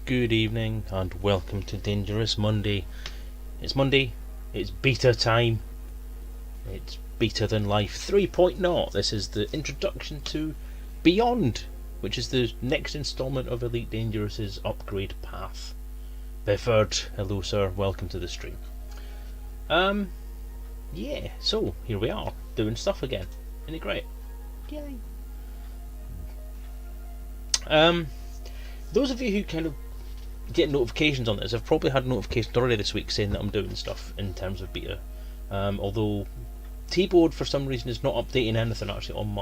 good evening, and welcome to Dangerous Monday. It's Monday, it's beta time, it's Beta Than Life 3.0. This is the introduction to Beyond, which is the next instalment of Elite Dangerous's upgrade path. Bifford, hello sir, welcome to the stream. Yeah, so here we are, doing stuff again. Isn't it great? Yay! Those of you who kind of get notifications on this have probably had notifications already this week saying that I'm doing stuff in terms of beta. Although T-Board for some reason is not updating anything actually on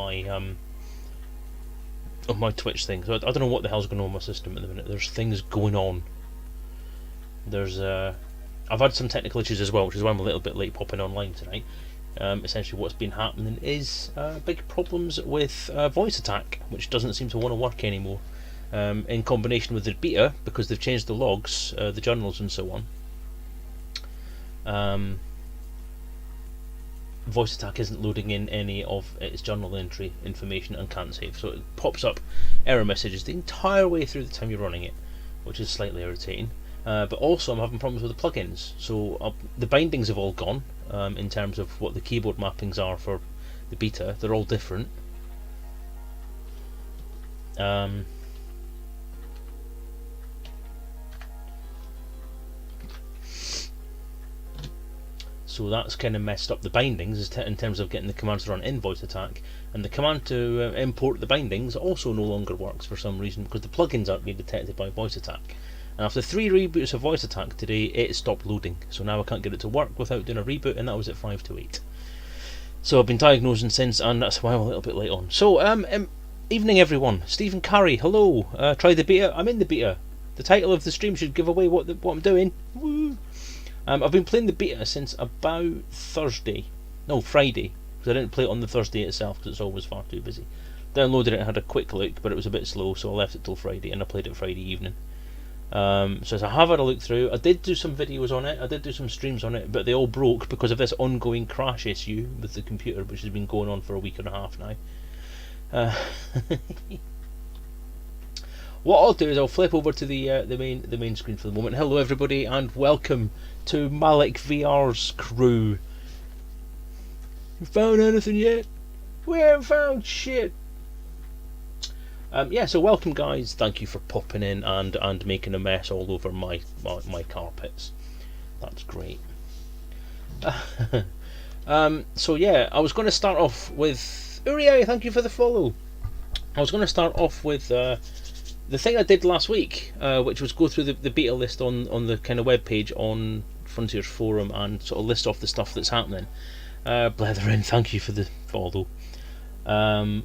my Twitch thing. So I don't know what the hell's going on with my system at the minute. There's things going on. There's I've had some technical issues as well, which is why I'm a little bit late popping online tonight. Essentially what's been happening is big problems with voice attack, which doesn't seem to want to work anymore. In combination with the beta, because they've changed the logs, the journals and so on, voice attack isn't loading in any of its journal entry information and can't save, so it pops up error messages the entire way through the time you're running it, which is slightly irritating. But also I'm having problems with the plugins, so the bindings have all gone in terms of what the keyboard mappings are for the beta. They're all different. So that's kind of messed up the bindings in terms of getting the commands to run in voice attack, and the command to import the bindings also no longer works for some reason because the plugins aren't being detected by voice attack. And after 3 reboots of voice attack today, it stopped loading, so now I can't get it to work without doing a reboot, and that was at 5 to 8. So I've been diagnosing since, and that's why I'm a little bit late on. So evening everyone. Stephen Carey, hello. Try the beta. I'm in the beta. The title of the stream should give away what I'm doing. Woo! I've been playing the beta since about Friday, because I didn't play it on the Thursday itself because it's always far too busy. Downloaded it and had a quick look, but it was a bit slow, so I left it till Friday, and I played it Friday evening. So as I have had a look through, I did do some videos on it, I did do some streams on it, but they all broke because of this ongoing crash issue with the computer, which has been going on for a week and a half now. What I'll do is I'll flip over to the main screen for the moment. Hello everybody, and welcome to Malik VR's crew. You found anything yet? We haven't found shit. Yeah, so welcome guys. Thank you for popping in and making a mess all over my carpets. That's great. So yeah, I was going to start off with Uriah. Thank you for the follow. I was going to start off with the thing I did last week, which was go through the beta list on the kind of web page on Frontiers forum and sort of list off the stuff that's happening. Blethering, thank you for the follow.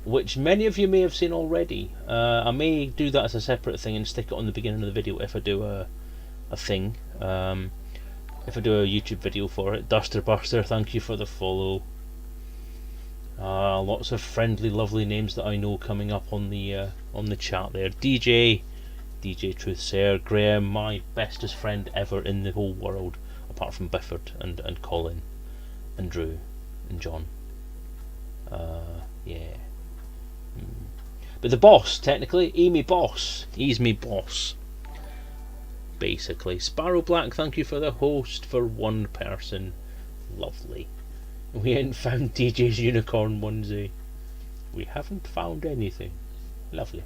Which many of you may have seen already. I may do that as a separate thing and stick it on the beginning of the video if I do a thing. If I do a YouTube video for it. Duster Buster, thank you for the follow. Lots of friendly, lovely names that I know coming up on the chat there. DJ Truthsayer, Graham, my bestest friend ever in the whole world, apart from Bifford and Colin and Drew and John. Yeah. But the boss, technically, me boss. He's me boss. Basically. Sparrow Black, thank you for the host for one person. Lovely. We ain't found DJ's unicorn onesie. We haven't found anything. Lovely.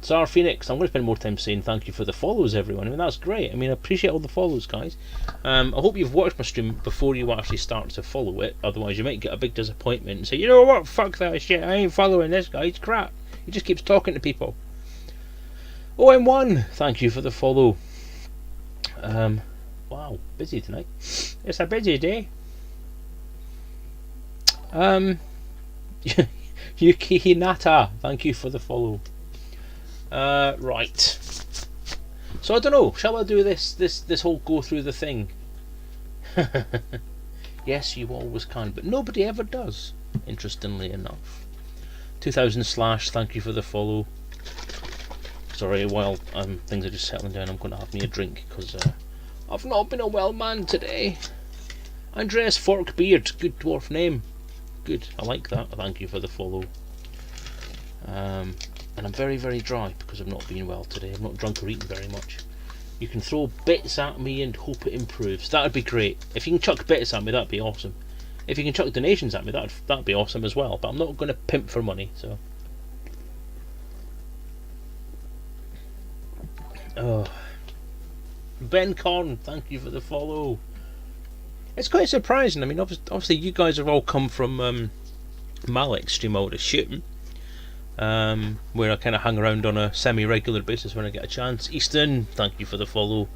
Tsar Phoenix, I'm going to spend more time saying thank you for the follows, everyone. I mean, that's great. I mean, I appreciate all the follows, guys. I hope you've watched my stream before you actually start to follow it. Otherwise, you might get a big disappointment and say, you know what, fuck that shit. I ain't following this guy. It's crap. He just keeps talking to people. OM1, thank you for the follow. Wow, busy tonight. It's a busy day. Yuki Hinata, thank you for the follow. Right. So I don't know. Shall I do this whole go through the thing? Yes, you always can, but nobody ever does. Interestingly enough. 2000 slash. Thank you for the follow. Sorry, while things are just settling down, I'm going to have me a drink because I've not been a well man today. Andreas Forkbeard, good dwarf name. Good, I like that. Thank you for the follow. and I'm very, very dry because I've not been well today. I've not drunk or eaten very much. You can throw bits at me and hope it improves. That'd be great. If you can chuck bits at me, that'd be awesome. If you can chuck donations at me, that'd be awesome as well. But I'm not going to pimp for money, so. Oh. Ben Corn, thank you for the follow. It's quite surprising. I mean, obviously you guys have all come from Malik's stream, I would assume, where I kind of hang around on a semi-regular basis when I get a chance. Easton, thank you for the follow.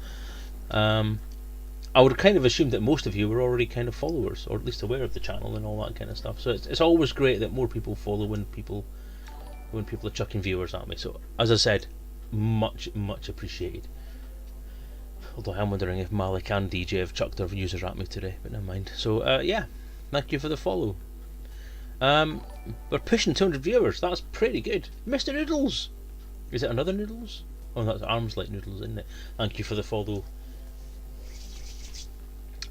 I would kind of assume that most of you were already kind of followers, or at least aware of the channel and all that kind of stuff. So it's always great that more people follow when people are chucking viewers at me. So as I said, much appreciated. Although I'm wondering if Malik and DJ have chucked their users at me today, but never mind. So yeah, thank you for the follow. We're pushing 200 viewers. That's pretty good. Mr. Noodles, is it another Noodles? Oh, that's Arms Like Noodles, isn't it? Thank you for the follow.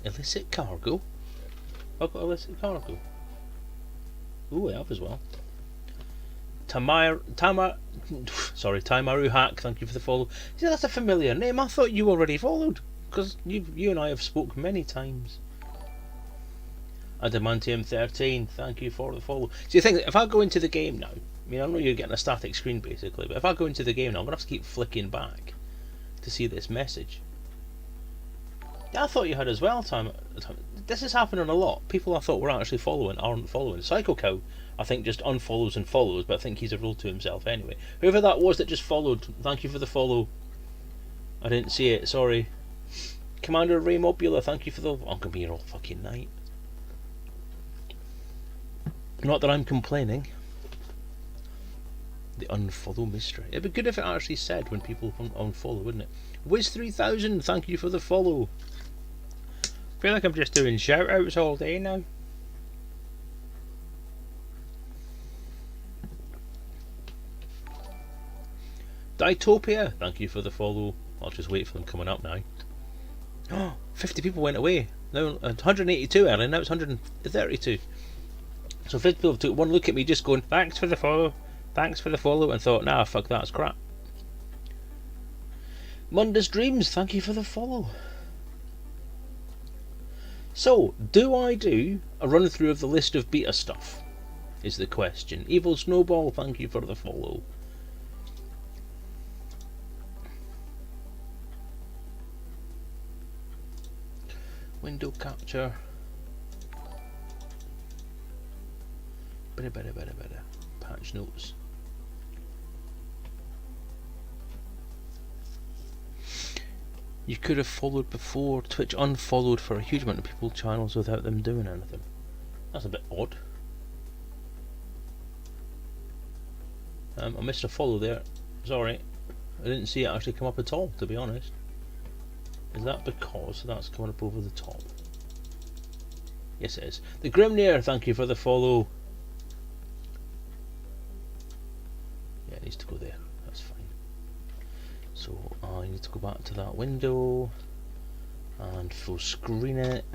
Illicit cargo. I've got illicit cargo. Ooh, I have as well. Taimaru Hack, thank you for the follow. See, that's a familiar name. I thought you already followed, because you and I have spoke many times. Adamantium 13, thank you for the follow. See, the thing is, if I go into the game now, I mean, I know you're getting a static screen basically, but if I go into the game now, I'm going to have to keep flicking back to see this message. Yeah, I thought you had as well, Time. This is happening a lot. People I thought were actually following aren't following. Psycho Cow, I think, just unfollows and follows, but I think he's a rule to himself anyway. Whoever that was that just followed, thank you for the follow. I didn't see it, sorry. Commander Ray Mobula, thank you for the... I'm going to be here all fucking night. Not that I'm complaining. The unfollow mystery. It'd be good if it actually said when people unfollow, wouldn't it? Wiz3000, thank you for the follow. I feel like I'm just doing shout outs all day now. Ditopia, thank you for the follow. I'll just wait for them coming up now. Oh, 50 people went away. Now 182 earlier, now it's 132. So 50 people took one look at me just going, thanks for the follow, and thought, nah, fuck that, it's crap. Munda's Dreams, thank you for the follow. So, do I do a run through of the list of beta stuff? Is the question. Evil Snowball, thank you for the follow. Window capture. Better. Patch notes. You could have followed before. Twitch unfollowed for a huge amount of people's channels without them doing anything. That's a bit odd. I missed a follow there. Sorry. I didn't see it actually come up at all, to be honest. Is that because that's coming up over the top? Yes it is. The Grimnir, thank you for the follow. Yeah, it needs to go there. That's fine. So I need to go back to that window and full screen it.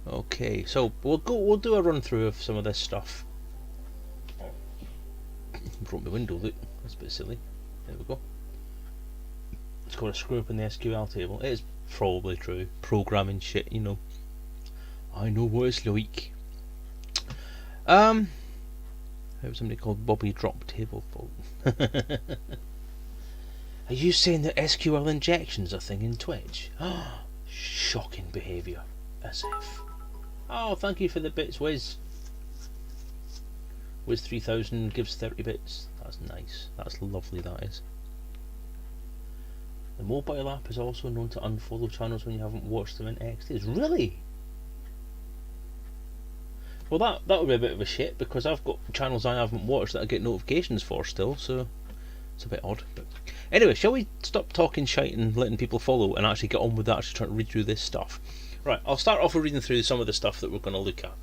Okay, so we'll do a run through of some of this stuff. Broke my window, look, that's a bit silly. There we go. It's got a screw up in the SQL table. It is probably true. Programming shit, you know. I know what it's like. How somebody called Bobby dropped table fault. Are you saying that SQL injections are a thing in Twitch? Shocking behaviour. As if. Oh, thank you for the bits, Wiz. Wiz 3000 gives 30 bits. That's nice. That's lovely, that is. The mobile app is also known to unfollow channels when you haven't watched them in X days. Really? Well, that would be a bit of a shit, because I've got channels I haven't watched that I get notifications for still, so it's a bit odd. But anyway, shall we stop talking shite and letting people follow and actually get on with actually trying to read through this stuff? Right, I'll start off with reading through some of the stuff that we're going to look at.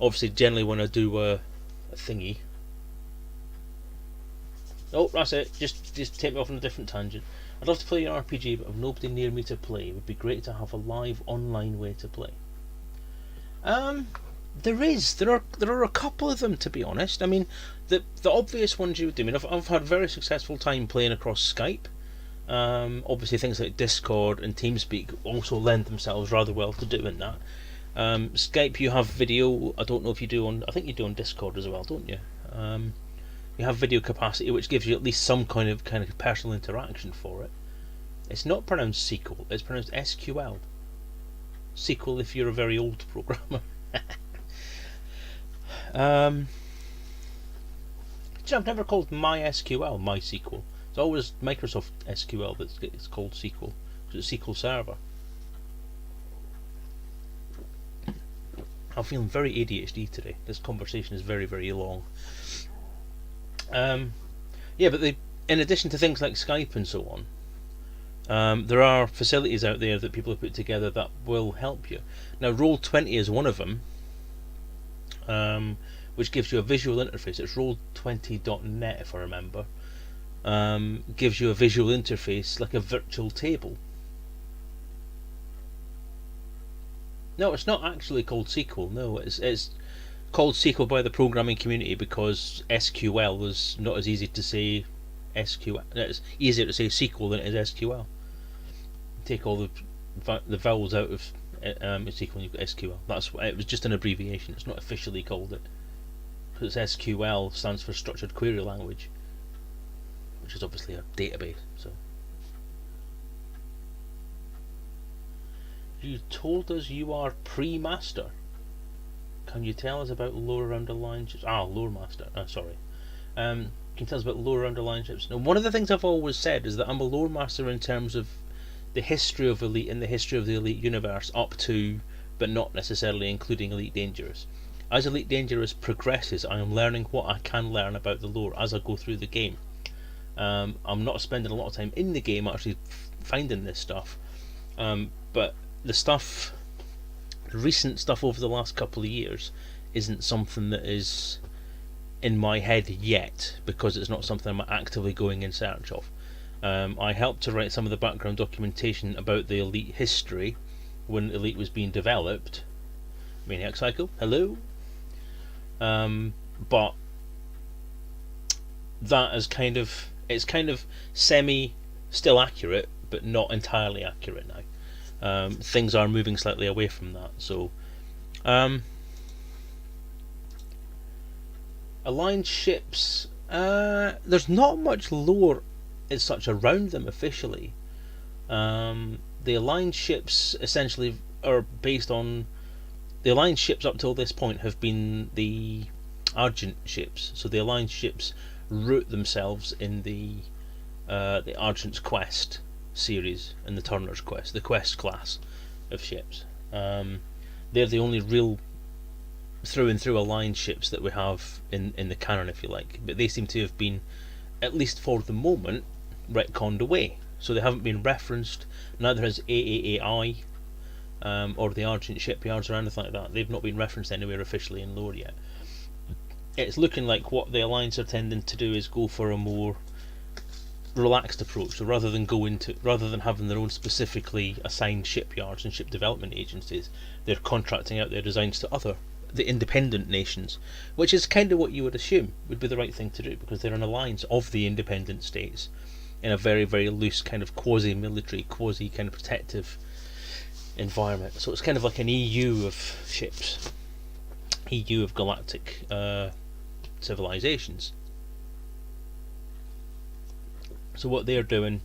Obviously, generally when I do a thingy... Oh, that's it. Just take me off on a different tangent. I'd love to play an RPG, but have nobody near me to play. It would be great to have a live online way to play. There are a couple of them, to be honest. I mean, the obvious ones you would do. I mean, I've had a very successful time playing across Skype. Obviously, things like Discord and TeamSpeak also lend themselves rather well to doing that. Skype, you have video. I don't know if you do on. I think you do on Discord as well, don't you? You have video capacity, which gives you at least some kind of personal interaction for it. It's not pronounced SQL. It's pronounced SQL. SQL if you're a very old programmer. I've never called MySQL MySQL. It's always Microsoft SQL that's called SQL, because it's SQL Server. I'm feeling very ADHD today. This conversation is very, very long. Yeah, but in addition to things like Skype and so on, there are facilities out there that people have put together that will help you. Now, Roll20 is one of them, which gives you a visual interface. It's roll20.net, if I remember. Gives you a visual interface like a virtual table. No, it's not actually called SQL. No, it's called SQL by the programming community because SQL was not as easy to say SQL. It's easier to say SQL than it is SQL. Take all the vowels out of SQL and you've got SQL. It was just an abbreviation. It's not officially called it. Because SQL stands for Structured Query Language, which is obviously a database. So you told us you are pre-master. Can you tell us about lore around Alliance ships? Loremaster. Sorry. Can you tell us about lore around Alliance ships? Now, one of the things I've always said is that I'm a lore master in terms of the history of Elite and the history of the Elite universe up to, but not necessarily including Elite Dangerous. As Elite Dangerous progresses, I am learning what I can learn about the lore as I go through the game. I'm not spending a lot of time in the game actually finding this stuff, but the recent stuff over the last couple of years isn't something that is in my head yet, because it's not something I'm actively going in search of. I helped to write some of the background documentation about the Elite history when Elite was being developed. Maniac Cycle, hello. But that is it's kind of semi still accurate, but not entirely accurate now. Things are moving slightly away from that. So, Alliance ships, there's not much lore as such around them officially. The Alliance ships essentially are based on... The Alliance ships up till this point have been the Argent ships. So the Alliance ships root themselves in the Argent's Quest series and the Turner's Quest, the Quest class of ships. They're the only real through and through Alliance ships that we have in the canon, if you like, but they seem to have been, at least for the moment, retconned away, so they haven't been referenced. Neither has AAAI or the Argent shipyards or anything like that. They've not been referenced anywhere officially in lore yet. It's looking like what the Alliance are tending to do is go for a more relaxed approach. So rather than having their own specifically assigned shipyards and ship development agencies, they're contracting out their designs to the independent nations, which is kind of what you would assume would be the right thing to do, because they're an alliance of the independent states in a very, very loose kind of quasi-military, quasi-kind of protective environment. So it's kind of like an EU of ships, EU of galactic civilizations. So what they're doing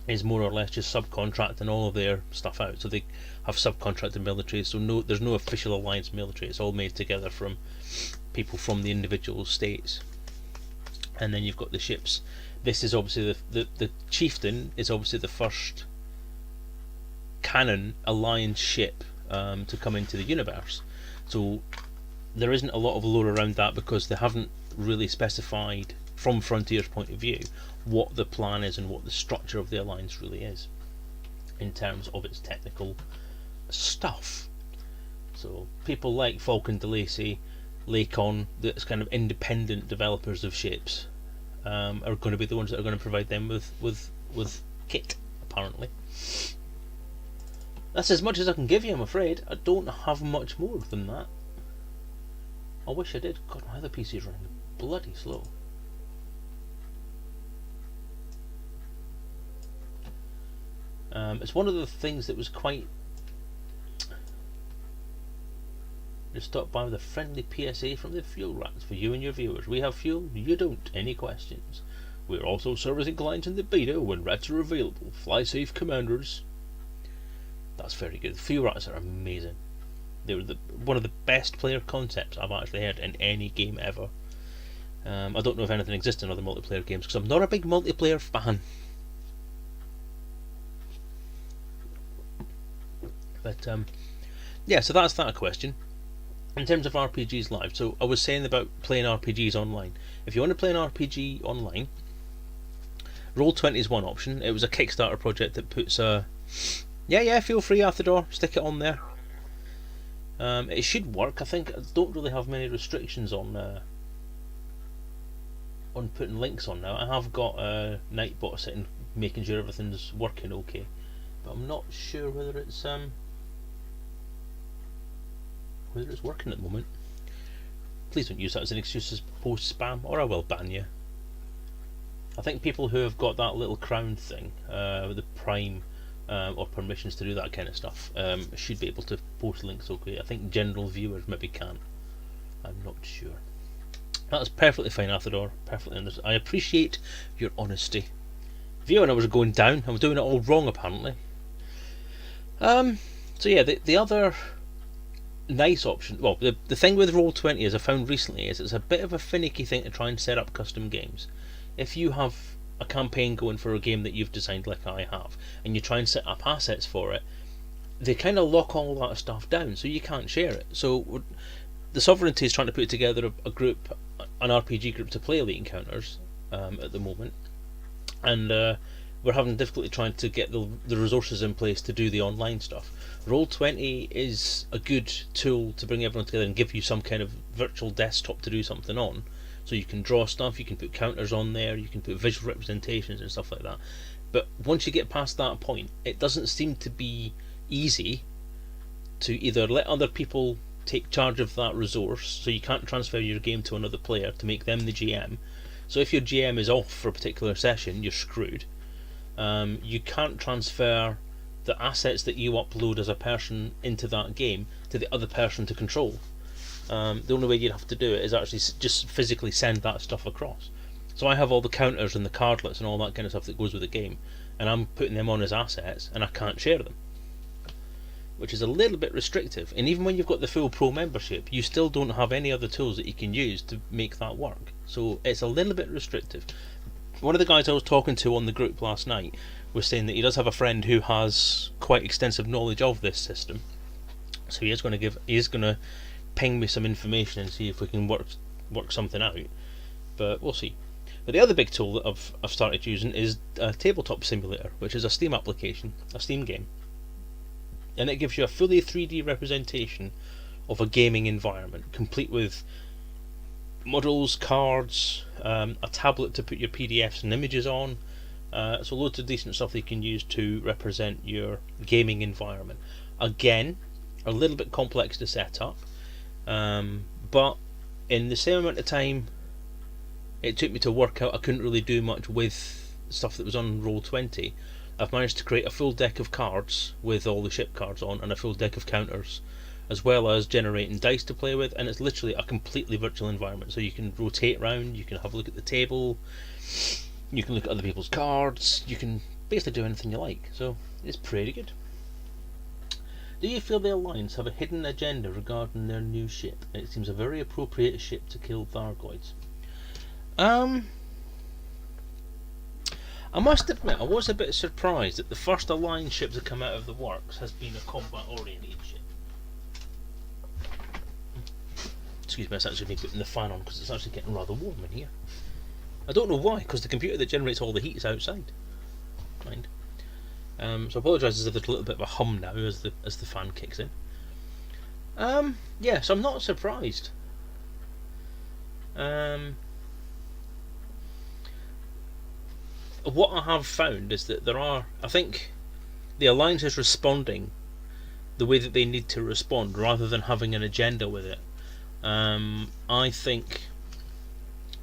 is more or less just subcontracting all of their stuff out. So they have subcontracted military, so there's no official alliance military. It's all made together from people from the individual states. And then you've got the ships. This is obviously the Chieftain is obviously the first canon alliance ship to come into the universe. So there isn't a lot of lore around that, because they haven't really specified, from Frontier's point of view, what the plan is and what the structure of the alliance really is in terms of its technical stuff. So people like Falcon DeLacy, Lakon, that's kind of independent developers of ships, are going to be the ones that are going to provide them with kit, apparently. That's as much as I can give you, I'm afraid. I don't have much more than that. I wish I did. God, my other PC is running bloody slow. It's one of the things that was quite... Just stop by with a friendly PSA from the fuel rats for you and your viewers. We have fuel, you don't. Any questions? We're also servicing clients in the beta when rats are available. Fly safe, commanders. That's very good. The fuel rats are amazing. They were one of the best player concepts I've actually heard in any game ever. I don't know if anything exists in other multiplayer games because I'm not a big multiplayer fan. But yeah, so that's that question. In terms of RPGs live, so I was saying about playing RPGs online. If you want to play an RPG online, Roll20 is one option. It was a Kickstarter project that puts a... Yeah, feel free, Athador, stick it on there. It should work. I think I don't really have many restrictions on putting links on now. I have got Nightbot sitting making sure everything's working okay, but I'm not sure whether it's working at the moment. Please don't use that as an excuse to post spam, or I will ban you. I think people who have got that little crown thing with the Prime or permissions to do that kind of stuff should be able to post links okay. I think general viewers maybe can. I'm not sure. That's perfectly fine, Athador. Perfectly understood. I appreciate your honesty. View and I was going down. I was doing it all wrong apparently. So yeah, the other nice option, well, the thing with Roll20 as I found recently is it's a bit of a finicky thing to try and set up custom games. If you have a campaign going for a game that you've designed like I have, and you try and set up assets for it, they kind of lock all that stuff down, so you can't share it. So the Sovereignty is trying to put together a group, an RPG group to play Elite Encounters at the moment, and we're having difficulty trying to get the resources in place to do the online stuff. Roll20 is a good tool to bring everyone together and give you some kind of virtual desktop to do something on. So you can draw stuff, you can put counters on there, you can put visual representations and stuff like that. But once you get past that point, it doesn't seem to be easy to either let other people take charge of that resource, so you can't transfer your game to another player to make them the GM. So if your GM is off for a particular session, you're screwed. You can't transfer the assets that you upload as a person into that game to the other person to control. The only way you'd have to do it is actually just physically send that stuff across. So I have all the counters and the cardlets and all that kind of stuff that goes with the game, and I'm putting them on as assets, and I can't share them, which is a little bit restrictive. And even when you've got the full pro membership, you still don't have any other tools that you can use to make that work. So it's a little bit restrictive. One of the guys I was talking to on the group last night was saying that he does have a friend who has quite extensive knowledge of this system, so he is going to ping me some information and see if we can work something out, but we'll see. But the other big tool that I've started using is Tabletop Simulator, which is a Steam application, a Steam game, and it gives you a fully 3D representation of a gaming environment, complete with models, cards, a tablet to put your PDFs and images on, so loads of decent stuff that you can use to represent your gaming environment. Again, a little bit complex to set up, but in the same amount of time it took me to work out I couldn't really do much with stuff that was on Roll20. I've managed to create a full deck of cards with all the ship cards on, and a full deck of counters, as well as generating dice to play with, and it's literally a completely virtual environment. So you can rotate around, you can have a look at the table, you can look at other people's cards, you can basically do anything you like, so it's pretty good. Do you feel the Alliance have a hidden agenda regarding their new ship? It seems a very appropriate ship to kill Thargoids. I must admit, I was a bit surprised that the first Alliance ship to come out of the works has been a combat-oriented ship. Excuse me, that's actually me putting the fan on because it's actually getting rather warm in here. I don't know why, because the computer that generates all the heat is outside. Mind. So I apologise if there's a little bit of a hum now as the fan kicks in. Yeah, so I'm not surprised. what I have found is that I think the Alliance is responding the way that they need to respond, rather than having an agenda with it. I think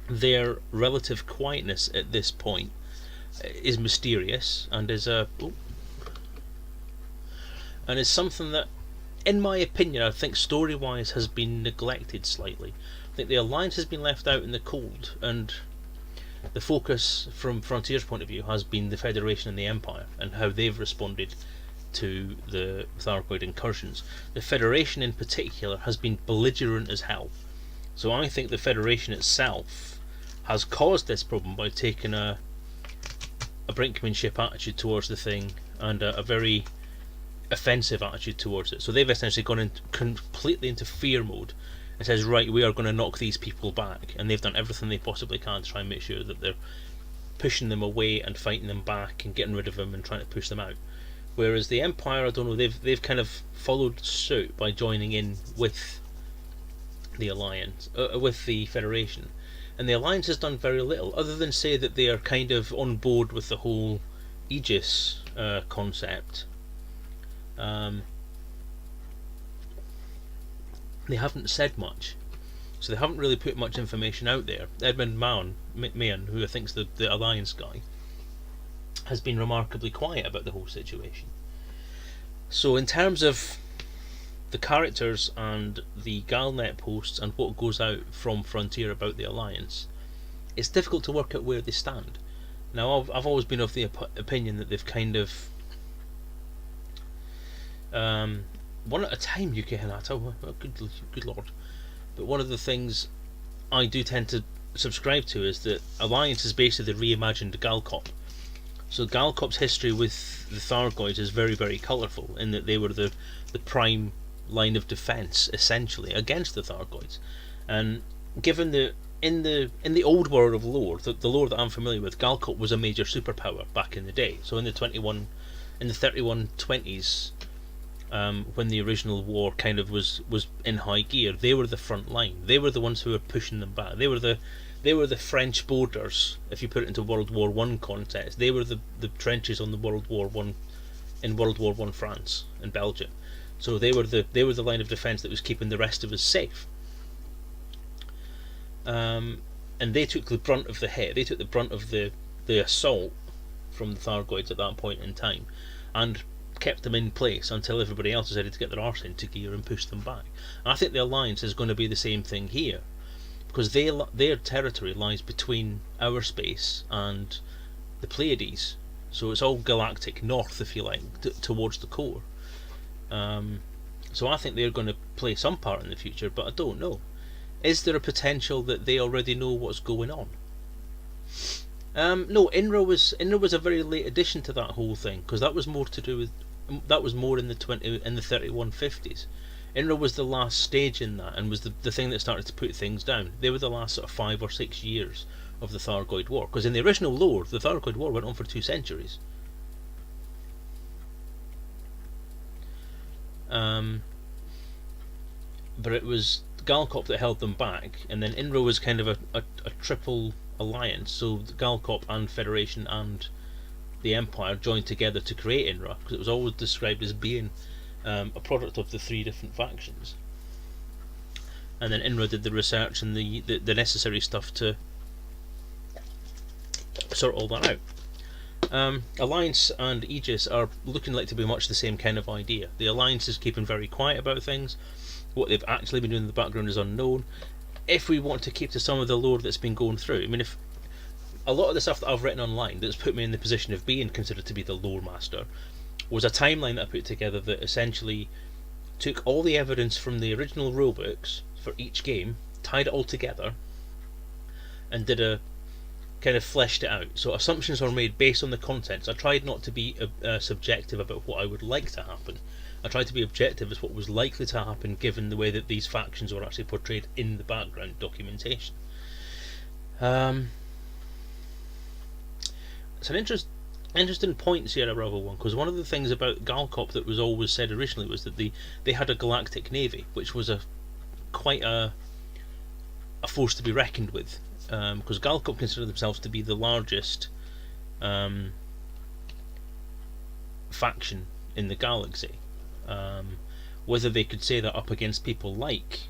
their relative quietness at this point is mysterious, and is something that, in my opinion, I think story-wise has been neglected slightly. I think the Alliance has been left out in the cold, and the focus from Frontier's point of view has been the Federation and the Empire, and how they've responded to the Thargoid incursions. The Federation in particular has been belligerent as hell. So I think the Federation itself has caused this problem by taking a brinkmanship attitude towards the thing, and a very offensive attitude towards it. So they've essentially gone completely into fear mode and says, right, we are going to knock these people back, and they've done everything they possibly can to try and make sure that they're pushing them away and fighting them back and getting rid of them and trying to push them out. Whereas the Empire, I don't know, they've kind of followed suit by joining in with the Alliance, with the Federation, and the Alliance has done very little other than say that they are kind of on board with the whole Aegis concept. They haven't said much, so they haven't really put much information out there. Edmund Mahon, who I think's the Alliance guy, has been remarkably quiet about the whole situation. So in terms of the characters and the Galnet posts and what goes out from Frontier about the Alliance, it's difficult to work out where they stand. Now, I've always been of the opinion that they've kind of one at a time, UK Hinata, good lord. But one of the things I do tend to subscribe to is that Alliance is basically the reimagined Galcop. So Galcop's history with the Thargoids is very, very colourful, in that they were the prime line of defence, essentially, against the Thargoids. And given that in the old world of lore, the lore that I'm familiar with, Galcop was a major superpower back in the day. So in the 3120s, when the original war kind of was in high gear, they were the front line. They were the ones who were pushing them back. They were the French borders, if you put it into World War One context. They were the trenches on the World War One, in World War One France and Belgium. So they were the line of defence that was keeping the rest of us safe. And they took the brunt of the hit. They took the brunt of the assault from the Thargoids at that point in time, and kept them in place until everybody else decided to get their arse into gear and push them back. And I think the Alliance is going to be the same thing here, because their territory lies between our space and the Pleiades, so it's all galactic north, if you like, towards the core. So I think they're going to play some part in the future, but I don't know. Is there a potential that they already know what's going on? No, INRA was a very late addition to that whole thing, because that was more to do with, that was more in the 3150s. INRA was the last stage in that, and was the thing that started to put things down. They were the last sort of 5 or 6 years of the Thargoid War, because in the original lore, the Thargoid War went on for 2 centuries. But it was Galcop that held them back, and then INRA was kind of a triple alliance, so Galcop and Federation and the Empire joined together to create INRA, because it was always described as being a product of the 3 different factions. And then INRA did the research and the necessary stuff to sort all that out. Alliance and Aegis are looking like to be much the same kind of idea. The Alliance is keeping very quiet about things. What they've actually been doing in the background is unknown. If we want to keep to some of the lore that's been going through, I mean, if a lot of the stuff that I've written online that's put me in the position of being considered to be the lore master was a timeline that I put together that essentially took all the evidence from the original rulebooks for each game, tied it all together, and did a kind of fleshed it out. So assumptions are made based on the contents. I tried not to be subjective about what I would like to happen. I tried to be objective as what was likely to happen given the way that these factions were actually portrayed in the background documentation. It's an interesting point, Sierra Bravo 1, because one of the things about Galcop that was always said originally was that they had a galactic navy, which was quite a force to be reckoned with, because Galcop considered themselves to be the largest faction in the galaxy. Whether they could say that up against people like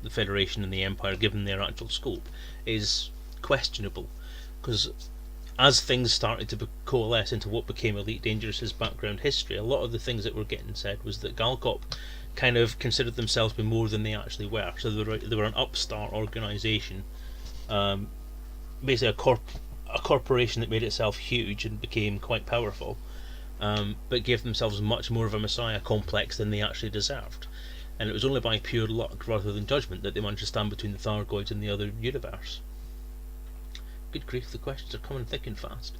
the Federation and the Empire, given their actual scope, is questionable, because as things started to coalesce into what became Elite Dangerous's background history, a lot of the things that were getting said was that Galcop kind of considered themselves to be more than they actually were. So they were an upstart organisation, basically a corporation that made itself huge and became quite powerful, but gave themselves much more of a messiah complex than they actually deserved. And it was only by pure luck rather than judgment that they managed to stand between the Thargoids and the other universe. Good grief, the questions are coming thick and fast.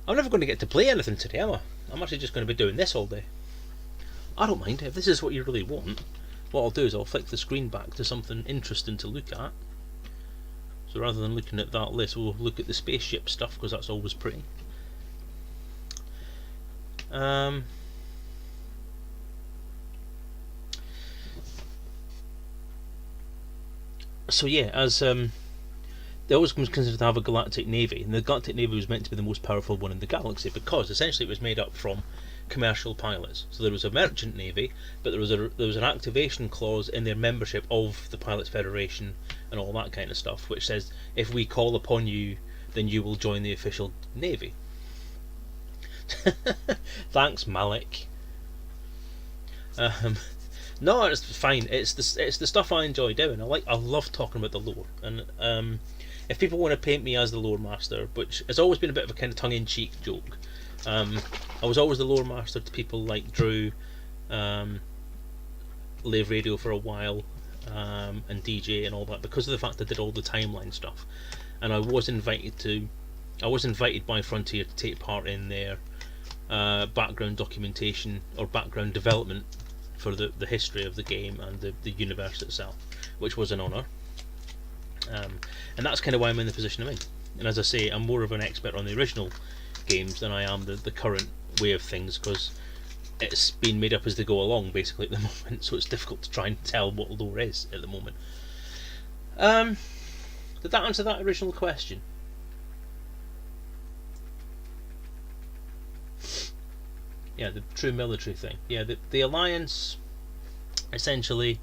I'm never going to get to play anything today, am I? I'm actually just going to be doing this all day. I don't mind, if this is what you really want. What I'll do is I'll flick the screen back to something interesting to look at. So rather than looking at that list, we'll look at the spaceship stuff, because that's always pretty. So yeah, as they always was considered to have a galactic navy, and the galactic navy was meant to be the most powerful one in the galaxy, because essentially it was made up from commercial pilots. So there was a merchant navy, but there was an activation clause in their membership of the Pilots Federation and all that kind of stuff, which says if we call upon you, then you will join the official navy. Thanks, Malik. No, it's fine. It's the stuff I enjoy doing. I love talking about the lore, and if people want to paint me as the Loremaster, which has always been a bit of a kind of tongue-in-cheek joke, I was always the Loremaster to people like Drew, Lave Radio for a while, and DJ and all that, because of the fact I did all the timeline stuff, and I was invited by Frontier to take part in their background documentation or background development for the history of the game and the universe itself, which was an honour. And that's kind of why I'm in the position I'm in. And as I say, I'm more of an expert on the original games than I am the current way of things, because it's been made up as they go along basically at the moment, so it's difficult to try and tell what lore is at the moment. Did that answer that original question? Yeah, the true military thing. Yeah, the Alliance, essentially,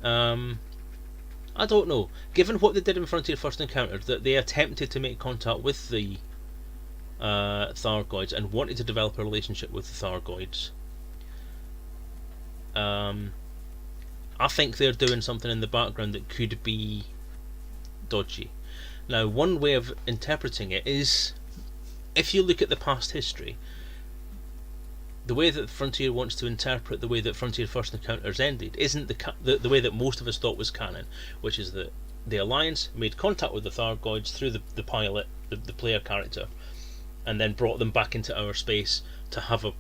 I don't know. Given what they did in Frontier First Encounter, that they attempted to make contact with the Thargoids and wanted to develop a relationship with the Thargoids, I think they're doing something in the background that could be dodgy. Now, one way of interpreting it is, if you look at the past history, the way that Frontier wants to interpret the way that Frontier First Encounters ended isn't the way that most of us thought was canon, which is that the Alliance made contact with the Thargoids through the pilot, the player character, and then brought them back into our space to have a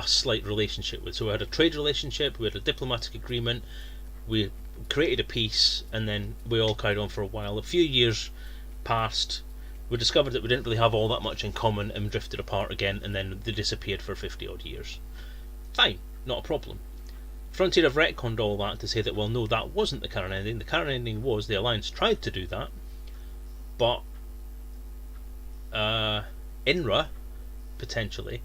slight relationship with. So we had a trade relationship, we had a diplomatic agreement, we created a peace, and then we all carried on for a while. A few years passed, we discovered that we didn't really have all that much in common and drifted apart again, and then they disappeared for 50 odd years. Fine, not a problem. Frontier have retconned all that to say that, well, no, that wasn't the canon ending. The canon ending was the Alliance tried to do that, but INRA, potentially,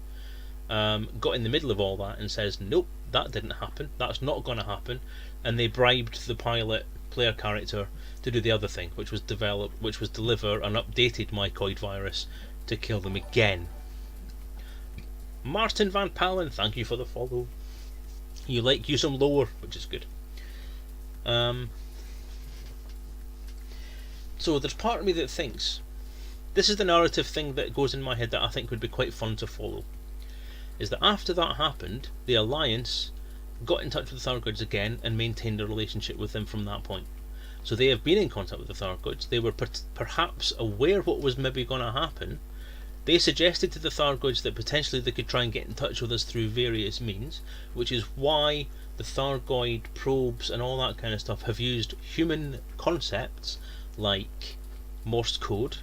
got in the middle of all that and says, nope, that didn't happen, that's not going to happen, and they bribed the pilot player character to do the other thing, which was deliver an updated mycoid virus to kill them again. Martin Van Palen, thank you for the follow. You some lore, which is good. So there's part of me that thinks this is the narrative thing that goes in my head that I think would be quite fun to follow, is that after that happened, the Alliance got in touch with the Thargoids again and maintained a relationship with them from that point. So they have been in contact with the Thargoids. They were perhaps aware what was maybe going to happen. They suggested to the Thargoids that potentially they could try and get in touch with us through various means, which is why the Thargoid probes and all that kind of stuff have used human concepts like Morse code,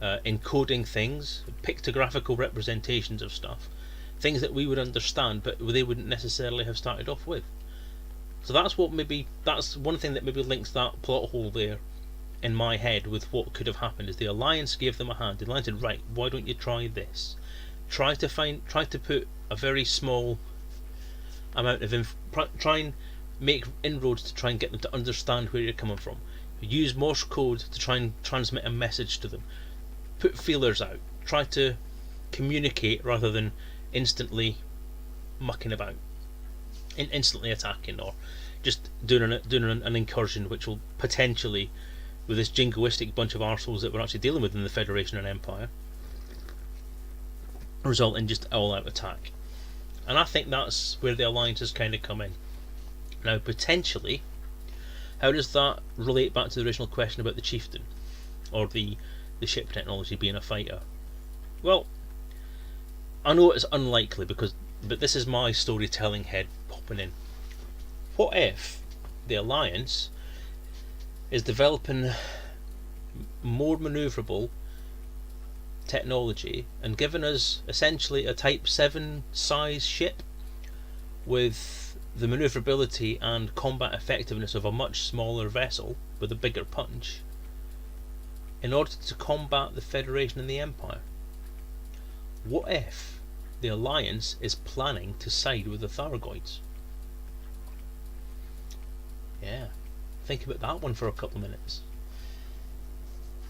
encoding things, pictographical representations of stuff, things that we would understand but they wouldn't necessarily have started off with. So that's one thing that maybe links that plot hole there in my head with what could have happened is the Alliance gave them a hand. The Alliance said, right, why don't you try this? Try to put a very small amount of try and make inroads to try and get them to understand where you're coming from. Use Morse code to try and transmit a message to them. Put feelers out. Try to communicate rather than instantly mucking about, instantly attacking, or just doing an incursion, which will potentially, with this jingoistic bunch of arseholes that we're actually dealing with in the Federation and Empire, result in just all-out attack. And I think that's where the alliances kind of come in. Now, potentially, how does that relate back to the original question about the Chieftain, or the ship technology being a fighter? Well, I know it's unlikely, but this is my storytelling head popping in. What if the Alliance is developing more manoeuvrable technology and giving us essentially a Type 7 size ship with the manoeuvrability and combat effectiveness of a much smaller vessel with a bigger punch in order to combat the Federation and the Empire? What if the Alliance is planning to side with the Thargoids? Yeah, think about that one for a couple of minutes.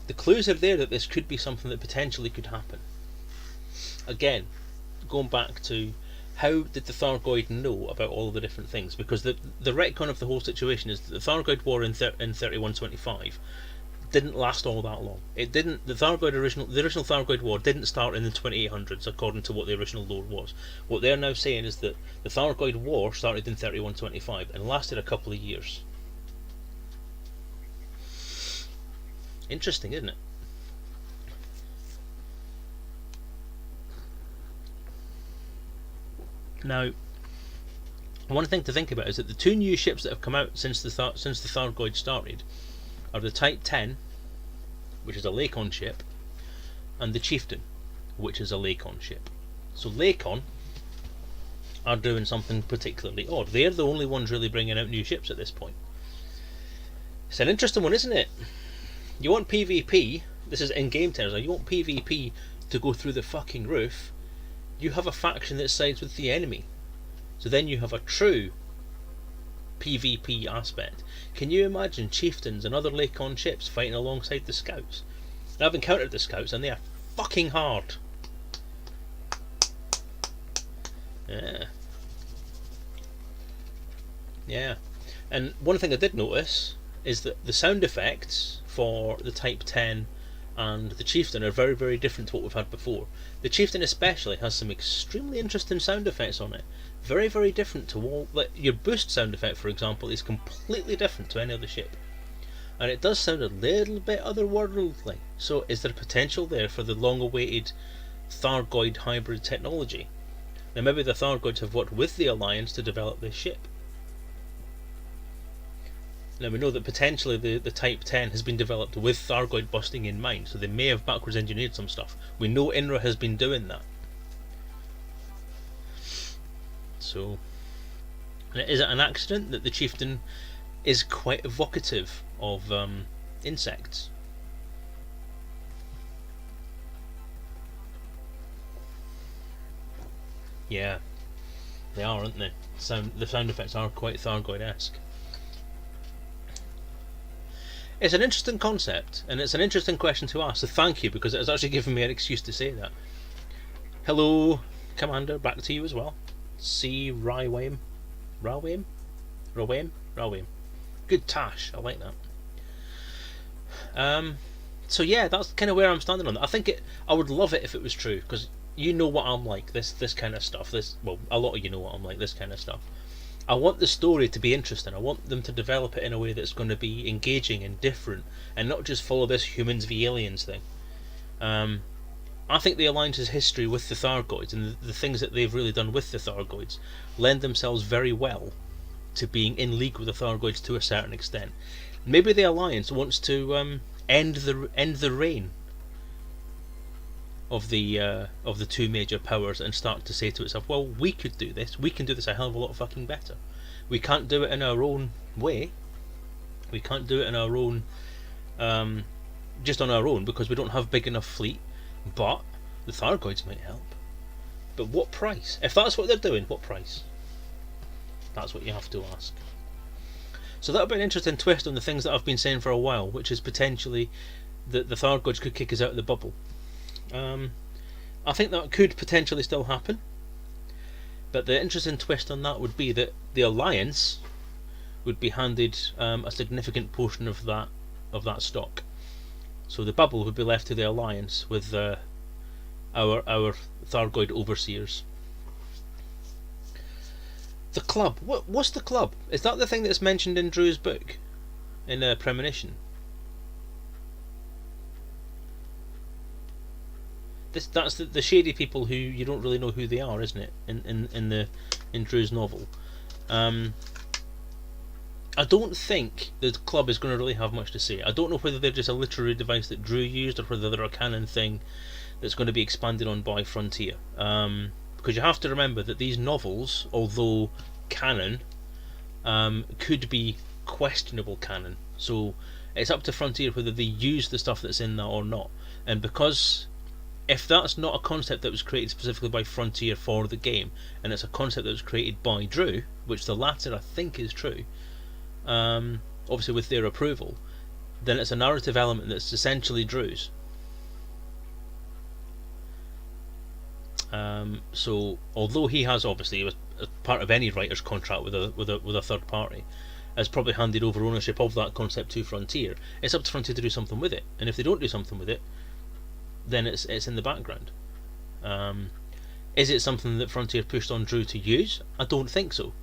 The clues are there that this could be something that potentially could happen. Again, going back to how did the Thargoid know about all of the different things? Because the retcon of the whole situation is that the Thargoid War in 3125 didn't last all that long. It didn't. The original Thargoid War didn't start in the 2800s, according to what the original lore was. What they're now saying is that the Thargoid War started in 3125 and lasted a couple of years. Interesting, isn't it? Now, one thing to think about is that the two new ships that have come out since the Thargoid started are the Type 10, which is a Lakon ship, and the Chieftain, which is a Lakon ship. So Lakon are doing something particularly odd. They're the only ones really bringing out new ships at this point. It's an interesting one, isn't it? You want PvP, this is in-game terms, you want PvP to go through the fucking roof, you have a faction that sides with the enemy. So then you have a true PvP aspect. Can you imagine Chieftains and other Lakon ships fighting alongside the Scouts? And I've encountered the Scouts and they are fucking hard. Yeah. And one thing I did notice is that the sound effects for the Type 10 and the Chieftain are very, very different to what we've had before. The Chieftain especially has some extremely interesting sound effects on it. Very, very different to all. Like your boost sound effect, for example, is completely different to any other ship. And it does sound a little bit otherworldly. So is there potential there for the long-awaited Thargoid hybrid technology? Now maybe the Thargoids have worked with the Alliance to develop this ship. Now we know that potentially the Type 10 has been developed with Thargoid busting in mind, so they may have backwards engineered some stuff. We know INRA has been doing that. So, is it an accident that the Chieftain is quite evocative of insects? Yeah, they are, aren't they? The sound effects are quite Thargoid-esque. It's an interesting concept, and it's an interesting question to ask, so thank you, because it has actually given me an excuse to say that. Hello, Commander, back to you as well. C. Rywame. Good tash, I like that. So yeah, that's kind of where I'm standing on that. I would love it if it was true, because you know what I'm like, this kind of stuff. Well, a lot of you know what I'm like, this kind of stuff. I want the story to be interesting. I want them to develop it in a way that's going to be engaging and different, and not just follow this humans v aliens thing. I think the Alliance's history with the Thargoids and the things that they've really done with the Thargoids lend themselves very well to being in league with the Thargoids to a certain extent. Maybe the Alliance wants to end the reign of the two major powers and start to say to itself, well, we could do this. We can do this a hell of a lot fucking better. We can't do it in our own way. We can't do it in our own just on our own, because we don't have big enough fleet. But the Thargoids might help. But what price? If that's what they're doing, what price? That's what you have to ask. So that'll be an interesting twist on the things that I've been saying for a while, which is potentially that the Thargoids could kick us out of the bubble. I think that could potentially still happen, but the interesting twist on that would be that the Alliance would be handed a significant portion of that stock. So the bubble would be left to the Alliance with our Thargoid overseers. The club. What's the club? Is that the thing that's mentioned in Drew's book, in Premonition? That's the shady people who you don't really know who they are, isn't it? In Drew's novel. I don't think the club is going to really have much to say. I don't know whether they're just a literary device that Drew used, or whether they're a canon thing that's going to be expanded on by Frontier. Because you have to remember that these novels, although canon, could be questionable canon. So it's up to Frontier whether they use the stuff that's in that or not. And because if that's not a concept that was created specifically by Frontier for the game, and it's a concept that was created by Drew, which the latter I think is true, obviously with their approval, then it's a narrative element that's essentially Drew's. So although he has obviously, as part of any writer's contract with a third party, has probably handed over ownership of that concept to Frontier, it's up to Frontier to do something with it. And if they don't do something with it, then it's in the background. Is it something that Frontier pushed on Drew to use? I don't think so.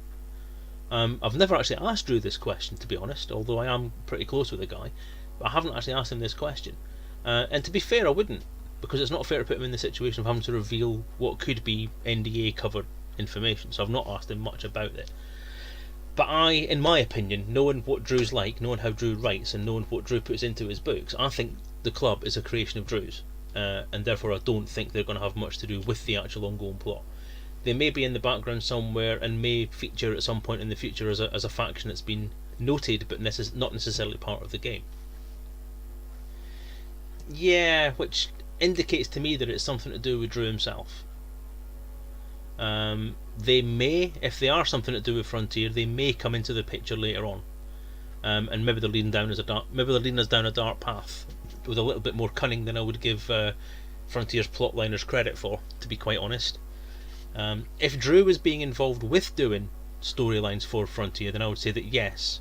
I've never actually asked Drew this question, to be honest, although I am pretty close with the guy, but I haven't actually asked him this question. And to be fair, I wouldn't, because it's not fair to put him in the situation of having to reveal what could be NDA covered information, so I've not asked him much about it. But in my opinion, knowing what Drew's like, knowing how Drew writes, and knowing what Drew puts into his books, I think the club is a creation of Drew's, and therefore I don't think they're going to have much to do with the actual ongoing plot. They may be in the background somewhere and may feature at some point in the future as a faction that's been noted, but not necessarily part of the game. Yeah, which indicates to me that it's something to do with Drew himself. They may, if they are something to do with Frontier, they may come into the picture later on, and maybe they're leading us down a dark path with a little bit more cunning than I would give Frontier's plotliners credit for, to be quite honest. If Drew was being involved with doing storylines for Frontier, then I would say that yes,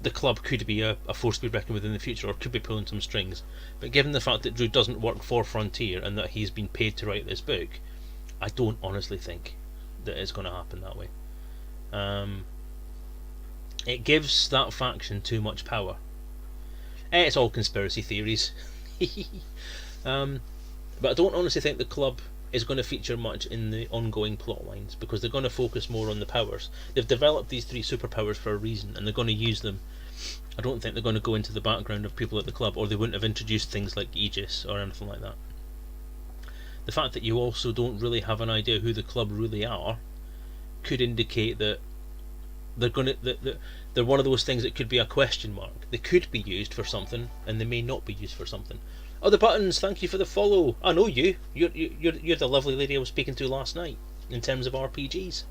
the club could be a force to be reckoned with in the future, or could be pulling some strings. But given the fact that Drew doesn't work for Frontier and that he's been paid to write this book, I don't honestly think that it's going to happen that way. It gives that faction too much power. It's all conspiracy theories. But I don't honestly think the club is going to feature much in the ongoing plot lines, because they're going to focus more on the powers. They've developed these 3 superpowers for a reason, and they're going to use them. I don't think they're going to go into the background of people at the club, or they wouldn't have introduced things like Aegis or anything like that. The fact that you also don't really have an idea who the club really are could indicate that they're one of those things that could be a question mark. They could be used for something, and they may not be used for something. Oh, the buttons! Thank you for the follow. I know you. You're the lovely lady I was speaking to last night in terms of RPGs.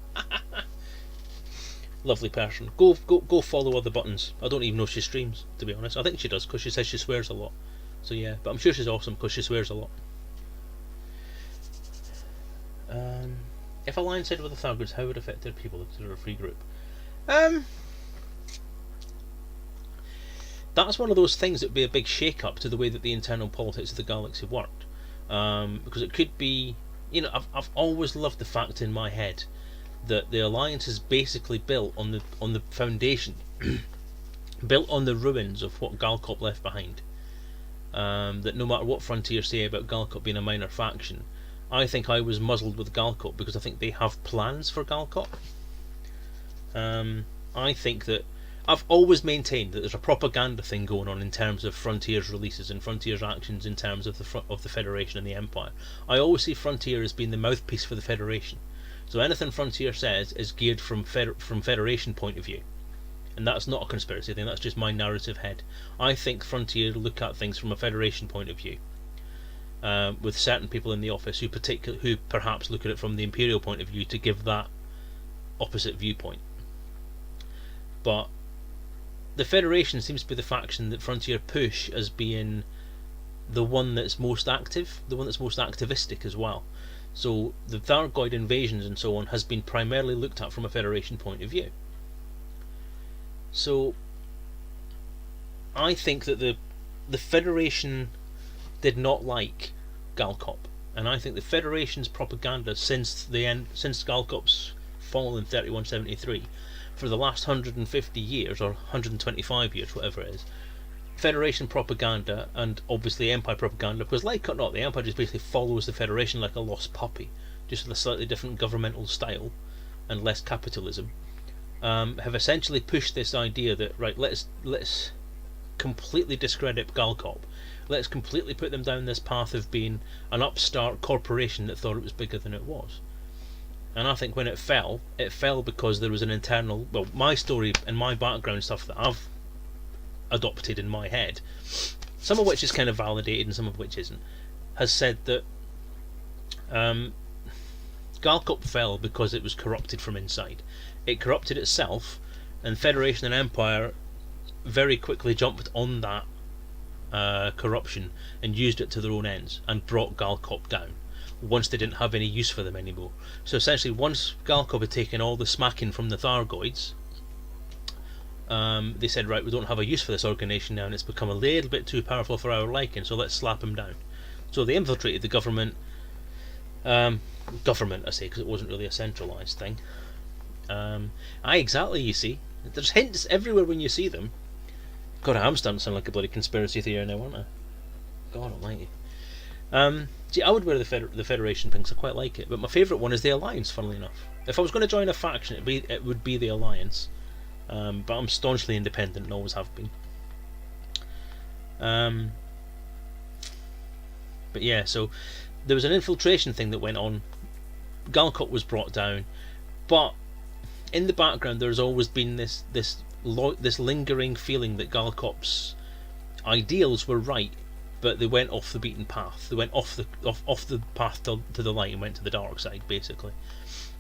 Lovely person. Go follow other buttons. I don't even know if she streams, to be honest. I think she does, because she says she swears a lot. So yeah, but I'm sure she's awesome because she swears a lot. If a line sided with the Thargoids, how would it affect their people if they're a free group? That's one of those things that would be a big shake-up to the way that the internal politics of the galaxy worked. Because it could be, I've always loved the fact in my head that the Alliance is basically built on the foundation, built on the ruins of what Galcop left behind. That no matter what Frontier say about Galcop being a minor faction, I think I was muzzled with Galcop because I think they have plans for Galcop. I think that I've always maintained that there's a propaganda thing going on in terms of Frontier's releases and Frontier's actions in terms of the Federation and the Empire. I always see Frontier as being the mouthpiece for the Federation. So anything Frontier says is geared from Federation point of view. and that's not a conspiracy thing, that's just my narrative head. I think Frontier look at things from a Federation point of view, with certain people in the office who perhaps look at it from the Imperial point of view to give that opposite viewpoint. But the Federation seems to be the faction that Frontier push as being the one that's most active, the one that's most activistic as well. So the Thargoid invasions and so on has been primarily looked at from a Federation point of view. So I think that the Federation did not like Galcop, and I think the Federation's propaganda since Galcop's fall in 3173, for the last 150 years or 125 years, whatever it is, Federation propaganda and obviously Empire propaganda, because like it or not, the Empire just basically follows the Federation like a lost puppy, just with a slightly different governmental style and less capitalism, have essentially pushed this idea that, right, let's completely discredit Galcop. Let's completely put them down this path of being an upstart corporation that thought it was bigger than it was. And I think when it fell because there was an internal, well, my story and my background stuff that I've adopted in my head, some of which is kind of validated and some of which isn't, has said that Galcop fell because it was corrupted from inside. It corrupted itself, and Federation and Empire very quickly jumped on that corruption and used it to their own ends and brought Galcop down once they didn't have any use for them anymore. So essentially, once Galcop had taken all the smacking from the Thargoids, they said, right, we don't have a use for this organisation now, and it's become a little bit too powerful for our liking, so let's slap him down. So they infiltrated the government, I say, because it wasn't really a centralised thing. Exactly, you see. There's hints everywhere when you see them. God, I am starting to sound like a bloody conspiracy theory now, aren't I? God almighty. See, I would wear the Federation pinks, I quite like it, but my favourite one is the Alliance, funnily enough. If I was going to join a faction, it would be the Alliance. But I'm staunchly independent and always have been. But yeah, so there was an infiltration thing that went on. Galcop was brought down, but in the background there's always been this lingering feeling that Galcop's ideals were right, but they went off the beaten path. They went off the path to the light and went to the dark side, basically,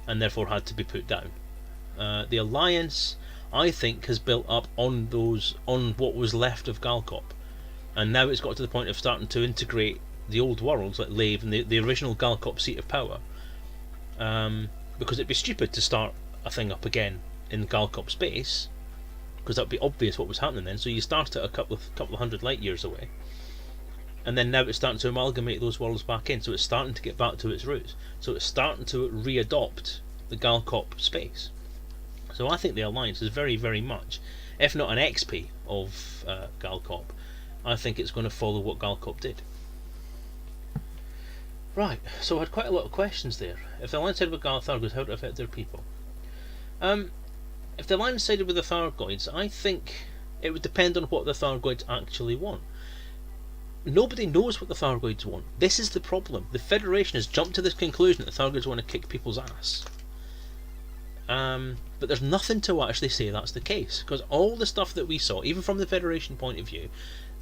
and therefore had to be put down. The Alliance, I think, has built up on what was left of Galcop, and now it's got to the point of starting to integrate the old worlds like Lave and the original Galcop seat of power, because it'd be stupid to start a thing up again in Galcop space, because that would be obvious what was happening then. So you start it a couple of hundred light years away, and then now it's starting to amalgamate those worlds back in, so it's starting to get back to its roots, so it's starting to readopt the Galcop space. So I think the Alliance is very, very much, if not an XP of Galcop, I think it's going to follow what Galcop did. Right, so I had quite a lot of questions there. If the Alliance sided with Thargoids, how would it affect their people? If the Alliance sided with the Thargoids, I think it would depend on what the Thargoids actually want. Nobody knows what the Thargoids want. This is the problem. The Federation has jumped to this conclusion that the Thargoids want to kick people's ass. But there's nothing to actually say that's the case, because all the stuff that we saw, even from the Federation point of view,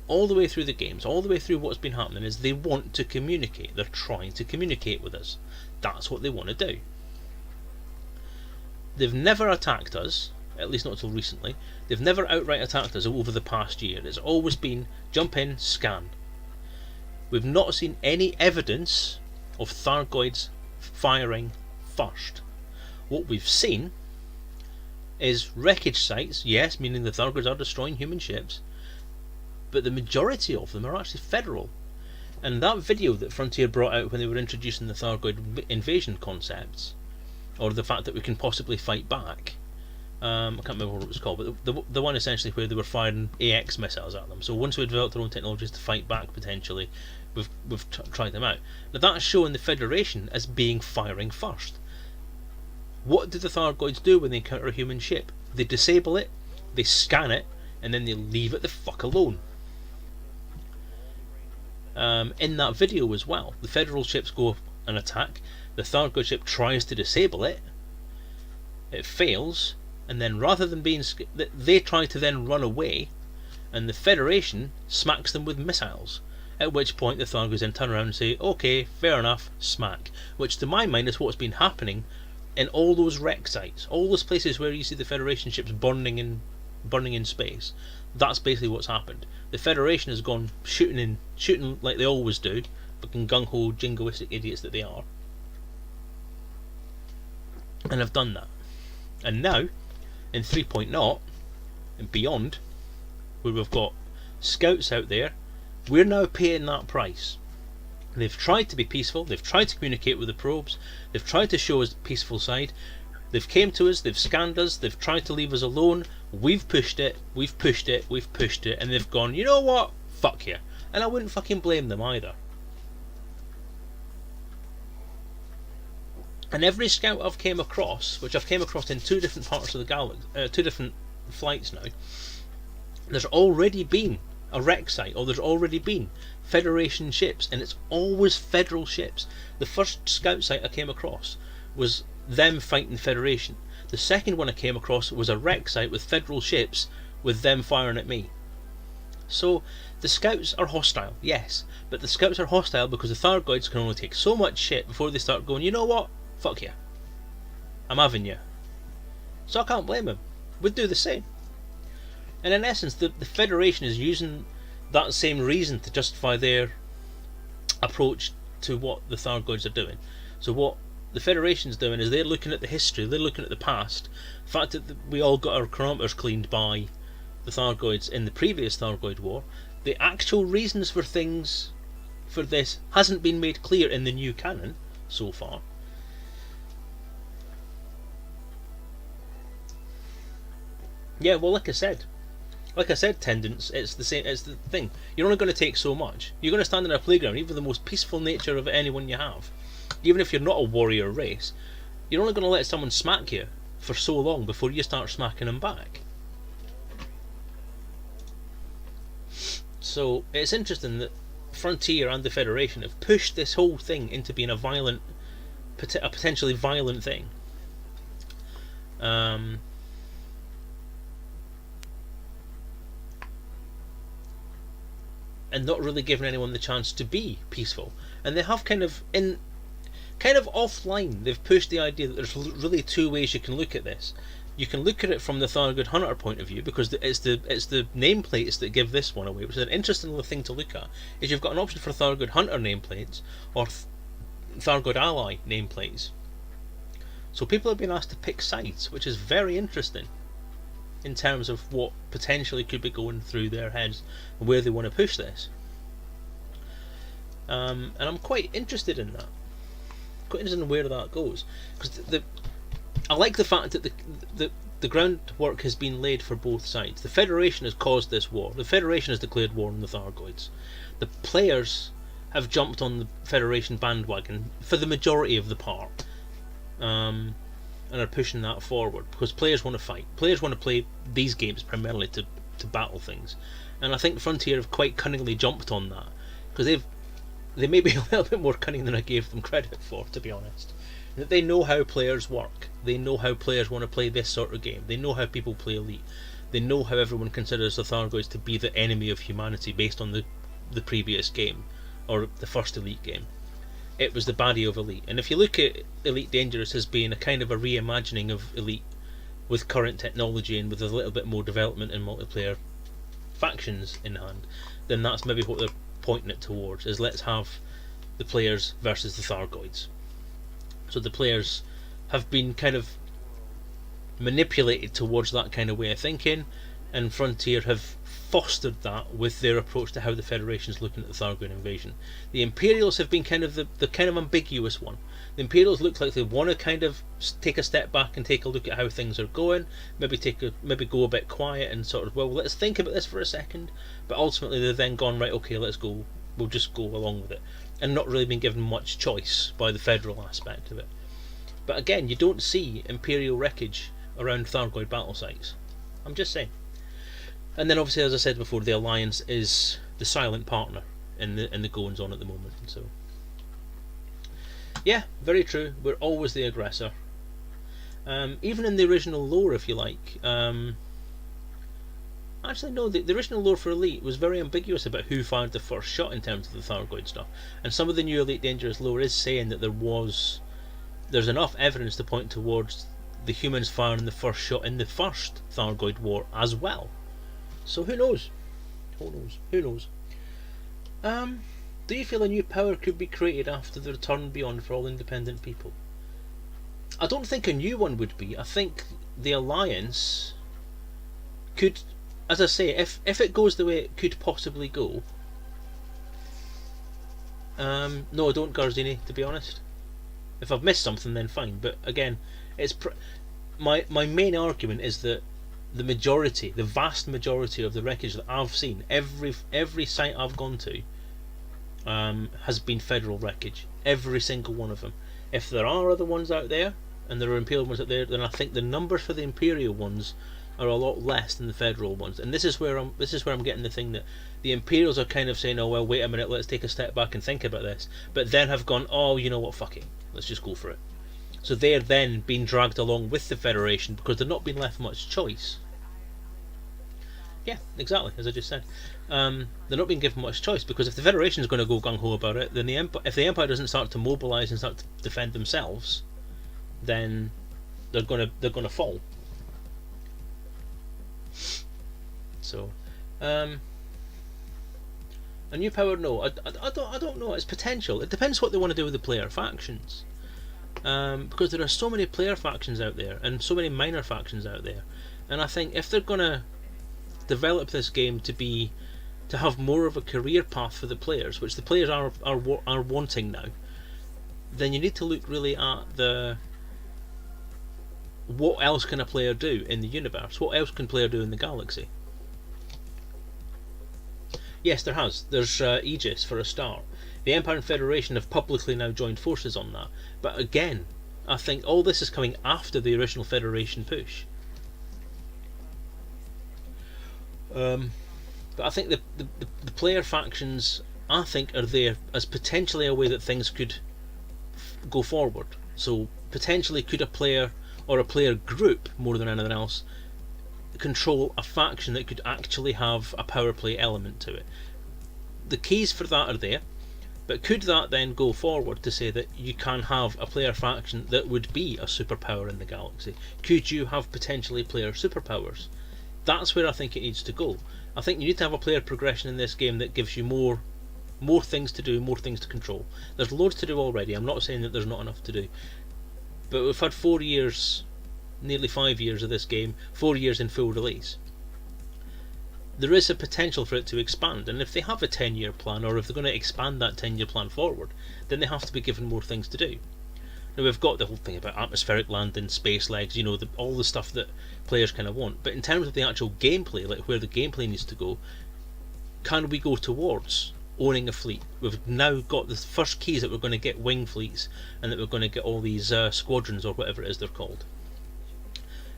all the way through the games, all the way through what's been happening, is they want to communicate. They're trying to communicate with us. That's what they want to do. They've never attacked us, at least not until recently. They've never outright attacked us over the past year. It's always been jump in, scan. We've not seen any evidence of Thargoids firing first. What we've seen is wreckage sites, yes, meaning the Thargoids are destroying human ships, but the majority of them are actually federal. And that video that Frontier brought out when they were introducing the Thargoid invasion concepts, or the fact that we can possibly fight back, I can't remember what it was called, but the one essentially where they were firing AX missiles at them. So once we developed our own technologies to fight back potentially, we've tried them out. Now that's showing the Federation as being firing first. What do the Thargoids do when they encounter a human ship? They disable it, they scan it, and then they leave it the fuck alone. In that video as well, the Federal ships go and attack, the Thargoid ship tries to disable it, it fails, and then rather than being they try to then run away, and the Federation smacks them with missiles, at which point the Thargoids then turn around and say, okay, fair enough, smack. Which to my mind is what's been happening in all those wreck sites, all those places where you see the Federation ships burning in space. That's basically what's happened. The Federation has gone shooting like they always do, fucking gung-ho jingoistic idiots that they are, and have done that. And now in 3.0 and beyond, where we've got scouts out there, we're now paying that price. They've tried to be peaceful, they've tried to communicate with the probes, they've tried to show us the peaceful side, they've came to us, they've scanned us, they've tried to leave us alone, we've pushed it, and they've gone, you know what, fuck you. And I wouldn't fucking blame them either. And every scout I've came across, which I've came across in 2 different parts of the galaxy, 2 different flights now, there's already been a wreck site, or there's already been Federation ships, and it's always Federal ships. The first scout site I came across was them fighting Federation. The second one I came across was a wreck site with Federal ships, with them firing at me. So the scouts are hostile, yes, but the scouts are hostile because the Thargoids can only take so much shit before they start going, you know what, fuck you, I'm having you. So I can't blame them. We'd do the same. And in essence, the Federation is using that same reason to justify their approach to what the Thargoids are doing. So what the Federation's doing is they're looking at the history, they're looking at the past, the fact that we all got our chronometers cleaned by the Thargoids in the previous Thargoid war. The actual reasons for things for this hasn't been made clear in the new canon so far. Yeah, well, like I said, Tendence, it's the same. It's the thing. You're only going to take so much. You're going to stand in a playground, even the most peaceful nature of anyone you have, even if you're not a warrior race, you're only going to let someone smack you for so long before you start smacking them back. So it's interesting that Frontier and the Federation have pushed this whole thing into being a potentially violent thing. And not really giving anyone the chance to be peaceful. And they have kind of offline, they've pushed the idea that there's really 2 ways you can look at this. You can look at it from the Thargoid Hunter point of view, because it's the nameplates that give this one away, which is an interesting little thing to look at. Is you've got an option for Thargoid Hunter nameplates or Thargoid Ally nameplates. So people have been asked to pick sides, which is very interesting in terms of what potentially could be going through their heads and where they want to push this. And I'm quite interested in that. Quite interested in where that goes, because I like the fact that the groundwork has been laid for both sides. The Federation has caused this war. The Federation has declared war on the Thargoids. The players have jumped on the Federation bandwagon for the majority of the part. And are pushing that forward because players want to fight. Players want to play these games primarily to battle things, and I think Frontier have quite cunningly jumped on that, because they may be a little bit more cunning than I gave them credit for, to be honest. That they know how players work. They know how players want to play this sort of game. They know how people play Elite. They know how everyone considers the Thargoids to be the enemy of humanity based on the previous game, or the first Elite game. It was the baddie of Elite. And if you look at Elite Dangerous as being a kind of a reimagining of Elite with current technology and with a little bit more development and multiplayer factions in hand, then that's maybe what they're pointing it towards, is let's have the players versus the Thargoids. So the players have been kind of manipulated towards that kind of way of thinking, and Frontier have fostered that with their approach to how the Federation's looking at the Thargoid invasion. The Imperials have been kind of the kind of ambiguous one. The Imperials look like they want to kind of take a step back and take a look at how things are going, maybe go a bit quiet and sort of, well, let's think about this for a second, but ultimately they've then gone, right, okay, we'll just go along with it, and not really been given much choice by the federal aspect of it. But again, you don't see Imperial wreckage around Thargoid battle sites. I'm just saying. And then obviously, as I said before, the Alliance is the silent partner in the goings on at the moment. So yeah, very true. We're always the aggressor. Even in the original lore, if you like. Actually, no, the original lore for Elite was very ambiguous about who fired the first shot in terms of the Thargoid stuff. And some of the new Elite Dangerous lore is saying that there's enough evidence to point towards the humans firing the first shot in the first Thargoid war as well. So who knows? Who knows? Do you feel a new power could be created after the return beyond for all independent people? I don't think a new one would be. I think the Alliance could, as I say, if it goes the way it could possibly go. No, I don't, Garzini, to be honest. If I've missed something, then fine. But again, it's my main argument is that the vast majority of the wreckage that I've seen, every site I've gone to, has been federal wreckage. Every single one of them. If there are other ones out there, and there are Imperial ones out there, then I think the numbers for the Imperial ones are a lot less than the federal ones. And this is where I'm getting the thing that the Imperials are kind of saying, oh well, wait a minute, let's take a step back and think about this. But then have gone, oh, you know what, fuck it, let's just go for it. So they're then being dragged along with the Federation because they're not being left much choice. Yeah, exactly, as I just said. They're not being given much choice because if the Federation is going to go gung-ho about it, then if the Empire doesn't start to mobilise and start to defend themselves, then they're gonna fall. So, a new power? No, I don't know. It's potential. It depends what they want to do with the player factions, because there are so many player factions out there and so many minor factions out there, and I think if they're gonna develop this game to have more of a career path for the players, which the players are wanting now, then you need to look really at what else can a player do in the universe? What else can a player do in the galaxy? Yes, there has. There's Aegis for a start. The Empire and Federation have publicly now joined forces on that. But again, I think all this is coming after the original Federation push. But I think the player factions, I think, are there as potentially a way that things could go forward. So potentially could a player or a player group, more than anything else, control a faction that could actually have a power play element to it. The keys for that are there, but could that then go forward to say that you can have a player faction that would be a superpower in the galaxy? Could you have potentially player superpowers? That's where I think it needs to go. I think you need to have a player progression in this game that gives you more things to do, more things to control. There's loads to do already. I'm not saying that there's not enough to do. But we've had 4 years, nearly 5 years of this game, 4 years in full release. There is a potential for it to expand, and if they have a 10-year plan, or if they're going to expand that 10-year plan forward, then they have to be given more things to do. Now we've got the whole thing about atmospheric landing, space legs, all the stuff that players kind of want, but in terms of the actual gameplay, like where the gameplay needs to go, can we go towards owning a fleet? We've now got the first keys that we're going to get wing fleets, and that we're going to get all these squadrons, or whatever it is they're called,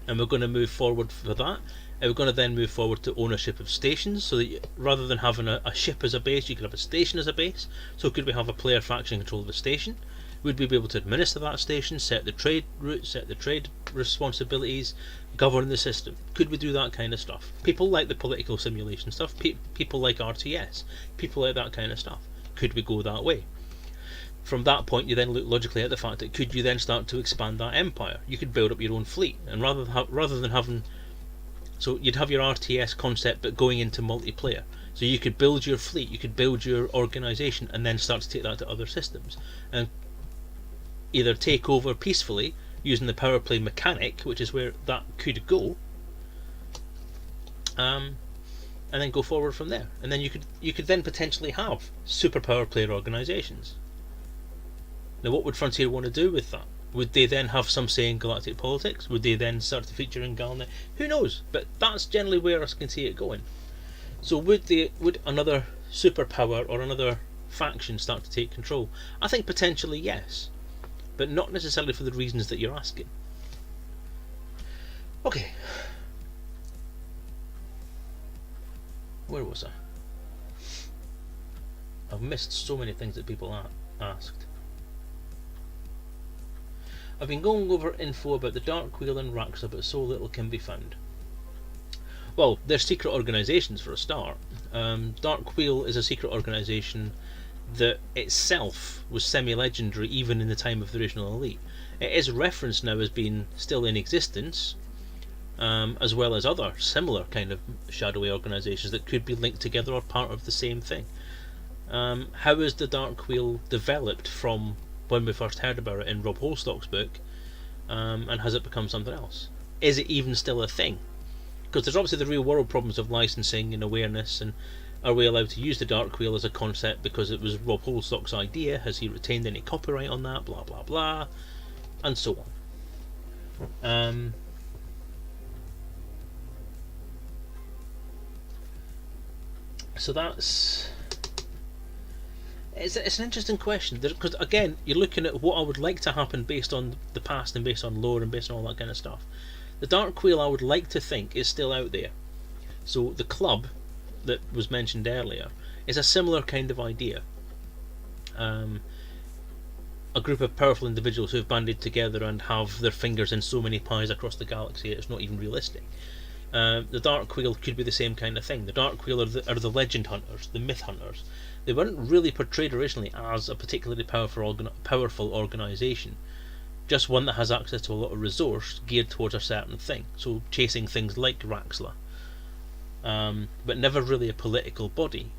and we're going to move forward for that. And we're going to then move forward to ownership of stations, so that rather than having a ship as a base, you could have a station as a base. So could we have a player faction control of a station? Would we be able to administer that station, set the trade routes, set the trade responsibilities, govern the system? Could we do that kind of stuff? People like the political simulation stuff, people like RTS, people like that kind of stuff. Could we go that way? From that point, you then look logically at the fact that could you then start to expand that empire? You could build up your own fleet, and rather than having, so you'd have your RTS concept but going into multiplayer. So you could build your fleet, you could build your organisation, and then start to take that to other systems, and either take over peacefully using the power play mechanic, which is where that could go, and then go forward from there. And then you could then potentially have superpower player organisations. Now, what would Frontier want to do with that? Would they then have some say in galactic politics? Would they then start to feature in Galnet? Who knows? But that's generally where I can see it going. So would another superpower or another faction start to take control? I think potentially yes, but not necessarily for the reasons that you're asking. Okay. Where was I? I've missed so many things that people asked. I've been going over info about the Dark Wheel and Raxla, but so little can be found. Well, they're secret organisations for a start. Dark Wheel is a secret organisation that itself was semi-legendary even in the time of the original Elite. It is referenced now as being still in existence, as well as other similar kind of shadowy organisations that could be linked together or part of the same thing. How is the Dark Wheel developed from when we first heard about it in Rob Holstock's book, and has it become something else? Is it even still a thing? Because there's obviously the real world problems of licensing and awareness, and are we allowed to use the Dark Wheel as a concept because it was Rob Holstock's idea? Has he retained any copyright on that? Blah blah blah, and so on. So that's it's an interesting question, because again you're looking at what I would like to happen based on the past and based on lore and based on all that kind of stuff. The Dark Wheel, I would like to think, is still out there. So the club that was mentioned earlier is a similar kind of idea. A group of powerful individuals who have banded together and have their fingers in so many pies across the galaxy it's not even realistic. The Dark Wheel could be the same kind of thing. The Dark Wheel are the legend hunters, the myth hunters. They weren't really portrayed originally as a particularly powerful organisation, just one that has access to a lot of resource geared towards a certain thing, so chasing things like Raxla, but never really a political body.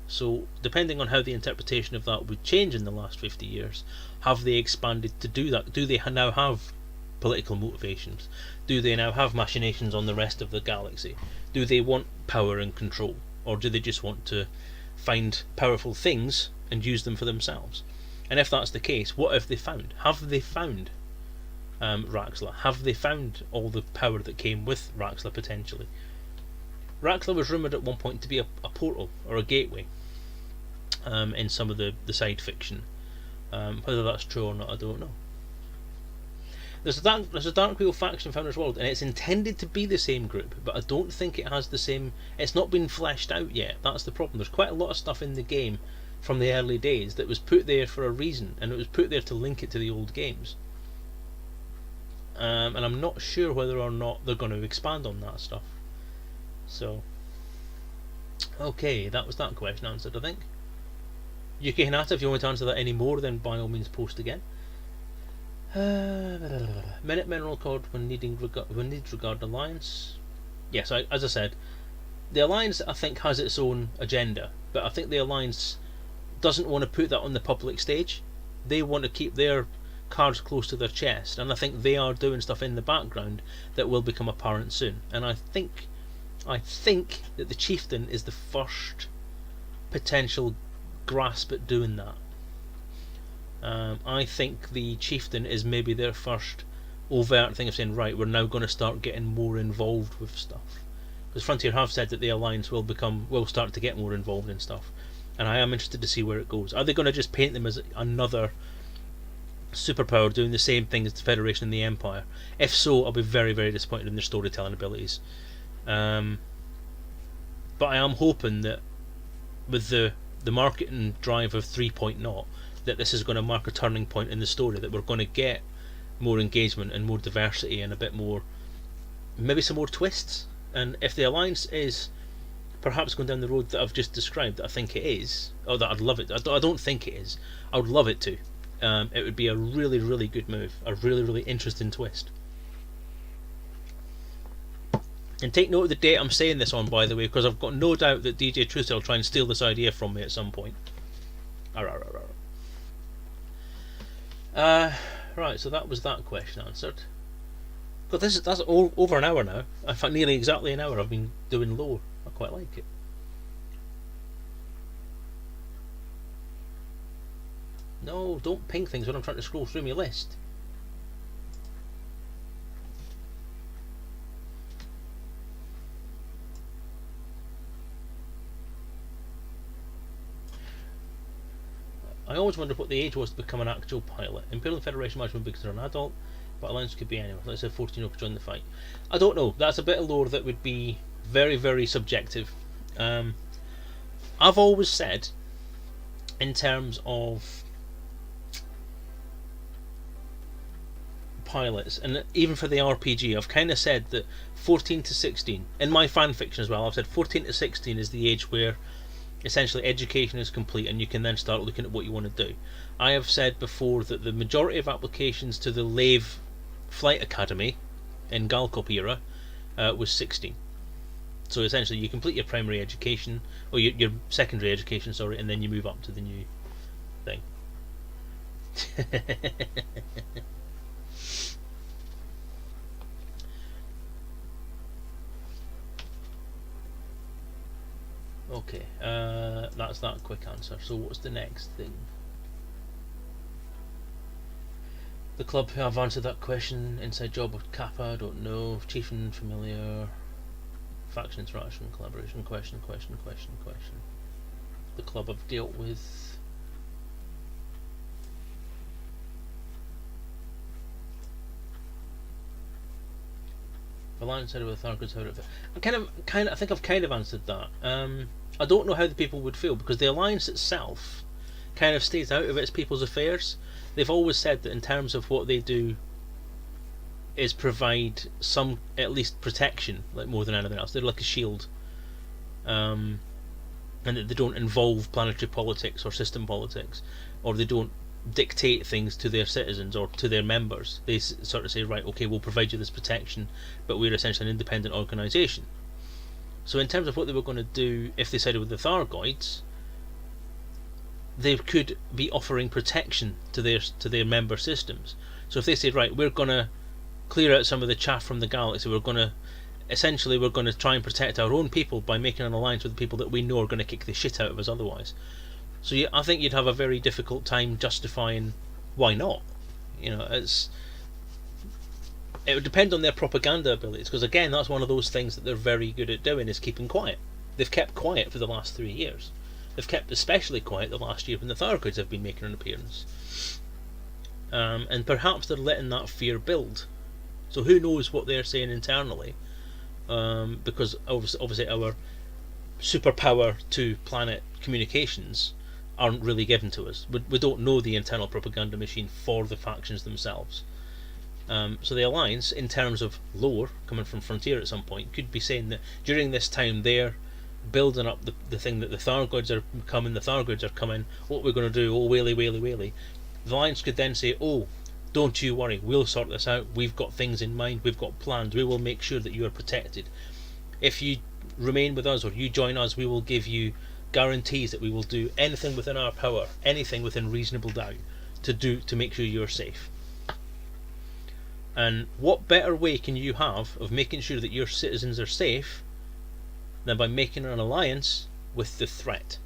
So depending on how the interpretation of that would change in the last 50 years, have they expanded to do that? Do they now have political motivations? Do they now have machinations on the rest of the galaxy? Do they want power and control? Or do they just want to find powerful things and use them for themselves? And if that's the case, what have they found? Have they found Raxla? Have they found all the power that came with Raxla potentially? Raxla was rumoured at one point to be a portal or a gateway in some of the side fiction. Whether that's true or not, I don't know. There's a Dark Wheel faction Founders World, and it's intended to be the same group, but I don't think it has the same. It's not been fleshed out yet. That's the problem. There's quite a lot of stuff in the game from the early days that was put there for a reason, and it was put there to link it to the old games. And I'm not sure whether or not they're going to expand on that stuff. So, okay, that was that question answered, I think. UK Hinata, if you want to answer that any more, then by all means post again. Minute Mineral Code when needs regard Alliance. Yes, as I said, the Alliance I think has its own agenda, but I think the Alliance doesn't want to put that on the public stage. They want to keep their cards close to their chest, and I think they are doing stuff in the background that will become apparent soon. And I think that the Chieftain is the first potential grasp at doing that. I think the Chieftain is maybe their first overt thing of saying, right, we're now going to start getting more involved with stuff. Because Frontier have said that the Alliance will start to get more involved in stuff, and I am interested to see where it goes. Are they going to just paint them as another superpower doing the same thing as the Federation and the Empire? If so, I'll be very, very disappointed in their storytelling abilities. But I am hoping that with the marketing drive of 3.0, that this is going to mark a turning point in the story, that we're going to get more engagement and more diversity and a bit more, maybe some more twists. And if the Alliance is perhaps going down the road that I've just described, that I think it is, or that I'd love it, I don't think it is, I would love it to. It would be a really, really good move, a really, really interesting twist. And take note of the date I'm saying this on, by the way, because I've got no doubt that DJ Truesdale will try and steal this idea from me at some point. Right, so that was that question answered. But that's all, over an hour now. In fact, nearly exactly an hour I've been doing lore. I quite like it. No, don't ping things when I'm trying to scroll through my list. I always wondered what the age was to become an actual pilot. Imperial Federation might be because they're an adult, but Alliance could be anyone. Let's say 14 could join the fight. I don't know. That's a bit of lore that would be very, very subjective. I've always said, in terms of pilots, and even for the RPG, I've kind of said that 14 to 16, in my fan fiction as well, I've said 14 to 16 is the age where essentially education is complete and you can then start looking at what you want to do. I have said before that the majority of applications to the Lave Flight Academy in Galcop era was 16. So essentially you complete your primary education, or your secondary education, sorry, and then you move up to the new thing. Okay, that's that quick answer. So what's the next thing? The club, I've answered that question. Inside job with Kappa, don't know. Chieftain, familiar. Faction interaction, collaboration, question. The club I've dealt with. Alliance side with Thargoid side of it. I think I've kind of answered that. I don't know how the people would feel, because the Alliance itself kind of stays out of its people's affairs. They've always said that in terms of what they do is provide some, at least, protection, like more than anything else. They're like a shield, and that they don't involve planetary politics or system politics, or they don't dictate things to their citizens or to their members. They sort of say, right, okay, we'll provide you this protection, but we're essentially an independent organisation. So in terms of what they were going to do if they sided with the Thargoids, they could be offering protection to their member systems. So if they say, right, we're going to clear out some of the chaff from the galaxy, we're going to try and protect our own people by making an alliance with the people that we know are going to kick the shit out of us otherwise. So I think you'd have a very difficult time justifying why not. It would depend on their propaganda abilities, because again, that's one of those things that they're very good at doing, is keeping quiet. They've kept quiet for the last 3 years. They've kept especially quiet the last year when the Thargoids have been making an appearance. And perhaps they're letting that fear build. So who knows what they're saying internally, because obviously our superpower to planet communications aren't really given to us. We don't know the internal propaganda machine for the factions themselves. So the Alliance, in terms of lore, coming from Frontier at some point, could be saying that during this time they're building up the thing that the Thargoids are coming, what we're going to do, oh whaley. The Alliance could then say, oh, don't you worry, we'll sort this out, we've got things in mind, we've got plans, we will make sure that you are protected. If you remain with us or you join us, we will give you guarantees that we will do anything within our power, anything within reasonable doubt, to make sure you're safe. And what better way can you have of making sure that your citizens are safe than by making an alliance with the threat?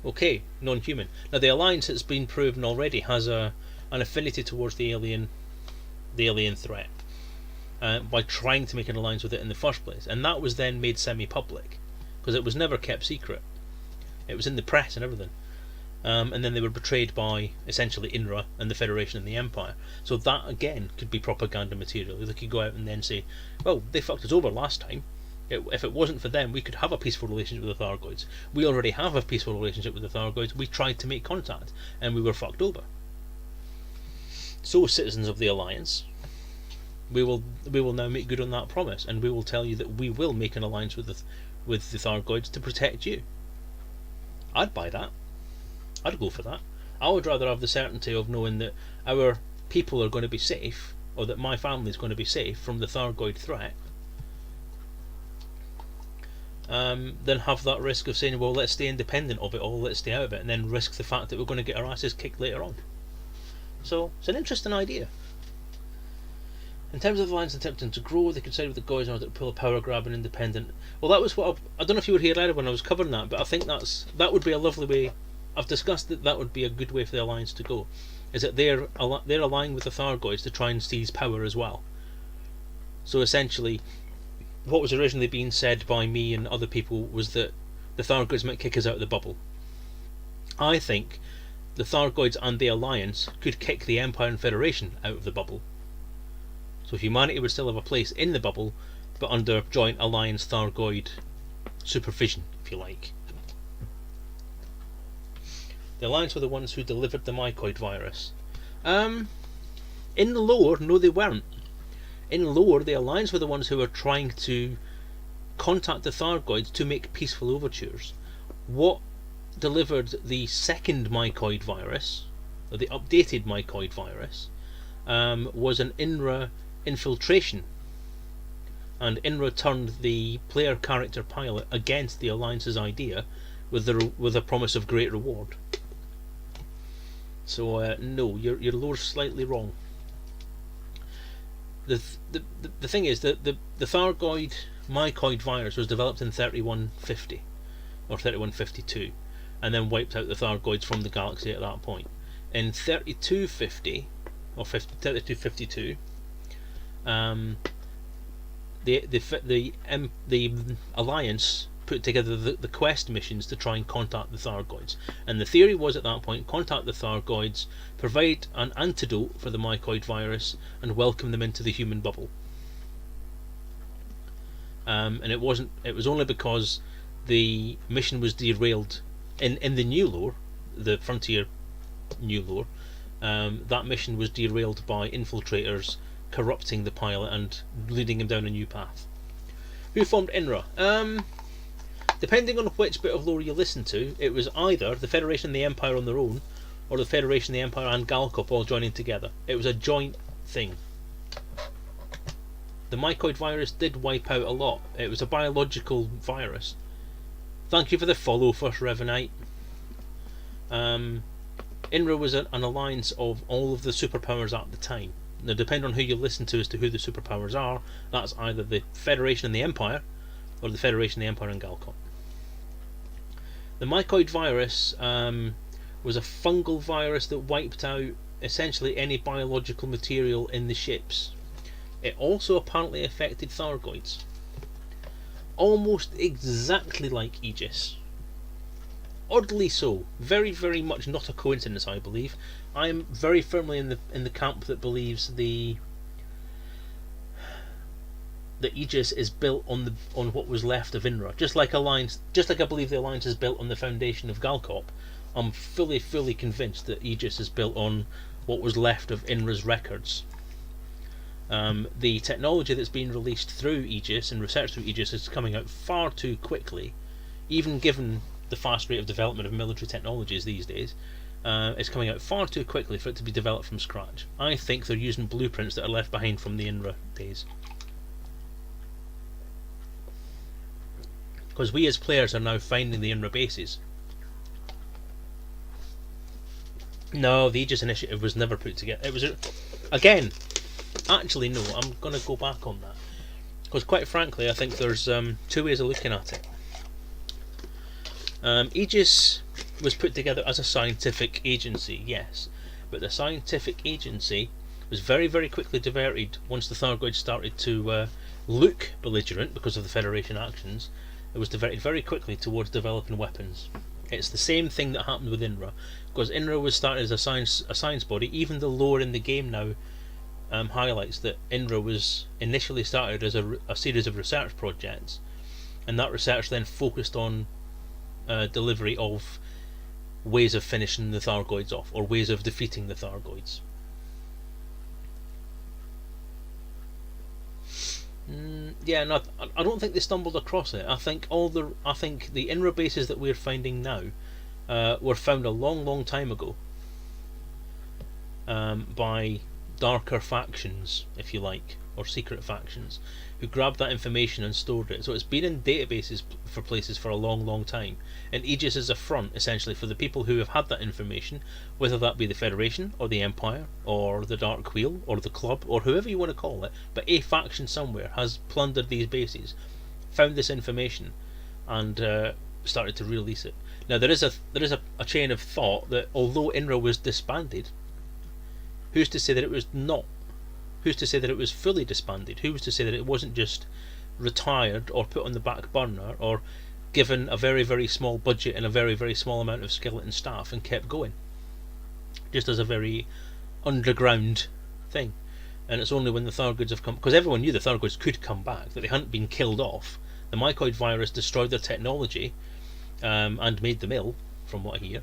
Okay, non-human. Now the alliance, has been proven already, has an affinity towards the alien threat, by trying to make an alliance with it in the first place, and that was then made semi-public, because it was never kept secret. It was in the press and everything. And then they were betrayed by essentially INRA and the Federation and the Empire. So that again could be propaganda material. They could go out and then say, well, they fucked us over last time. If it wasn't for them, we could have a peaceful relationship with the Thargoids. We already have a peaceful relationship with the Thargoids. We tried to make contact and we were fucked over. So, citizens of the Alliance, we will now make good on that promise, and we will tell you that we will make an alliance with the Thargoids to protect you. I'd buy that. I'd go for that. I would rather have the certainty of knowing that our people are going to be safe, or that my family is going to be safe from the Thargoid threat, than have that risk of saying, well, let's stay independent of it all, let's stay out of it, and then risk the fact that we're going to get our asses kicked later on. So it's an interesting idea. In terms of the Alliance attempting to grow, they could side with the guys in order to pull a power grab and independent. Well, that was what I don't know if you were here earlier when I was covering that, but I think that would be a lovely way. I've discussed that would be a good way for the Alliance to go, is that they're allying with the Thargoids to try and seize power as well. So essentially, what was originally being said by me and other people was that the Thargoids might kick us out of the bubble. I think the Thargoids and the Alliance could kick the Empire and Federation out of the bubble. So humanity would still have a place in the bubble, but under joint Alliance Thargoid supervision, if you like. The Alliance were the ones who delivered the mycoid virus. In lore, no, they weren't. In lore, the Alliance were the ones who were trying to contact the Thargoids to make peaceful overtures. What delivered the second mycoid virus, or the updated mycoid virus, was an INRA infiltration, and INRA turned the player character pilot against the Alliance's idea with a promise of great reward. So no, your lore's slightly wrong. The thing is that the Thargoid mycoid virus was developed in 3150 or 3152, and then wiped out the Thargoids from the galaxy at that point. In 3250 or 3252, the Alliance put together the quest missions to try and contact the Thargoids, and the theory was at that point, contact the Thargoids, provide an antidote for the mycoid virus, and welcome them into the human bubble. And it was only because the mission was derailed in the new lore, the Frontier new lore, that mission was derailed by infiltrators corrupting the pilot and leading him down a new path. Who formed INRA? Depending on which bit of lore you listen to, it was either the Federation and the Empire on their own, or the Federation, the Empire and Galcop all joining together. It was a joint thing. The mycoid virus did wipe out a lot. It was a biological virus. Thank you for the follow, First Revenite. INRA was an alliance of all of the superpowers at the time. Now, depending on who you listen to as to who the superpowers are, that's either the Federation and the Empire, or the Federation, the Empire and Galcop. The mycoid virus was a fungal virus that wiped out essentially any biological material in the ships. It also apparently affected Thargoids. Almost exactly like Aegis. Oddly so. Very, very much not a coincidence, I believe. I am very firmly in the camp that believes the Aegis is built on what was left of INRA. Just like I believe the Alliance is built on the foundation of Galcop, I'm fully convinced that Aegis is built on what was left of INRA's records. The technology that's being released through Aegis and research through Aegis is coming out far too quickly, even given the fast rate of development of military technologies these days. It's coming out far too quickly for it to be developed from scratch. I think they're using blueprints that are left behind from the INRA days. Because we as players are now finding the INRA bases. No, the Aegis Initiative was never put together. It was again. Actually, no. I'm going to go back on that, because quite frankly, I think there's two ways of looking at it. Aegis was put together as a scientific agency, yes, but the scientific agency was very, very quickly diverted once the Thargoids started to look belligerent because of the Federation actions. It was diverted very quickly towards developing weapons. It's the same thing that happened with INRA, because INRA was started as a science body. Even the lore in the game now highlights that INRA was initially started as a series of research projects, and that research then focused on delivery of ways of finishing the Thargoids off, or ways of defeating the Thargoids. Yeah, no, I don't think they stumbled across it. I think the INRA bases that we're finding now were found a long time ago by darker factions, if you like, or secret factions, who grabbed that information and stored it. So it's been in databases for places for a long time, and Aegis is a front essentially for the people who have had that information, whether that be the Federation or the Empire or the Dark Wheel or the Club or whoever you want to call it, but a faction somewhere has plundered these bases, found this information, and started to release it. Now there is a chain of thought that although INRA was disbanded, who's to say that it was not? Who's to say that it was fully disbanded? Who's to say that it wasn't just retired or put on the back burner or given a very small budget and a very small amount of skeleton staff and kept going, just as a very underground thing? And it's only when the Thargoids have come, because everyone knew the Thargoids could come back, that they hadn't been killed off. The mycoid virus destroyed their technology and made them ill, from what I hear.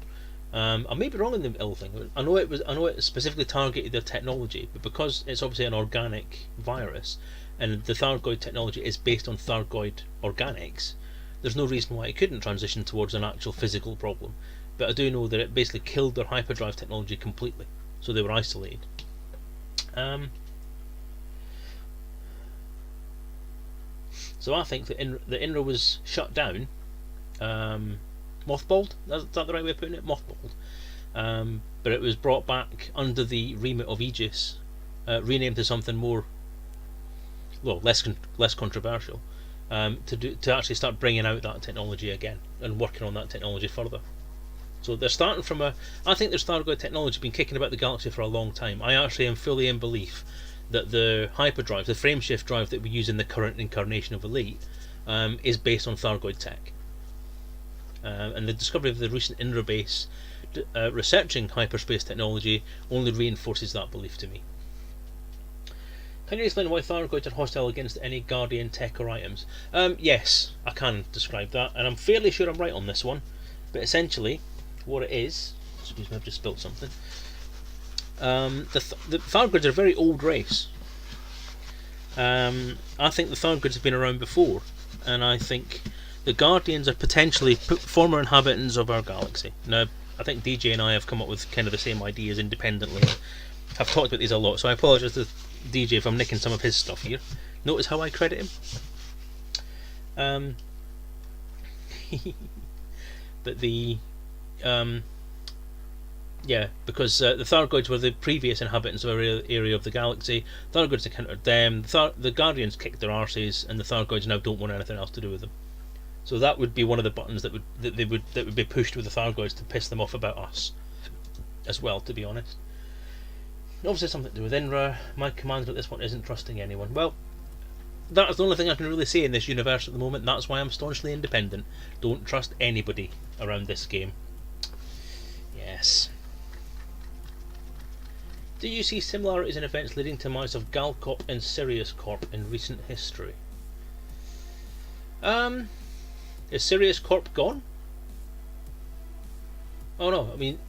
I may be wrong in the ill thing. I know it specifically targeted their technology, but because it's obviously an organic virus, and the Thargoid technology is based on Thargoid organics, there's no reason why it couldn't transition towards an actual physical problem. But I do know that it basically killed their hyperdrive technology completely, so they were isolated. So I think that the INRA was shut down, mothballed. Is that the right way of putting it? Mothballed. But it was brought back under the remit of Aegis, renamed to something more, less controversial, to actually start bringing out that technology again and working on that technology further. So they're starting from I think there's Thargoid technology been kicking about the galaxy for a long time. I actually am fully in belief that the hyperdrive, the frameshift drive that we use in the current incarnation of Elite, is based on Thargoid tech. And the discovery of the recent INRA base researching hyperspace technology only reinforces that belief to me. Can you explain why Thargoids are hostile against any Guardian tech or items? Yes, I can describe that, and I'm fairly sure I'm right on this one. But essentially, what it is... Excuse me, I've just spilled something. The Thargoids are a very old race. I think the Thargoids have been around before, and I think the Guardians are potentially former inhabitants of our galaxy. Now, I think DJ and I have come up with kind of the same ideas independently. I've talked about these a lot, so I apologise to DJ if I'm nicking some of his stuff here. Notice how I credit him. But the because the Thargoids were the previous inhabitants of our area of the galaxy. Thargoids encountered them. The Guardians kicked their arses, and the Thargoids now don't want anything else to do with them. So that would be one of the buttons that would be pushed with the Thargoids to piss them off about us, as well. To be honest, obviously something to do with INRA. My commander at this point isn't trusting anyone. Well, that is the only thing I can really say in this universe at the moment. That's why I'm staunchly independent. Don't trust anybody around this game. Yes. Do you see similarities in events leading to demise of Galcop and Sirius Corp in recent history? Is Sirius Corp gone? Oh no, I mean,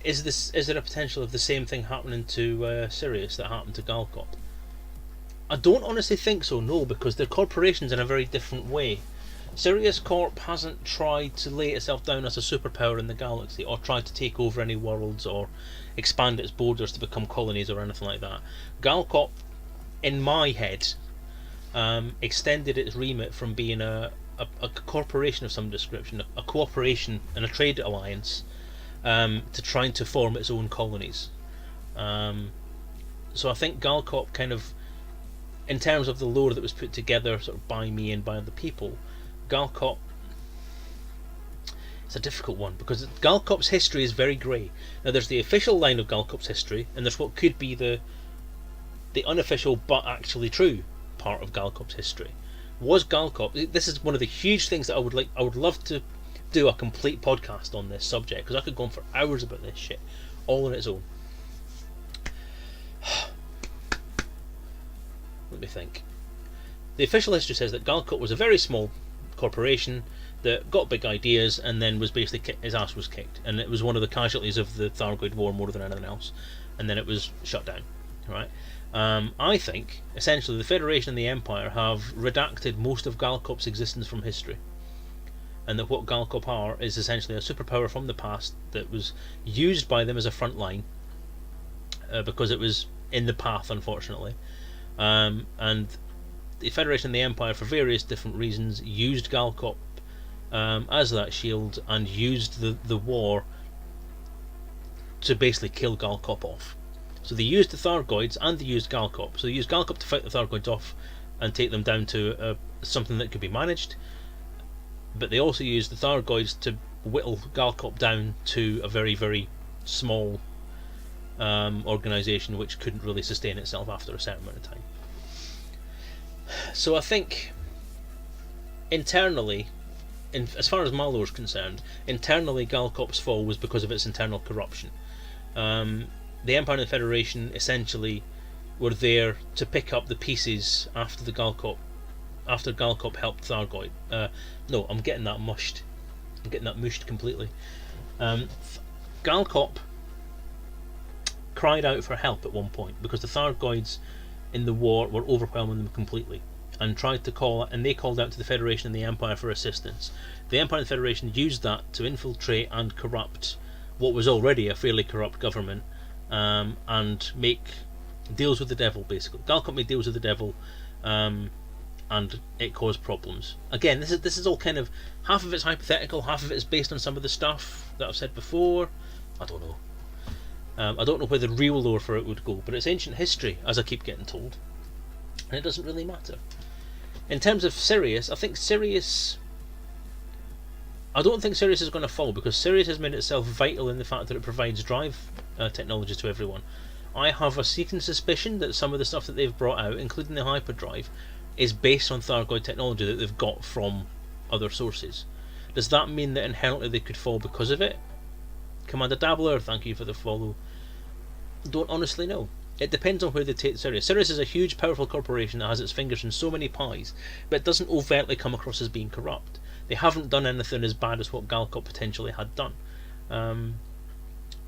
is there a potential of the same thing happening to Sirius that happened to Galcop? I don't honestly think so, no, because they're corporations in a very different way. Sirius Corp hasn't tried to lay itself down as a superpower in the galaxy, or tried to take over any worlds, or expand its borders to become colonies, or anything like that. Galcop, in my head, extended its remit from being a corporation of some description, a cooperation and a trade alliance, to trying to form its own colonies. So I think Galcop kind of, in terms of the lore that was put together sort of by me and by other people, Galcop, it's a difficult one, because Galcop's history is very grey. Now there's the official line of Galcop's history, and there's what could be the unofficial but actually true part of Galcop's history. Was Galcop... This is one of the huge things that I would love to do a complete podcast on this subject, because I could go on for hours about this shit, all on its own. Let me think. The official history says that Galcop was a very small corporation that got big ideas and then was basically his ass was kicked, and it was one of the casualties of the Thargoid War more than anything else, and then it was shut down. Right? I think essentially the Federation and the Empire have redacted most of Galcop's existence from history, and that what Galcop are is essentially a superpower from the past that was used by them as a front line, because it was in the path, unfortunately. And the Federation and the Empire, for various different reasons, used Galcop as that shield, and used the war to basically kill Galcop off. So they used the Thargoids and they used Galcop. So they used Galcop to fight the Thargoids off and take them down to something that could be managed, but they also used the Thargoids to whittle Galcop down to a very, very small organisation which couldn't really sustain itself after a certain amount of time. So I think internally, as far as Malor is concerned, internally Galcop's fall was because of its internal corruption. The Empire and the Federation essentially were there to pick up the pieces after Galcop helped Thargoid. No, I'm getting that mushed. I'm getting that mushed completely. Galcop cried out for help at one point because the Thargoids in the war were overwhelming them completely, and they called out to the Federation and the Empire for assistance. The Empire and the Federation used that to infiltrate and corrupt what was already a fairly corrupt government, and make deals with the devil, basically. Galcop made deals with the devil, and it caused problems. Again, this is all kind of, half of it's hypothetical, half of it is based on some of the stuff that I've said before. I don't know. I don't know where the real lore for it would go, but it's ancient history, as I keep getting told, and it doesn't really matter. In terms of Sirius, I don't think Sirius is going to fall, because Sirius has made itself vital in the fact that it provides drive technology to everyone. I have a sneaking suspicion that some of the stuff that they've brought out, including the hyperdrive, is based on Thargoid technology that they've got from other sources. Does that mean that inherently they could fall because of it? Commander Dabbler, thank you for the follow. Don't honestly know. It depends on where they take Sirius. Sirius is a huge, powerful corporation that has its fingers in so many pies, but it doesn't overtly come across as being corrupt. They haven't done anything as bad as what Galcop potentially had done.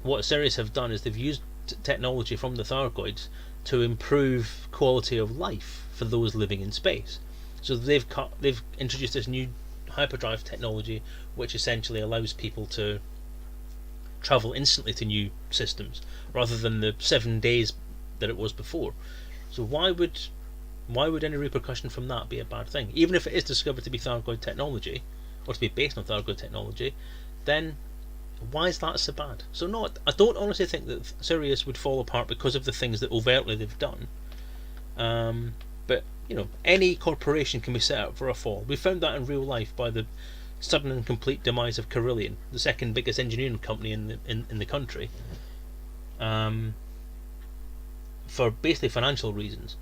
What Sirius have done is they've used technology from the Thargoids to improve quality of life for those living in space. So they've introduced this new hyperdrive technology, which essentially allows people to travel instantly to new systems rather than the 7 days that it was before. So why would any repercussion from that be a bad thing? Even if it is discovered to be Thargoid technology, or to be based on Thargoid technology, then why is that so bad? So no, I don't honestly think that Sirius would fall apart because of the things that overtly they've done. But any corporation can be set up for a fall. We found that in real life by the sudden and complete demise of Carillion, the second biggest engineering company in the country, for basically financial reasons.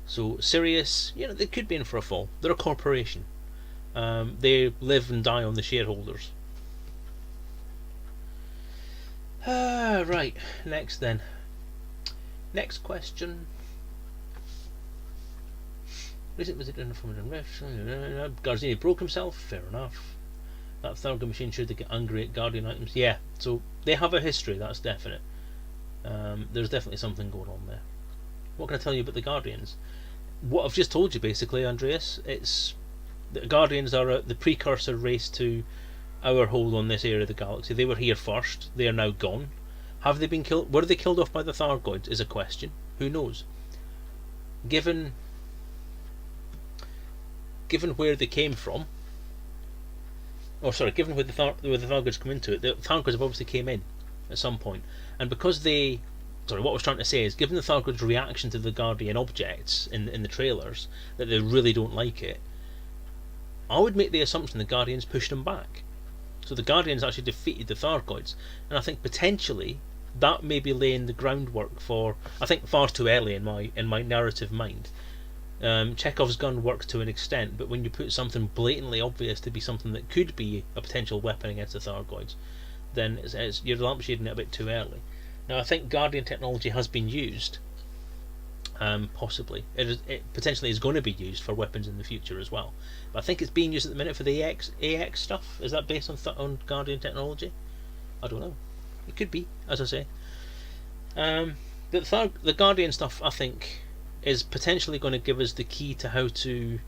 So Sirius, they could be in for a fall. They're a corporation. They live and die on the shareholders. Right, next then. Next question. Recent visit in from Rift. Garzini broke himself. Fair enough. That Thargoid machine should get angry at Guardian items. Yeah, so they have a history, that's definite. There's definitely something going on there. What can I tell you about the Guardians? What I've just told you, basically, Andreas. It's the Guardians are the precursor race to our hold on this area of the galaxy. They were here first. They are now gone. Have they been killed? Were they killed off by the Thargoids? Is a question. Who knows? Given where they came from, given where the Thargoids come into it, the Thargoids have obviously came in at some point, and because what I was trying to say is, given the Thargoids' reaction to the Guardian objects in the trailers, that they really don't like it, I would make the assumption the Guardians pushed them back. So the Guardians actually defeated the Thargoids, and I think potentially that may be laying the groundwork for, I think far too early in my narrative mind. Chekhov's gun works to an extent, but when you put something blatantly obvious to be something that could be a potential weapon against the Thargoids, then you're lampshading it a bit too early. Now I think Guardian technology has been used, possibly. It potentially is going to be used for weapons in the future as well. But I think it's being used at the minute for the AX stuff. Is that based on Guardian technology? I don't know. It could be, as I say. But the Guardian stuff, I think, is potentially going to give us the key to how to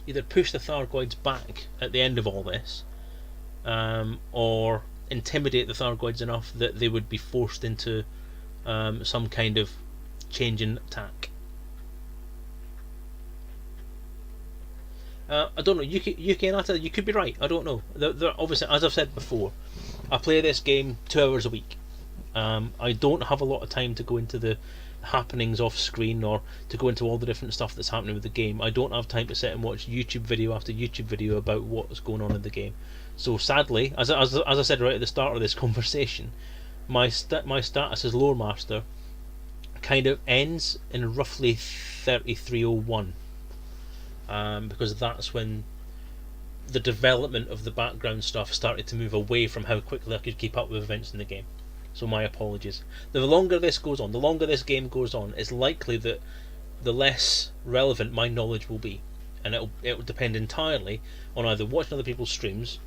either push the Thargoids back at the end of all this, or intimidate the Thargoids enough that they would be forced into some kind of change in attack. I don't know. UK and Atta, you could be right. I don't know. They're obviously, as I've said before, I play this game 2 hours a week. I don't have a lot of time to go into the happenings off screen or to go into all the different stuff that's happening with the game. I don't have time to sit and watch YouTube video after YouTube video about what's going on in the game. So sadly, as I said right at the start of this conversation, my status as Loremaster kind of ends in roughly 3301, because that's when the development of the background stuff started to move away from how quickly I could keep up with events in the game. So my apologies. The longer this goes on, the longer this game goes on, it's likely that the less relevant my knowledge will be, and it will depend entirely on either watching other people's streams,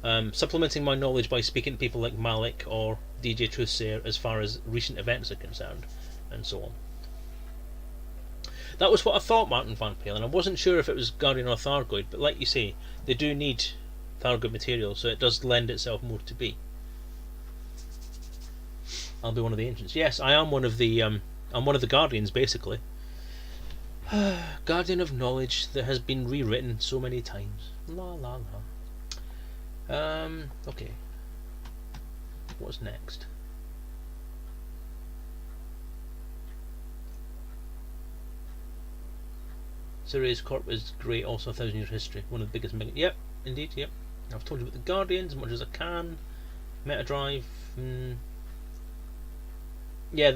Supplementing my knowledge by speaking to people like Malik or DJ Truthsayer as far as recent events are concerned, and so on. That was what I thought, Martin Van Palen. I wasn't sure if it was Guardian or Thargoid, but like you say, they do need Thargoid material, so it does lend itself more to be. I'll be one of the ancients. Yes, I am one of the I'm one of the Guardians, basically. Guardian of knowledge that has been rewritten so many times. La la la. Okay. What's next? Sirius Corp is great, also 1,000 year history. One of the biggest Yep, indeed, yep. I've told you about the Guardians as much as I can. Meta Drive. Yeah,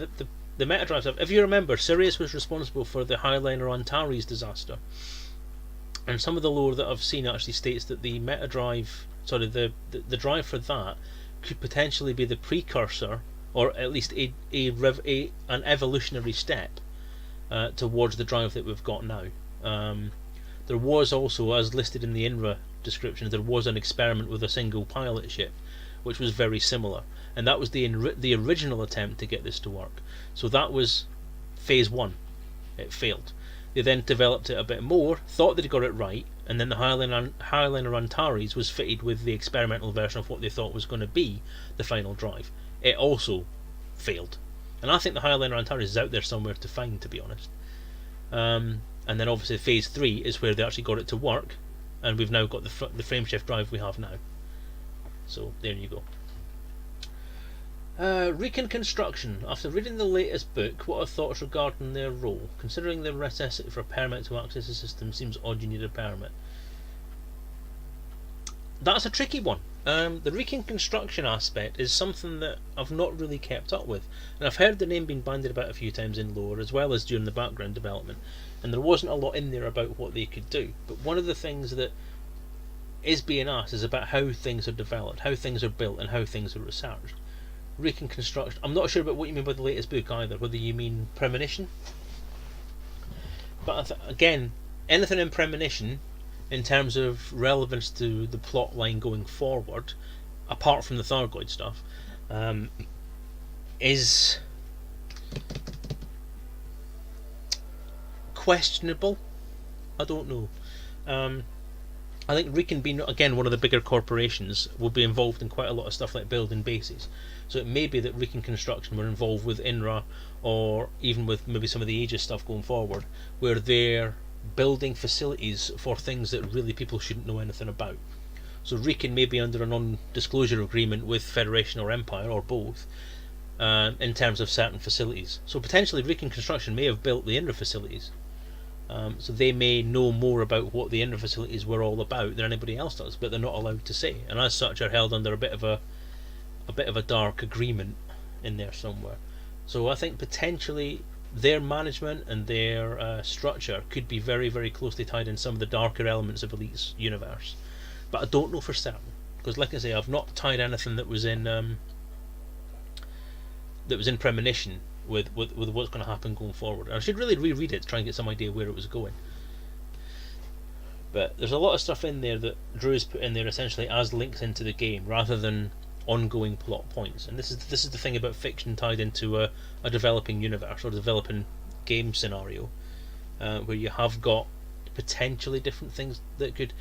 the Meta Drive stuff. If you remember, Sirius was responsible for the Highliner Antares disaster. And some of the lore that I've seen actually states that the Meta Drive, sorry, the drive for that could potentially be the precursor, or at least an evolutionary step towards the drive that we've got now. There was also, as listed in the INRA description, there was an experiment with a single pilot ship, which was very similar, and that was the original attempt to get this to work. So that was phase 1. It failed. They then developed it a bit more, thought they'd got it right, and then the Highliner Antares was fitted with the experimental version of what they thought was going to be the final drive. It also failed, and I think the Highliner Antares is out there somewhere to find, to be honest. And then obviously phase 3 is where they actually got it to work, and we've now got the frameshift drive we have now. So there you go. Recon Construction. After reading the latest book, what are thoughts regarding their role? Considering the necessity for a permit to access the system, seems odd you need a permit. That's a tricky one. The Recon Construction aspect is something that I've not really kept up with, and I've heard the name being bandied about a few times in lore as well as during the background development, and there wasn't a lot in there about what they could do. But one of the things that is being asked is about how things are developed, how things are built, and how things are researched. Recon Construction. I'm not sure about what you mean by the latest book either, whether you mean Premonition. But again, anything in Premonition, in terms of relevance to the plot line going forward, apart from the Thargoid stuff, is questionable. I don't know. I think Recon, being again one of the bigger corporations, will be involved in quite a lot of stuff like building bases. So it may be that Recon Construction were involved with INRA, or even with maybe some of the Aegis stuff going forward, where they're building facilities for things that really people shouldn't know anything about. So Recon may be under a non-disclosure agreement with Federation or Empire, or both, in terms of certain facilities. So potentially Recon Construction may have built the INRA facilities. So they may know more about what the INRA facilities were all about than anybody else does, but they're not allowed to say, and as such are held under a bit of a dark agreement in there somewhere. So I think potentially their management and their structure could be very, very closely tied in some of the darker elements of Elite's universe, but I don't know for certain, because like I say, I've not tied anything that was in Premonition with what's going to happen going forward. I should really reread it to try and get some idea where it was going. But there's a lot of stuff in there that Drew has put in there essentially as links into the game rather than ongoing plot points. And this is the thing about fiction tied into a developing universe or developing game scenario, where you have got potentially different things that could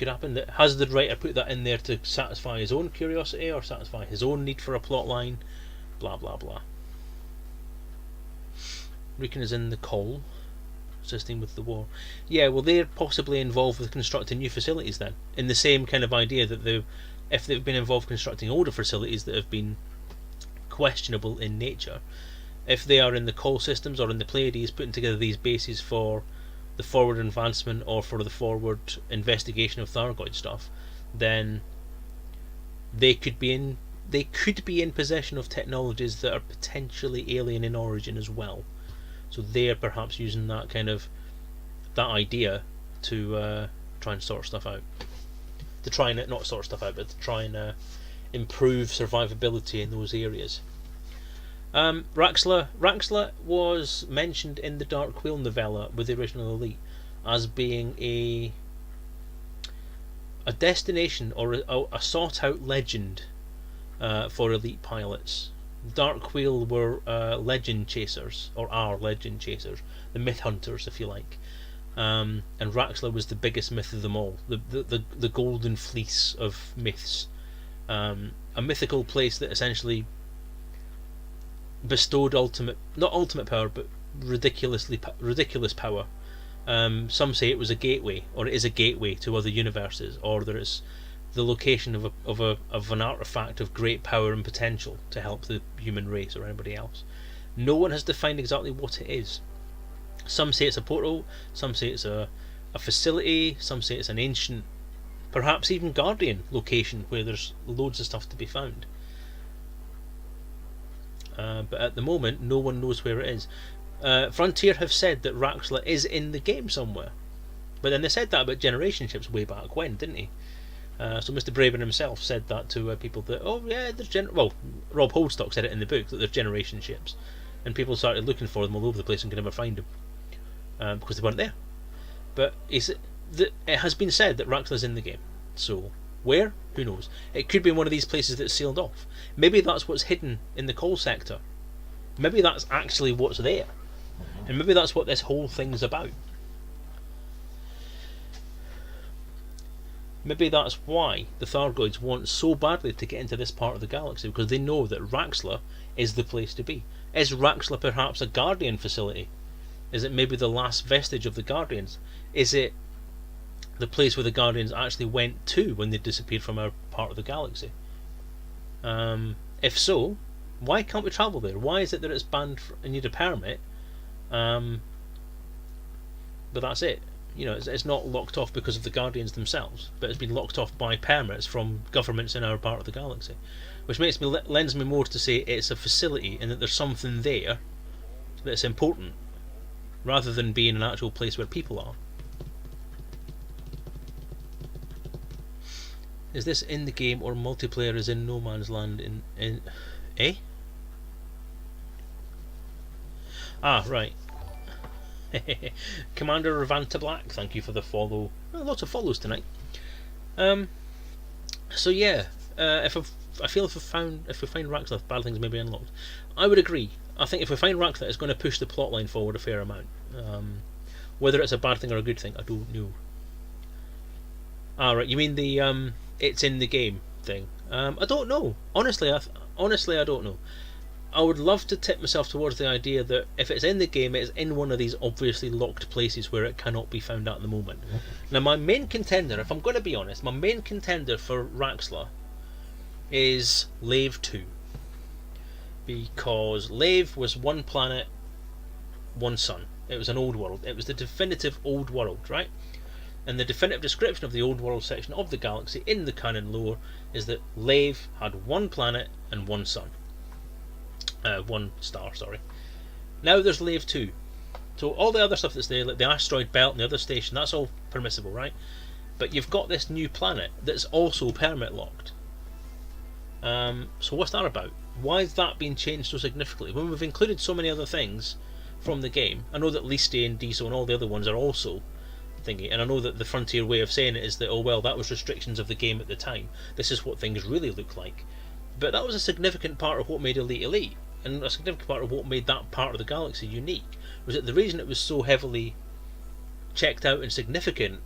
happen. That has the writer put that in there to satisfy his own curiosity or satisfy his own need for a plot line, blah blah blah. Recon is in the coal, assisting with the war. Yeah, well, they're possibly involved with constructing new facilities then, in the same kind of idea that if they've been involved constructing older facilities that have been questionable in nature, if they are in the coal systems or in the Pleiades putting together these bases for the forward advancement or for the forward investigation of Thargoid stuff, then they could be in possession of technologies that are potentially alien in origin as well. So they're perhaps using that idea to try and sort stuff out. To try and not sort stuff out, but to try and improve survivability in those areas. Raxla was mentioned in the Dark Wheel novella with the original Elite as being a destination or a sought-out legend for elite pilots. Darkqueel were legend chasers, or are legend chasers, the myth hunters, if you like. And Raxxla was the biggest myth of them all, the golden fleece of myths. A mythical place that essentially bestowed not ultimate power, but ridiculous power. Some say it was a gateway, or it is a gateway to other universes, or there is the location of an artifact of great power and potential to help the human race or anybody else. No one has defined exactly what it is. Some say it's a portal, some say it's a facility, some say it's an ancient, perhaps even Guardian location where there's loads of stuff to be found. But at the moment, no one knows where it is. Frontier have said that Raxxla is in the game somewhere, but then they said that about generation ships way back when, didn't he? So Mr. Braben himself said that to people that, oh yeah, there's Rob Holdstock said it in the book that there's generation ships, and people started looking for them all over the place and could never find them because they weren't there. But it has been said that Raxxla's in the game. So where? Who knows? It could be one of these places that's sealed off. Maybe that's what's hidden in the coal sector. Maybe that's actually what's there, and maybe that's what this whole thing's about. Maybe that's why the Thargoids want so badly to get into this part of the galaxy, because they know that Raxxla is the place to be. Is Raxxla perhaps a Guardian facility? Is it maybe the last vestige of the Guardians? Is it the place where the Guardians actually went to when they disappeared from our part of the galaxy? If so, why can't we travel there? Why is it that it's banned and you need a permit? But that's it. You know, it's not locked off because of the Guardians themselves, but it's been locked off by permits from governments in our part of the galaxy, which lends me more to say it's a facility and that there's something there that's important, rather than being an actual place where people are. Is this in the game or multiplayer is in No Man's Land in eh? Ah, right. Commander Ravanta Black, thank you for the follow. Well, lots of follows tonight. So yeah, if we find Raxxla, bad things may be unlocked. I would agree. I think if we find Raxxla, it's going to push the plotline forward a fair amount. Whether it's a bad thing or a good thing, I don't know. Ah, right. You mean the it's in the game thing? I don't know. Honestly, I don't know. I would love to tip myself towards the idea that if it's in the game, it's in one of these obviously locked places where it cannot be found at the moment. Now, my main contender, if I'm going to be honest, my main contender for Raxxla is Lave 2. Because Lave was one planet, one sun. It was an old world. It was the definitive old world, right? And the definitive description of the old world section of the galaxy in the canon lore is that Lave had one planet and one sun. One star, sorry. Now there's Lave 2. So all the other stuff that's there, like the asteroid belt and the other station, that's all permissible, right? But you've got this new planet that's also permit locked. So what's that about? Why is that being changed so significantly when we've included so many other things from the game? I know that Listi and Diesel and all the other ones are also thingy, and I know that the Frontier way of saying it is that, oh well, that was restrictions of the game at the time. This is what things really look like. But that was a significant part of what made Elite, and a significant part of what made that part of the galaxy unique, was that the reason it was so heavily checked out and significant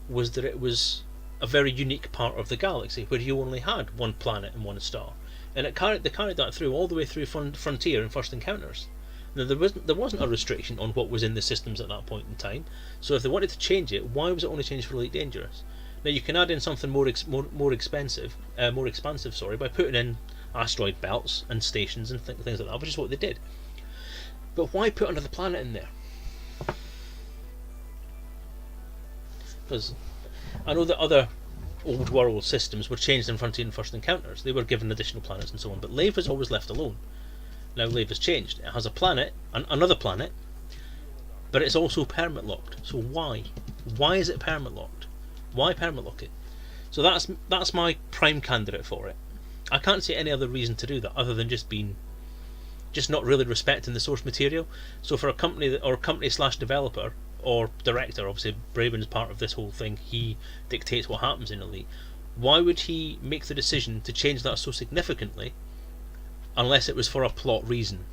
was that it was a very unique part of the galaxy where you only had one planet and one star, and they carried that through all the way through Frontier and First Encounters. Now there wasn't a restriction on what was in the systems at that point in time, so if they wanted to change it, why was it only changed for Elite Dangerous? Now you can add in something more expansive, by putting in asteroid belts and stations and things like that, which is what they did. But why put another planet in there? Because I know that other old world systems were changed in Frontier and First Encounters. They were given additional planets and so on, but Lave was always left alone. Now Lave has changed. It has a planet, another planet, but it's also permit locked. So why? Why is it permit locked? Why permit lock it? So that's my prime candidate for it. I can't see any other reason to do that other than just not really respecting the source material. So for a company /developer or director, obviously Braben's part of this whole thing, he dictates what happens in Elite, why would he make the decision to change that so significantly unless it was for a plot reason?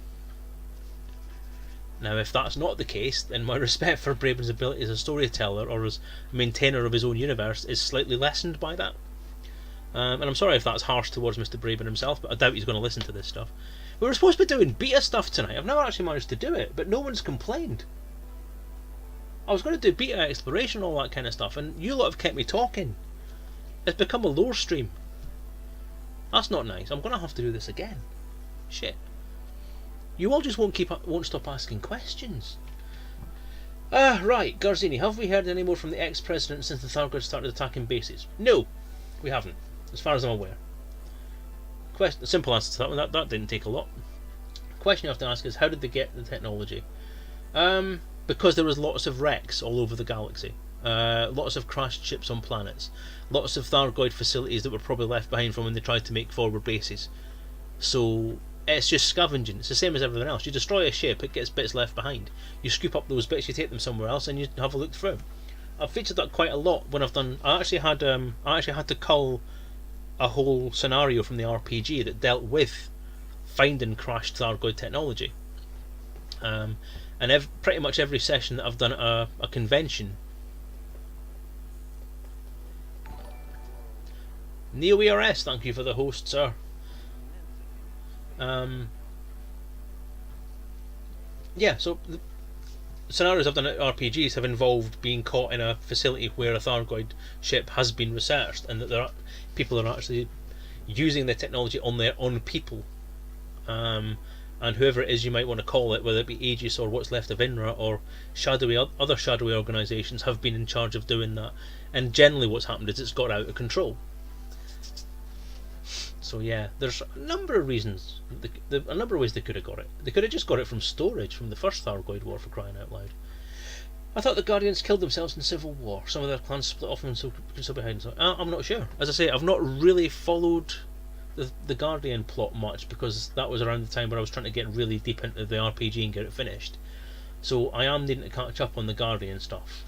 Now, if that's not the case, then my respect for Braben's ability as a storyteller or as maintainer of his own universe is slightly lessened by that. And I'm sorry if that's harsh towards Mr. Braben himself, but I doubt he's going to listen to this stuff. We were supposed to be doing beta stuff tonight. I've never actually managed to do it, but no one's complained. I was going to do beta exploration and all that kind of stuff, and you lot have kept me talking. It's become a lore stream. That's not nice. I'm going to have to do this again. Shit. You all just won't stop asking questions. Right, Garzini, have we heard any more from the ex-president since the Thargoid started attacking bases? No, we haven't, as far as I'm aware. Simple answer to that one, that didn't take a lot. Question you have to ask is, how did they get the technology? Because there was lots of wrecks all over the galaxy. Lots of crashed ships on planets. Lots of Thargoid facilities that were probably left behind from when they tried to make forward bases. So it's just scavenging. It's the same as everything else. You destroy a ship, it gets bits left behind. You scoop up those bits, you take them somewhere else, and you have a look through. I've featured that quite a lot when I've done. I actually had to cull a whole scenario from the RPG that dealt with finding crashed Thargoid technology. And pretty much every session that I've done at a convention. Neo ERS, thank you for the host, sir. Yeah, so the scenarios I've done at RPGs have involved being caught in a facility where a Thargoid ship has been researched, and that people are actually using the technology on their own people. And whoever it is you might want to call it, whether it be Aegis or what's left of INRA or other shadowy organisations, have been in charge of doing that. And generally what's happened is it's got out of control. So yeah, there's a number of reasons, a number of ways they could have got it. They could have just got it from storage from the first Thargoid war, for crying out loud. I thought the Guardians killed themselves in civil war. Some of their clans split off and so behind. So, I'm not sure. As I say, I've not really followed the Guardian plot much, because that was around the time where I was trying to get really deep into the RPG and get it finished. So I am needing to catch up on the Guardian stuff.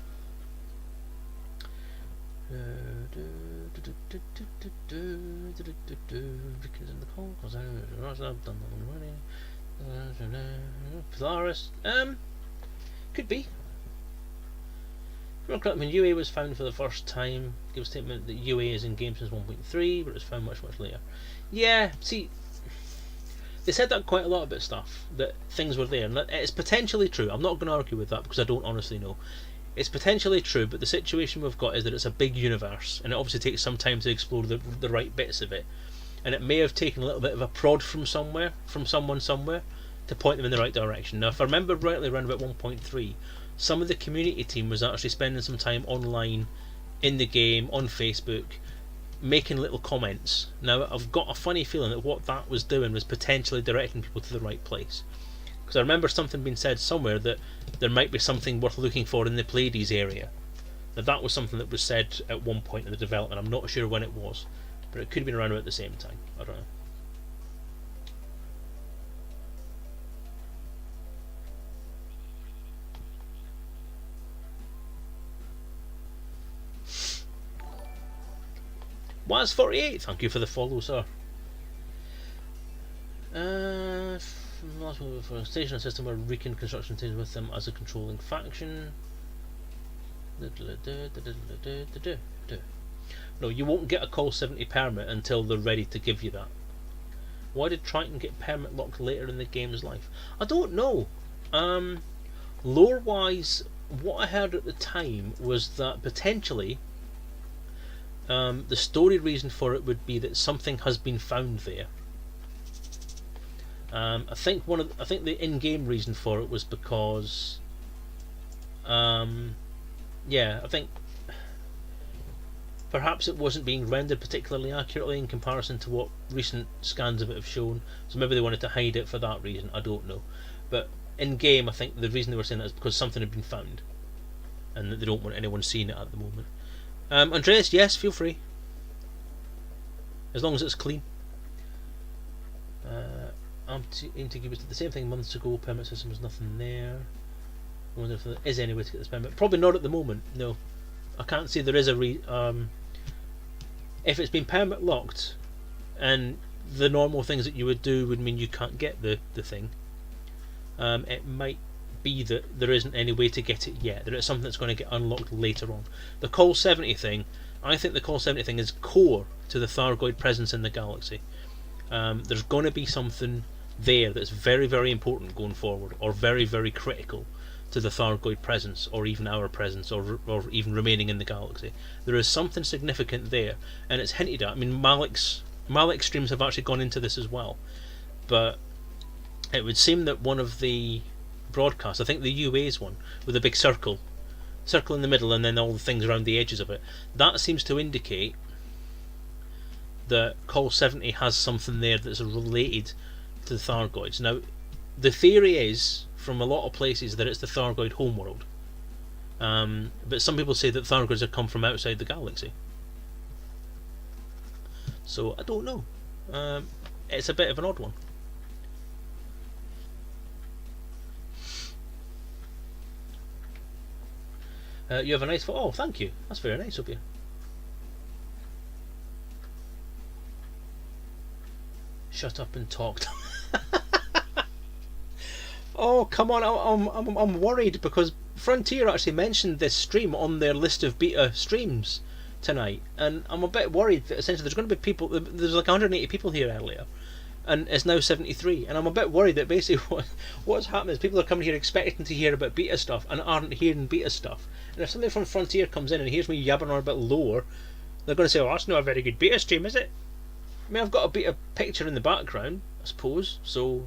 Polaris, could be. When UA was found for the first time, give a statement that UA is in game since 1.3, but it was found much later. Yeah, see, they said that quite a lot about stuff, that things were there, and it's potentially true. I'm not going to argue with that because I don't honestly know. It's potentially true, but the situation we've got is that it's a big universe, and it obviously takes some time to explore the right bits of it. And it may have taken a little bit of a prod from someone somewhere, to point them in the right direction. Now, if I remember rightly, around about 1.3, some of the community team was actually spending some time online, in the game, on Facebook, making little comments. Now, I've got a funny feeling that what that was doing was potentially directing people to the right place. Because I remember something being said somewhere that there might be something worth looking for in the Pleiades area. Now, that was something that was said at one point in the development. I'm not sure when it was, but it could have been around about the same time. I don't know. Waz48, thank you for the follow, sir. For a station and system where Recon construction teams with them as a controlling faction. No, you won't get a Call 70 permit until they're ready to give you that. Why did Triton get permit locked later in the game's life? I don't know. Lore wise, what I heard at the time was that potentially the story reason for it would be that something has been found there. I think the in-game reason for it was because, I think perhaps it wasn't being rendered particularly accurately in comparison to what recent scans of it have shown. So maybe they wanted to hide it for that reason. I don't know. But in-game, I think the reason they were saying that is because something had been found, and that they don't want anyone seeing it at the moment. Andreas, yes, feel free. As long as it's clean. Aim to give us the same thing months ago. Permit system was nothing there. I wonder if there is any way to get this permit. Probably not at the moment. No, I can't see there is a if it's been permit locked, and the normal things that you would do would mean you can't get the thing. It might be that there isn't any way to get it yet. There is something that's going to get unlocked later on. The Call 70 thing, I think the Call 70 thing is core to the Thargoid presence in the galaxy. There's going to be something there that's very, very important going forward, or very, very critical to the Thargoid presence, or even our presence, or even remaining in the galaxy. There is something significant there, and it's hinted at. I mean, Malik's streams have actually gone into this as well, but it would seem that one of the broadcasts, I think the UA's one, with a big circle in the middle and then all the things around the edges of it, that seems to indicate that Call 70 has something there that's related to the Thargoids. Now, the theory is, from a lot of places, that it's the Thargoid homeworld. But some people say that Thargoids have come from outside the galaxy. So, I don't know. It's a bit of an odd one. You have a nice photo. Oh, thank you. That's very nice of you. Shut up and talk. Oh, come on! I'm worried because Frontier actually mentioned this stream on their list of beta streams tonight, and I'm a bit worried that essentially there's going to be people. There's like 180 people here earlier, and it's now 73, and I'm a bit worried that basically what's happening is people are coming here expecting to hear about beta stuff and aren't hearing beta stuff. And if somebody from Frontier comes in and hears me yabbing on a bit lower, they're going to say, "Oh, that's not a very good beta stream, is it?" I mean, I've got a beta picture in the background, I suppose, so...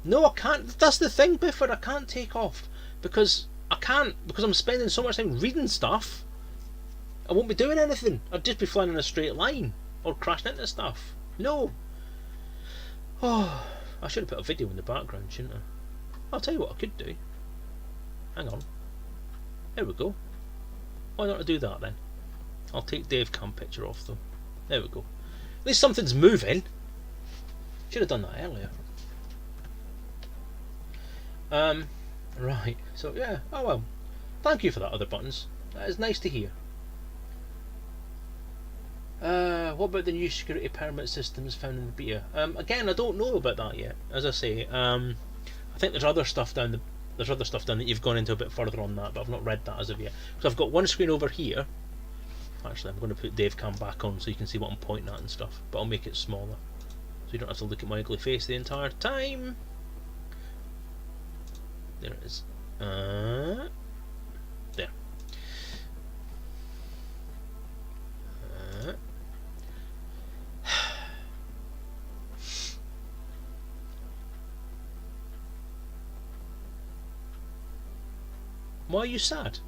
No, I can't. That's the thing, Bifford. I can't take off because I'm spending so much time reading stuff. I won't be doing anything. I'd just be flying in a straight line or crashing into stuff. No. Oh, I should have put a video in the background, shouldn't I? I'll tell you what I could do. Hang on. There we go. Why don't I do that then? I'll take Dave Cam picture off though. There we go. At least something's moving. Should have done that earlier. Right. So yeah. Oh well. Thank you for that, other buttons. That is nice to hear. What about the new security permit systems found in the beta? Again, I don't know about that yet. As I say, I think there's other stuff down that you've gone into a bit further on that, but I've not read that as of yet. Because I've got one screen over here. Actually, I'm going to put Dave Cam back on so you can see what I'm pointing at and stuff. But I'll make it smaller, so you don't have to look at my ugly face the entire time. There it is. There. Why are you sad?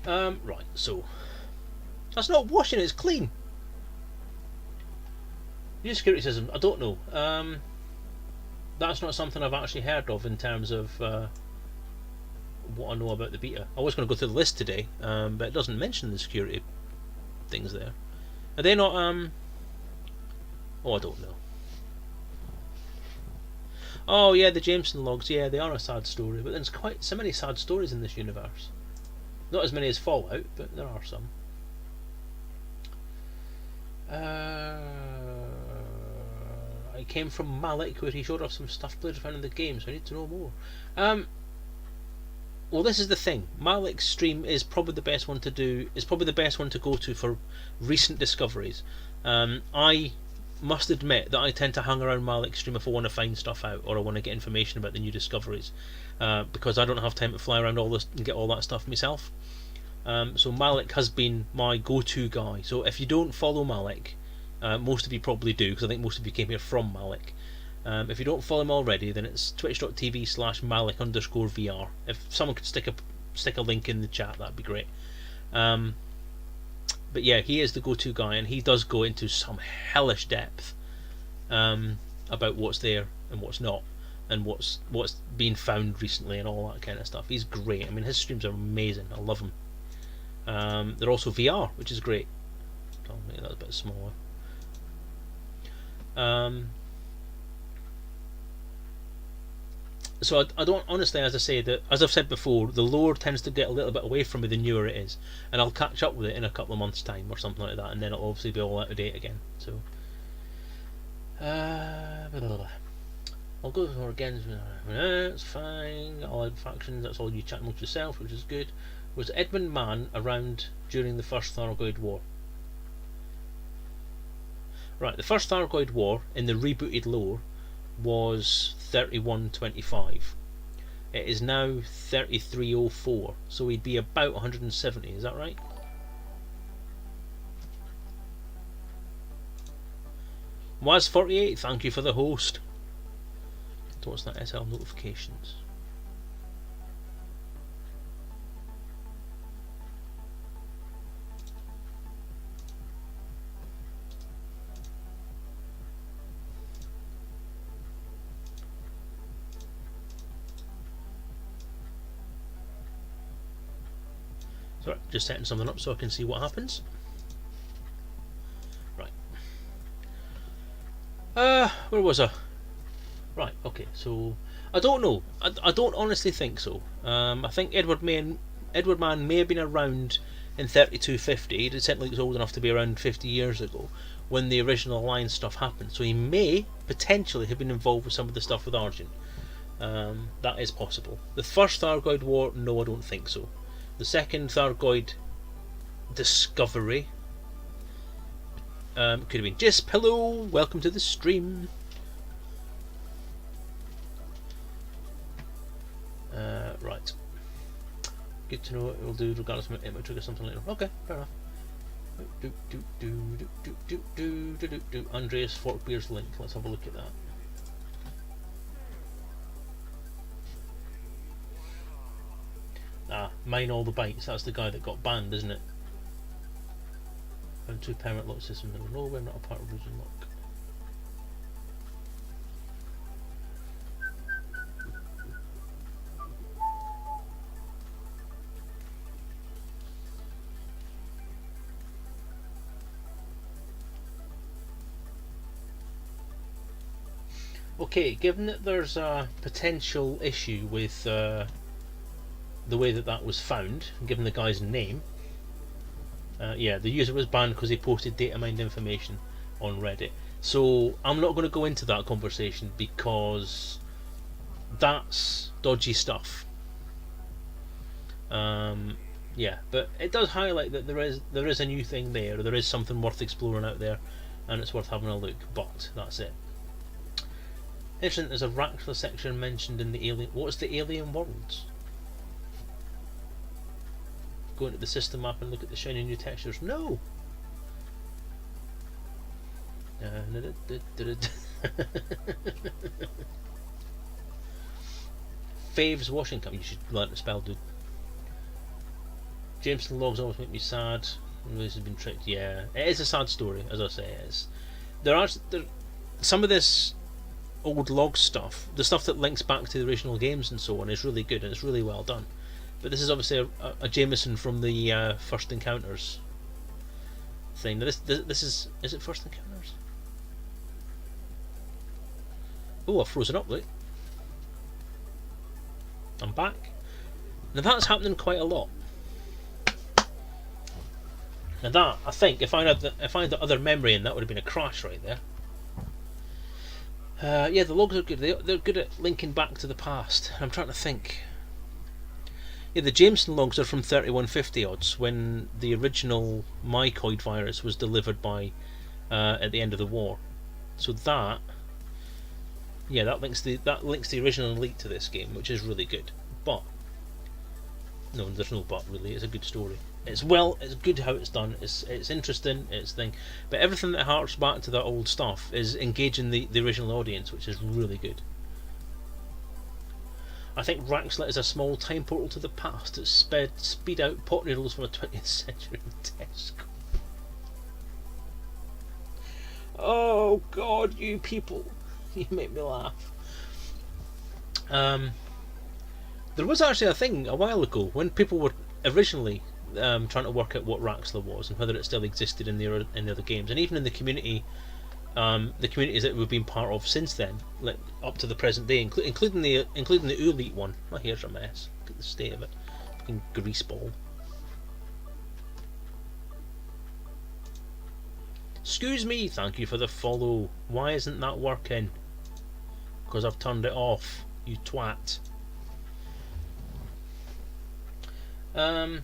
Right, so that's not washing, it's clean. New security system, I don't know. That's not something I've actually heard of in terms of what I know about the beta. I was going to go through the list today, but it doesn't mention the security things there. Are they not, oh, I don't know. Oh yeah, the Jameson logs, yeah, they are a sad story, but there's quite so many sad stories in this universe. Not as many as Fallout, but there are some. I came from Malik, where he showed off some stuff players found in the game, so I need to know more. Well, this is the thing. Malik's stream is probably the best one to do. Is probably the best one to go to for recent discoveries. I must admit that I tend to hang around Malik's stream if I want to find stuff out or I want to get information about the new discoveries, because I don't have time to fly around all this and get all that stuff myself. So Malik has been my go-to guy. So if you don't follow Malik, most of you probably do, because I think most of you came here from Malik. If you don't follow him already, then it's twitch.tv/Malik_VR. If someone could stick a link in the chat, that'd be great. But yeah, he is the go-to guy, and he does go into some hellish depth about what's there and what's not, and what's been found recently and all that kind of stuff. He's great. I mean, his streams are amazing. I love him. They're also VR, which is great. I'll make that a bit smaller. So I don't, honestly, as I say, that as I've said before, the lore tends to get a little bit away from me the newer it is, and I'll catch up with it in a couple of months' time or something like that, and then it'll obviously be all out of date again. So, I'll go for again. It's fine. Allied factions. That's all you chat amongst yourself, which is good. Was Edmund Mann around during the first Thargoid War? Right, the first Thargoid War in the rebooted lore was 3125. It is now 3304, so he'd be about 170. Is that right? Was 48. Thank you for the host. So what's that? SL notifications. Sorry, just setting something up so I can see what happens. Right. Where was I? Right, okay, so I don't know. I don't honestly think so. I think Edward Mann may have been around in 3250. He certainly was old enough to be around 50 years ago when the original Alliance stuff happened. So he may potentially have been involved with some of the stuff with Argent. That is possible. The first Thargoid War, no, I don't think so. The second Thargoid discovery could have been Jisp. Hello, welcome to the stream. Right. Good to know what it will do regardless of it might trigger something later. Okay, fair enough. Andreas Forkbeer's link. Let's have a look at that. Ah, mine all the bites. That's the guy that got banned, isn't it? Found 2 permanent lock systems in Norway, not a part of region lock. Okay, given that there's a potential issue with the way that was found, given the guy's name, yeah, the user was banned because he posted data mined information on Reddit. So I'm not going to go into that conversation because that's dodgy stuff. Yeah, but it does highlight that there is a new thing there. There is something worth exploring out there, and it's worth having a look. But that's it. Interesting. There's a Raxla section mentioned in the alien. What's the alien worlds? Go into the system map and look at the shiny new textures. No. Faves washing cup. You should learn to spell, dude. Jameson logs always make me sad. This has been tricked. Yeah, it is a sad story, as I say. It is. There some of this old log stuff, the stuff that links back to the original games and so on, is really good and it's really well done. But this is obviously a Jameson from the First Encounters thing. Now this is it First Encounters? Oh, I've frozen up, look. I'm back. Now that's happening quite a lot. Now that, I think, if I had the other memory in, that would have been a crash right there. Yeah, the logs are good. They're good at linking back to the past. I'm trying to think. Yeah, the Jameson logs are from 3150 odds, when the original mycoid virus was delivered by at the end of the war. So that, yeah, that links the original Elite to this game, which is really good. But no, there's no but really. It's a good story. It's good how it's done. It's interesting. It's thing, but everything that harks back to that old stuff is engaging the original audience, which is really good. I think Raxlet is a small time portal to the past that speed out pot noodles from a 20th century Tesco. Oh God, you people, you make me laugh. There was actually a thing a while ago when people were originally trying to work out what Raxla was and whether it still existed in the other games, and even in the communities that we've been part of since then, like up to the present day, including the Elite one. My hair's a mess. Look at the state of it. Fucking grease ball. Excuse me, thank you for the follow. Why isn't that working? Because I've turned it off, you twat. There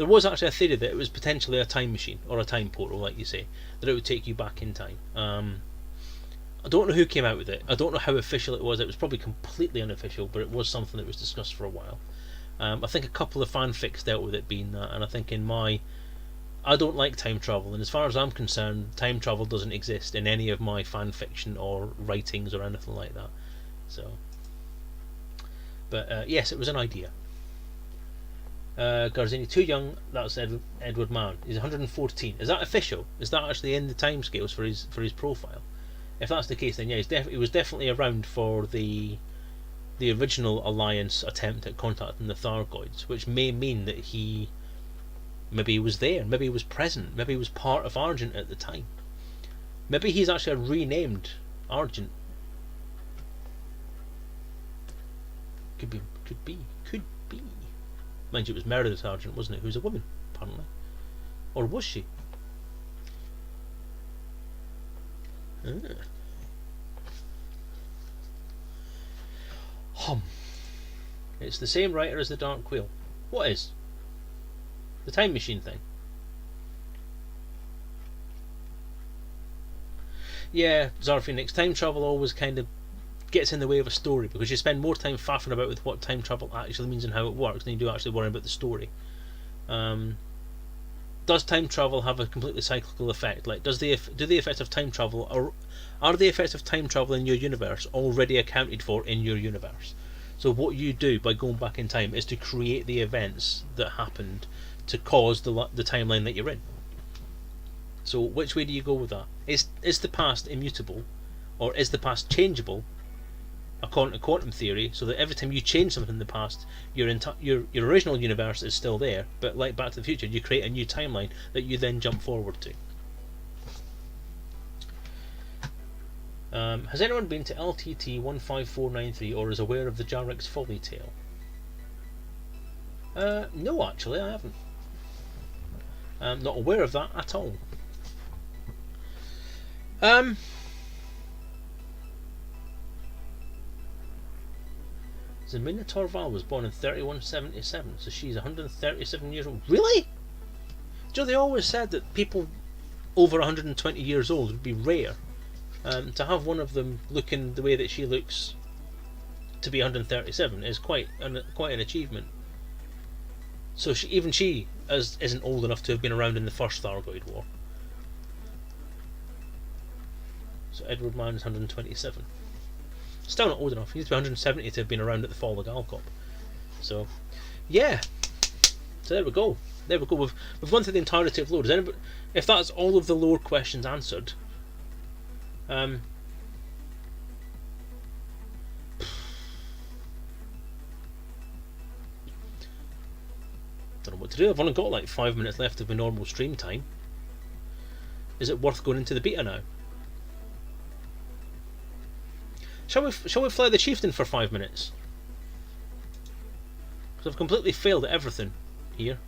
was actually a theory that it was potentially a time machine, or a time portal, like you say, that it would take you back in time. I don't know who came out with it. I don't know how official it was. It was probably completely unofficial, but it was something that was discussed for a while. I think a couple of fanfics dealt with it being that, and I think I don't like time travel, and as far as I'm concerned, time travel doesn't exist in any of my fan fiction or writings or anything like that. So, but yes, it was an idea. Garzini, too young. That's Edward Mann. He's 114. Is that official? Is that actually in the timescales for his profile? If that's the case, then yeah, he was definitely around for the original Alliance attempt at contacting the Thargoids, which may mean that maybe he was there, maybe he was present, maybe he was part of Argent at the time. Maybe he's actually a renamed Argent. Could be. Mind you, it was Meredith Argent, wasn't it? Who's a woman, apparently. Or was she? It's the same writer as the Dark Wheel. What is? The time machine thing. Yeah, Zarphoenix, time travel always kind of gets in the way of a story, because you spend more time faffing about with what time travel actually means and how it works than you do actually worrying about the story. Does time travel have a completely cyclical effect? Like, do the effects of time travel, or are the effects of time travel in your universe already accounted for in your universe? So what you do by going back in time is to create the events that happened to cause the timeline that you're in. So which way do you go with that? Is the past immutable, or is the past changeable, according to quantum theory, so that every time you change something in the past, your original universe is still there, but like Back to the Future, you create a new timeline that you then jump forward to. Has anyone been to LTT 15493 or is aware of the Jarek's Folly Tale? No, actually, I haven't. I'm not aware of that at all. Zemina Torval was born in 3177, so she's 137 years old. Really? Joe, they always said that people over 120 years old would be rare. To have one of them looking the way that she looks to be 137 is quite an achievement. So even she isn't old enough to have been around in the first Thargoid War. So Edward Mann is 127. Still not old enough. He needs to be 170 to have been around at the fall of Galcop. So, yeah. So there we go. We've gone through the entirety of lore. If that's all of the lore questions answered, don't know what to do. I've only got like 5 minutes left of my normal stream time. Is it worth going into the beta now? Shall we fly the Chieftain for 5 minutes? Because I've completely failed at everything here.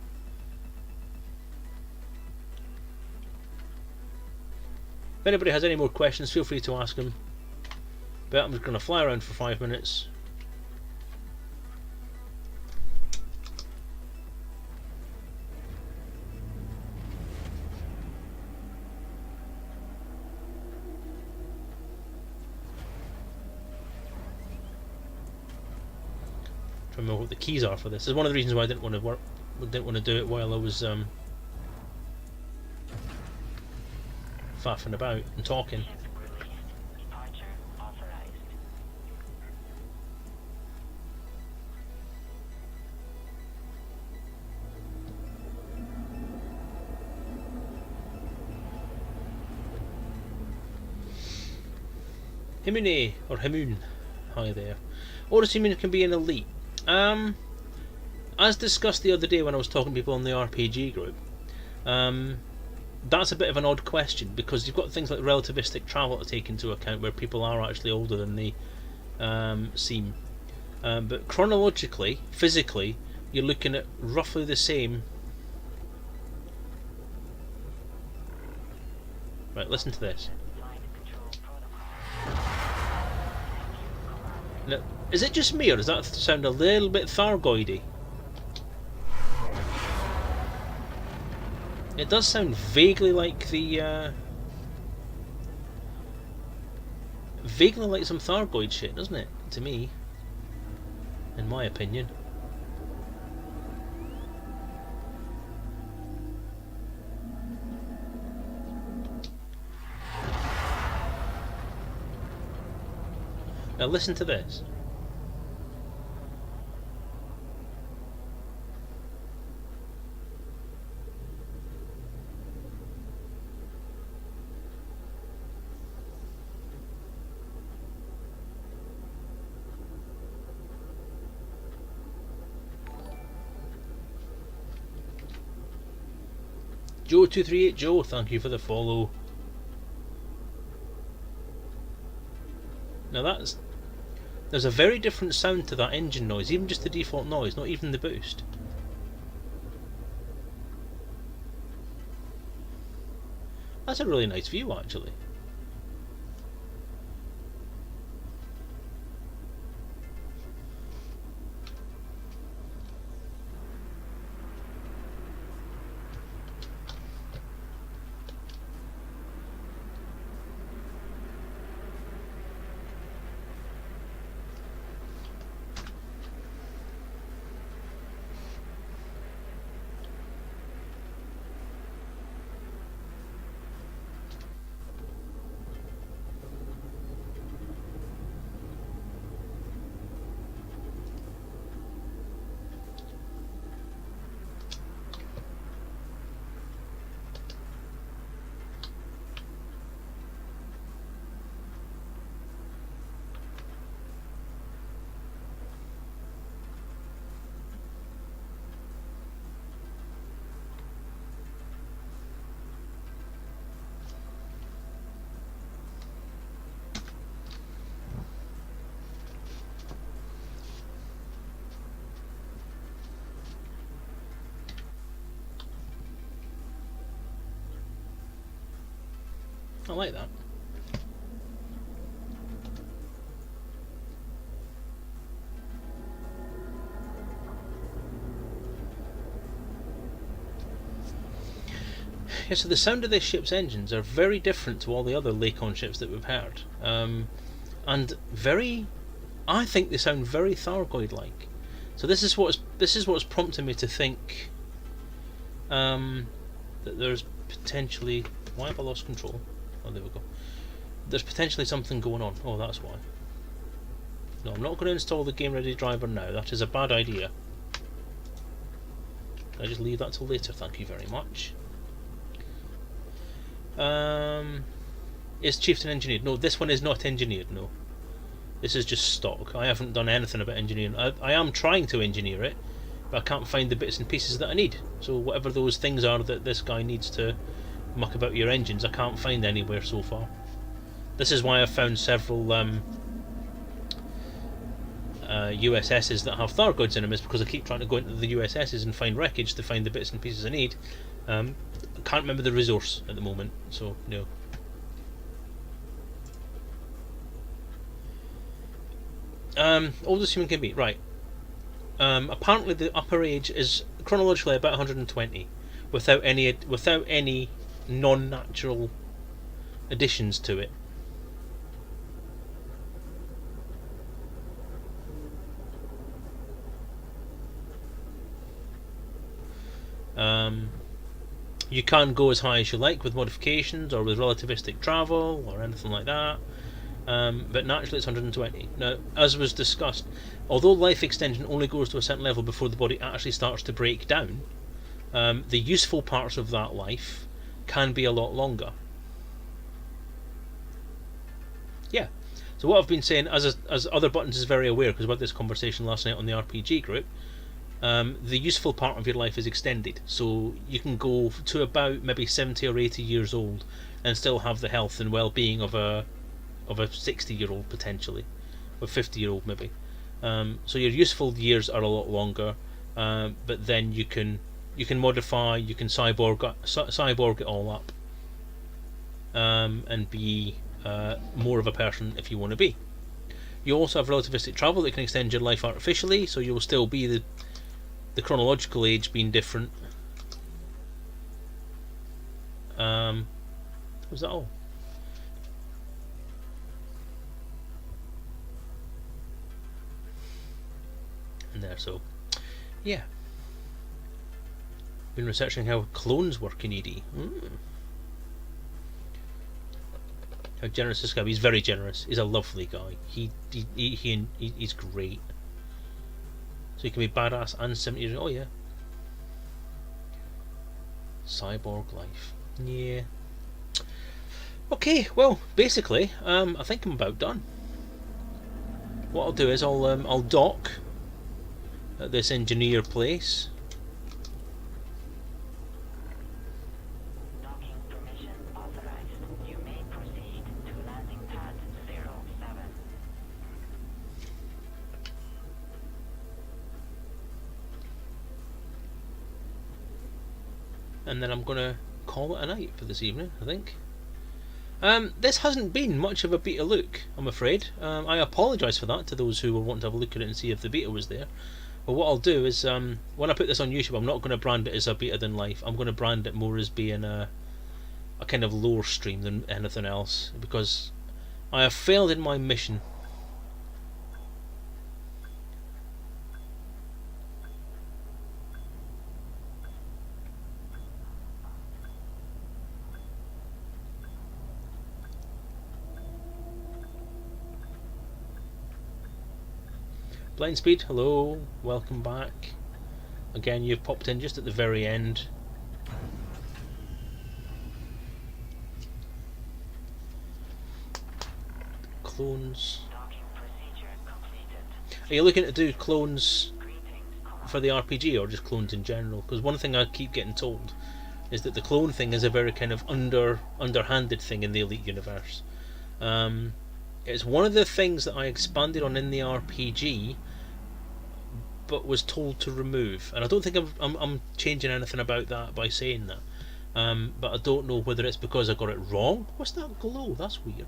If anybody has any more questions, feel free to ask them. But I'm just going to fly around for 5 minutes. I don't remember what the keys are for this. This is one of the reasons why I didn't want to do it while I was faffing about and talking. Himune or Himun, hi there. Odyssey Moon can be an elite. as discussed the other day when I was talking to people on the RPG group, that's a bit of an odd question, because you've got things like relativistic travel to take into account, where people are actually older than they seem. But chronologically, physically, you're looking at roughly the same. Right, listen to this. Now, is it just me, or does that sound a little bit Thargoidy? It does sound vaguely like the vaguely like some Thargoid shit, doesn't it? To me, in my opinion. Now listen to this. Joe238 Joe, thank you for the follow. Now there's a very different sound to that engine noise, even just the default noise, not even the boost. That's a really nice view, actually. I like that. Yeah, so the sound of this ship's engines are very different to all the other Lakon ships that we've heard, and very, I think they sound very Thargoid-like. So this is what's prompted me to think that there's potentially. Why have I lost control? Oh, there we go. There's potentially something going on. Oh, that's why. No, I'm not going to install the Game Ready driver now. That is a bad idea. Can I just leave that till later? Thank you very much. Is Chieftain engineered? No, this one is not engineered, no. This is just stock. I haven't done anything about engineering. I am trying to engineer it, but I can't find the bits and pieces that I need. So whatever those things are that this guy needs to muck about your engines, I can't find anywhere so far. This is why I've found several USSs that have Thargoids in them, is because I keep trying to go into the USSs and find wreckage to find the bits and pieces I need. I can't remember the resource at the moment, so no. Oldest human can be, right. Apparently the upper age is chronologically about 120, without any non-natural additions to it. You can go as high as you like with modifications or with relativistic travel or anything like that, but naturally it's 120. Now, as was discussed, although life extension only goes to a certain level before the body actually starts to break down, the useful parts of that life can be a lot longer. Yeah. So what I've been saying, as other buttons is very aware, because we had this conversation last night on the RPG group, the useful part of your life is extended. So you can go to about maybe 70 or 80 years old and still have the health and well-being of a 60-year-old potentially, or 50-year-old maybe. So your useful years are a lot longer, but then you can modify, you can cyborg it all up, and be more of a person if you want to be. You also have relativistic travel that can extend your life artificially, so you'll still be the chronological age being different. Was that all? And there, so yeah. Been researching how clones work in ED. How generous this guy? He's very generous. He's a lovely guy. He's great. So he can be badass and 70 years. Oh yeah. Cyborg life. Yeah. Okay. Well, basically, I think I'm about done. What I'll do is I'll dock at this engineer place. And then I'm going to call it a night for this evening, I think. This hasn't been much of a beta look, I'm afraid. I apologise for that to those who will want to have a look at it and see if the beta was there. But what I'll do is, when I put this on YouTube, I'm not going to brand it as a beta than life. I'm going to brand it more as being a kind of lore stream than anything else, because I have failed in my mission. Blind Speed, hello, welcome back. Again, you've popped in just at the very end. Clones. Are you looking to do clones for the RPG or just clones in general? Because one thing I keep getting told is that the clone thing is a very kind of underhanded thing in the Elite universe. It's one of the things that I expanded on in the RPG, but was told to remove. And I don't think I'm changing anything about that by saying that. But I don't know whether it's because I got it wrong. What's that glow? That's weird.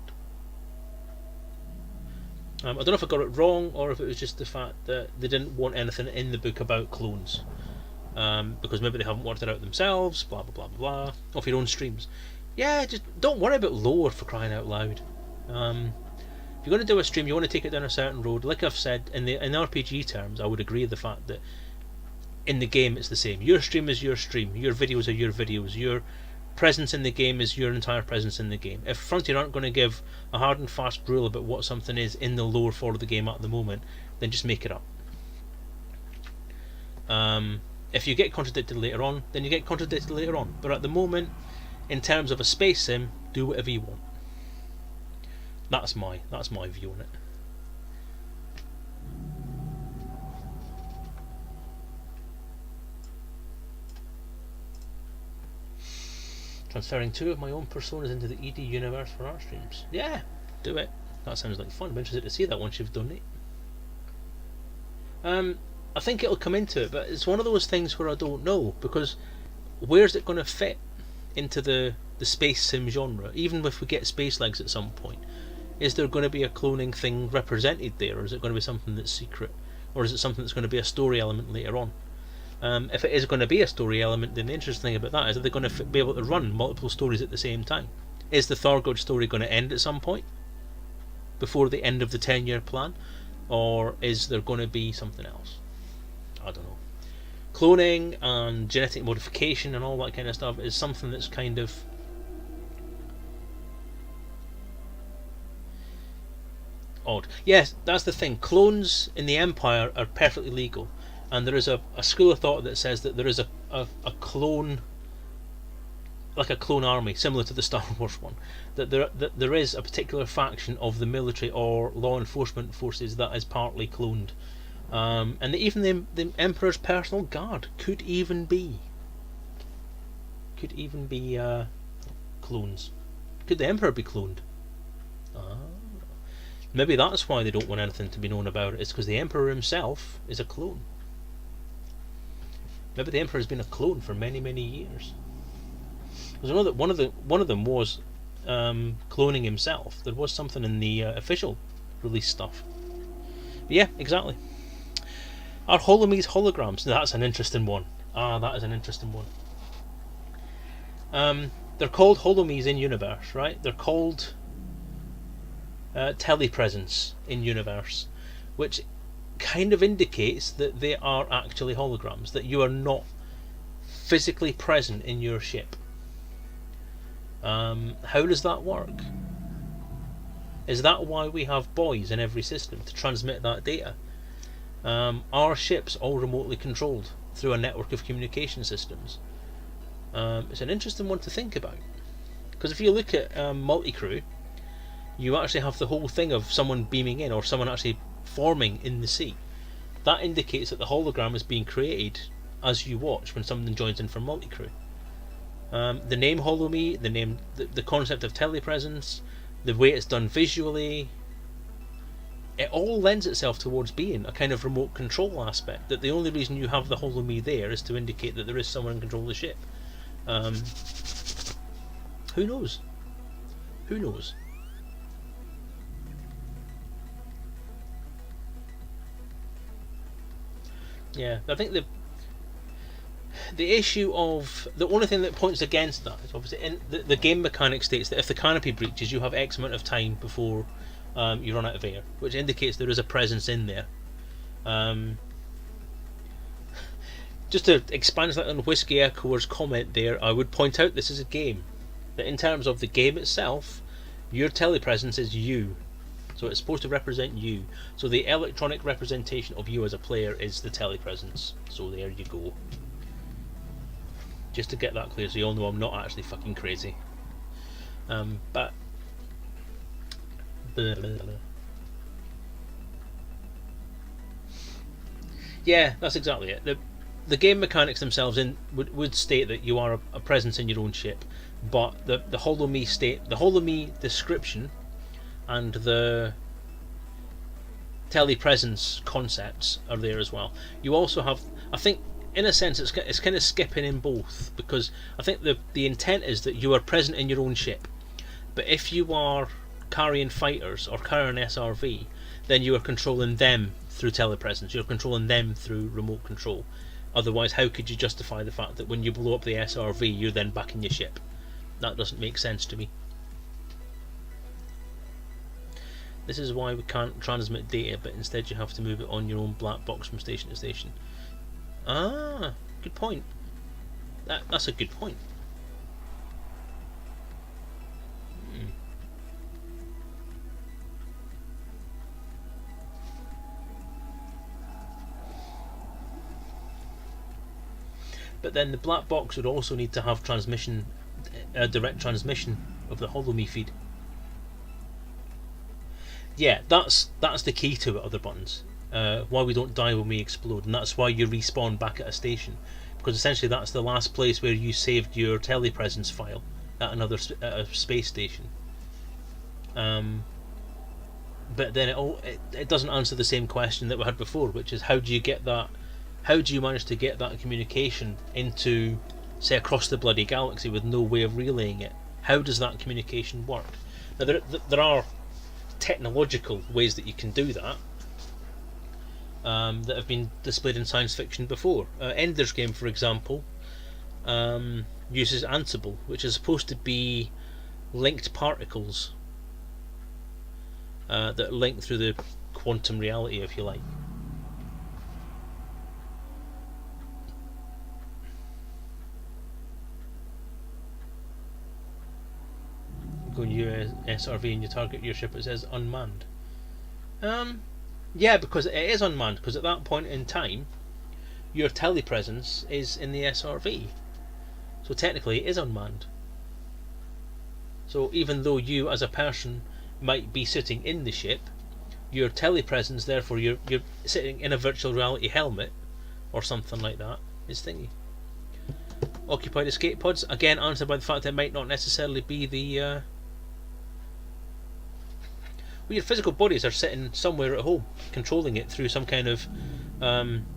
I don't know if I got it wrong or if it was just the fact that they didn't want anything in the book about clones. Because maybe they haven't worked it out themselves, blah blah blah blah blah. Off your own streams. Yeah, just don't worry about lore, for crying out loud. If you're going to do a stream, you want to take it down a certain road. Like I've said, in RPG terms, I would agree with the fact that in the game it's the same. Your stream is your stream. Your videos are your videos. Your presence in the game is your entire presence in the game. If Frontier aren't going to give a hard and fast rule about what something is in the lore for the game at the moment, then just make it up. If you get contradicted later on, then you get contradicted later on. But at the moment, in terms of a space sim, do whatever you want. That's my view on it. Transferring 2 of my own personas into the ED universe for our streams. Yeah, do it. That sounds like fun. I'm interested to see that once you've done it. I think it'll come into it, but it's one of those things where I don't know, because where's it going to fit into the space sim genre? Even if we get space legs at some point, is there going to be a cloning thing represented there, or is it going to be something that's secret, or is it something that's going to be a story element later on? If it is going to be a story element, then the interesting thing about that is, are they going to be able to run multiple stories at the same time? Is the Thargoid story going to end at some point before the end of the 10-year plan, or is there going to be something else? I don't know. Cloning and genetic modification and all that kind of stuff is something that's kind of odd. Yes, that's the thing. Clones in the Empire are perfectly legal, and there is a school of thought that says that there is a clone, like a clone army similar to the Star Wars one, that there is a particular faction of the military or law enforcement forces that is partly cloned. And even the Emperor's personal guard could even be clones. Could the Emperor be cloned? Maybe that's why they don't want anything to be known about it. It's because the Emperor himself is a clone. Maybe the Emperor has been a clone for many, many years. Because I know that one of them was cloning himself. There was something in the official release stuff. But yeah, exactly. Are Holome's holograms? That's an interesting one. That is an interesting one. They're called Holome's in universe, right? They're called telepresence in universe, which kind of indicates that they are actually holograms, that you are not physically present in your ship. How does that work? Is that why we have buoys in every system to transmit that data? Are ships all remotely controlled through a network of communication systems? It's an interesting one to think about, because if you look at multi-crew, you actually have the whole thing of someone beaming in or someone actually forming in the sea. That indicates that the hologram is being created as you watch when someone joins in from multi-crew. The name Holome, the concept of telepresence, the way it's done visually, it all lends itself towards being a kind of remote control aspect, that the only reason you have the Holome there is to indicate that there is someone in control of the ship. Who knows? Who knows? Yeah, I think the issue of the only thing that points against that is obviously in the game mechanic states that if the canopy breaches, you have X amount of time before you run out of air, which indicates there is a presence in there. Just to expand slightly on Whiskey Echoer's comment there, I would point out this is a game. That in terms of the game itself, your telepresence is you. So it's supposed to represent you. So the electronic representation of you as a player is the telepresence. So there you go. Just to get that clear, so you all know I'm not actually fucking crazy. But blah, blah, blah. Yeah, that's exactly it. The game mechanics themselves would state that you are a presence in your own ship, but the Holome description and the telepresence concepts are there as well. You also have, I think, in a sense, it's kind of skipping in both, because I think the intent is that you are present in your own ship, but if you are carrying fighters or carrying SRV, then you are controlling them through telepresence. You're controlling them through remote control. Otherwise, how could you justify the fact that when you blow up the SRV, you're then back in your ship? That doesn't make sense to me. This is why we can't transmit data, but instead you have to move it on your own black box from station to station. Ah, good point. That's a good point. But then the black box would also need to have transmission, direct transmission of the Holome feed. Yeah, that's the key to it, other buttons. Why we don't die when we explode, and that's why you respawn back at a station, because essentially that's the last place where you saved your telepresence file at another at a space station. But then it doesn't answer the same question that we had before, which is how do you get that? How do you manage to get that communication into, say, across the bloody galaxy with no way of relaying it? How does that communication work? Now there are technological ways that you can do that that have been displayed in science fiction before. Ender's Game, for example, uses Ansible, which is supposed to be linked particles that link through the quantum reality, if you like. Go in your SRV and you target your ship, it says unmanned. Yeah, because it is unmanned, because at that point in time your telepresence is in the SRV, so technically it is unmanned. So even though you as a person might be sitting in the ship, your telepresence, therefore you're sitting in a virtual reality helmet or something like that, is thingy. Occupied escape pods, again answered by the fact that it might not necessarily be the well, your physical bodies are sitting somewhere at home, controlling it through some kind of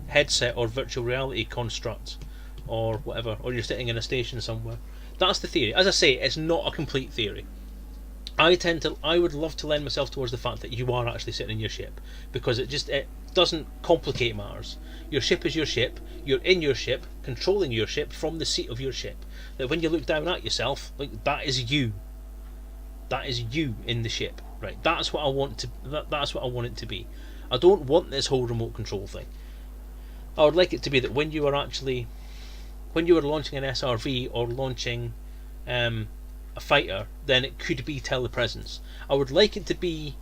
headset or virtual reality construct or whatever, or you're sitting in a station somewhere. That's the theory. As I say, it's not a complete theory. I would love to lend myself towards the fact that you are actually sitting in your ship, because it doesn't complicate matters. Your ship is your ship, you're in your ship, controlling your ship from the seat of your ship. That when you look down at yourself, like, that is you. That is you in the ship, right? That's what I want that's what I want it to be. I don't want this whole remote control thing. I would like it to be that when you are launching an SRV or launching a fighter, then it could be telepresence. I would like it to be,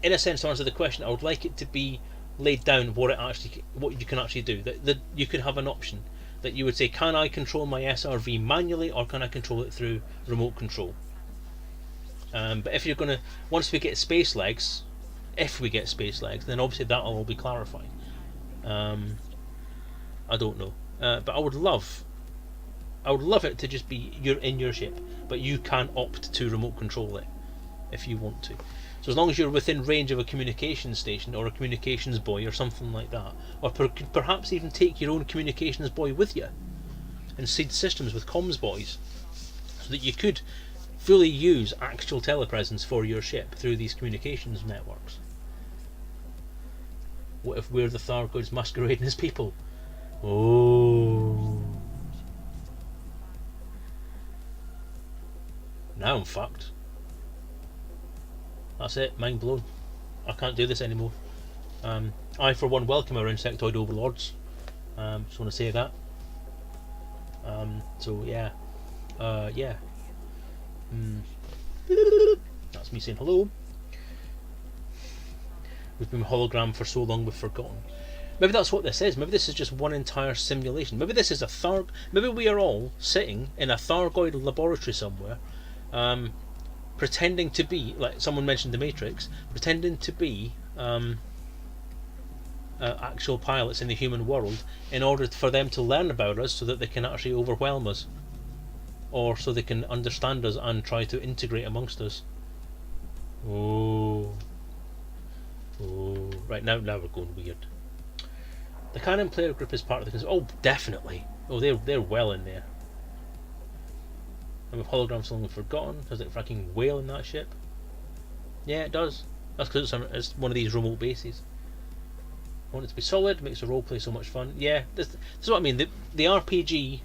in a sense, to answer the question, I would like it to be laid down what you can actually do. That you could have an option that you would say, can I control my SRV manually, or can I control it through remote control? But if you're gonna, once we get space legs, then obviously that'll all be clarified. I don't know, but I would love it to just be you're in your ship, but you can opt to remote control it if you want to. So as long as you're within range of a communications station or a communications buoy or something like that, or perhaps even take your own communications buoy with you and seed systems with comms buoys, so that you could fully use actual telepresence for your ship through these communications networks. What if we're the Thargoids masquerading as people? Oh. Now I'm fucked. That's it, mind blown. I can't do this anymore. I for one welcome our insectoid overlords. Just want to say that. So yeah. Yeah. That's me saying hello. We've been hologram for so long we've forgotten. Maybe that's what this is. Maybe this is just one entire simulation. Maybe this is maybe we are all sitting in a Thargoid laboratory somewhere, pretending to be, like someone mentioned the Matrix, pretending to be actual pilots in the human world, in order for them to learn about us so that they can actually overwhelm us, or so they can understand us and try to integrate amongst us. Oh, right, now we're going weird. The canon player group is part of the... Oh, definitely. Oh, they're well in there. And with holograms long forgotten, does it fucking whale in that ship? Yeah, it does. That's because it's one of these remote bases. I want it to be solid, makes the roleplay so much fun. Yeah, this is what I mean. The RPG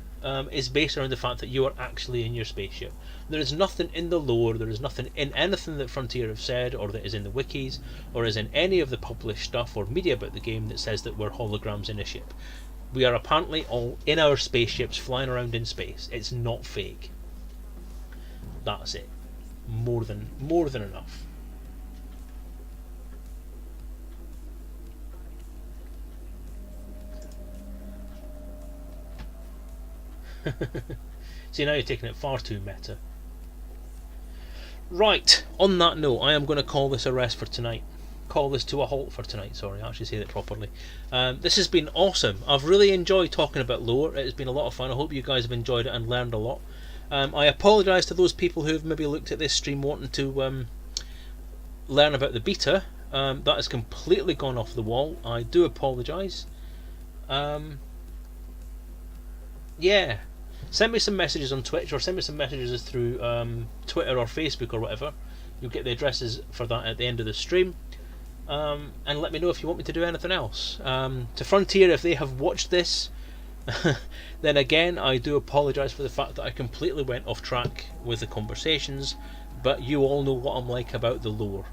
is based around the fact that you are actually in your spaceship. There is nothing in the lore, there is nothing in anything that Frontier have said, or that is in the wikis, or is in any of the published stuff or media about the game that says that we're holograms in a ship. We are apparently all in our spaceships flying around in space. It's not fake. That's it. More than enough. See, now you're taking it far too meta. Right, on that note, I am going to call this a rest for tonight. Call this to a halt for tonight, sorry, I actually say that properly. This has been awesome. I've really enjoyed talking about lore. It has been a lot of fun. I hope you guys have enjoyed it and learned a lot. I apologise to those people who have maybe looked at this stream wanting to learn about the beta. That has completely gone off the wall. I do apologise. Yeah. Send me some messages on Twitch, or send me some messages through Twitter or Facebook or whatever. You'll get the addresses for that at the end of the stream. And let me know if you want me to do anything else. To Frontier, if they have watched this, then again, I do apologise for the fact that I completely went off track with the conversations, but you all know what I'm like about the lore.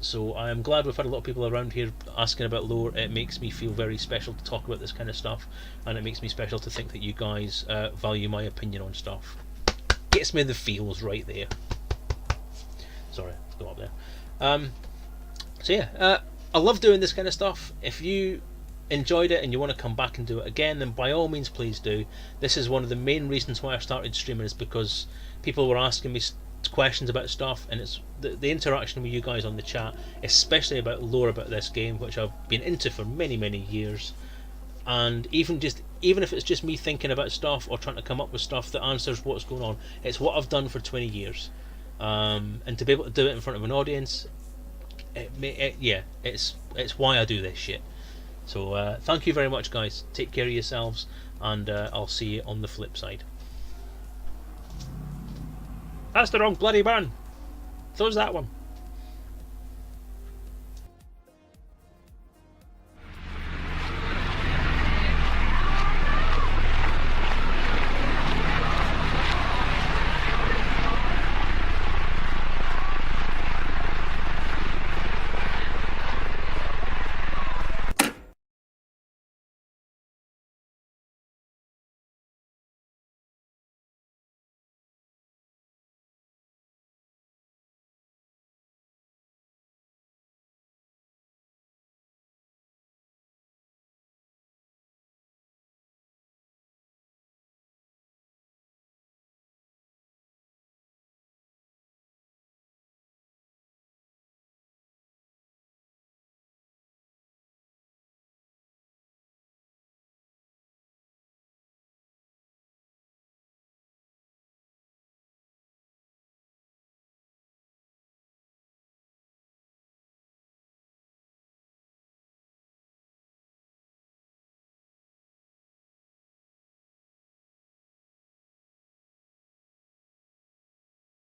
So I am glad we've had a lot of people around here asking about lore. It makes me feel very special to talk about this kind of stuff, and it makes me special to think that you guys value my opinion on stuff. Gets me the feels right there. Sorry, let's go up there. So yeah, I love doing this kind of stuff. If you enjoyed it and you want to come back and do it again, then by all means please do. This is one of the main reasons why I started streaming, is because people were asking me questions about stuff, and it's the interaction with you guys on the chat, especially about lore about this game, which I've been into for many years. And even if it's just me thinking about stuff or trying to come up with stuff that answers what's going on, it's what I've done for 20 years. And to be able to do it in front of an audience, it's why I do this shit. So thank you very much, guys. Take care of yourselves, and I'll see you on the flip side. That's the wrong bloody button. Close that one.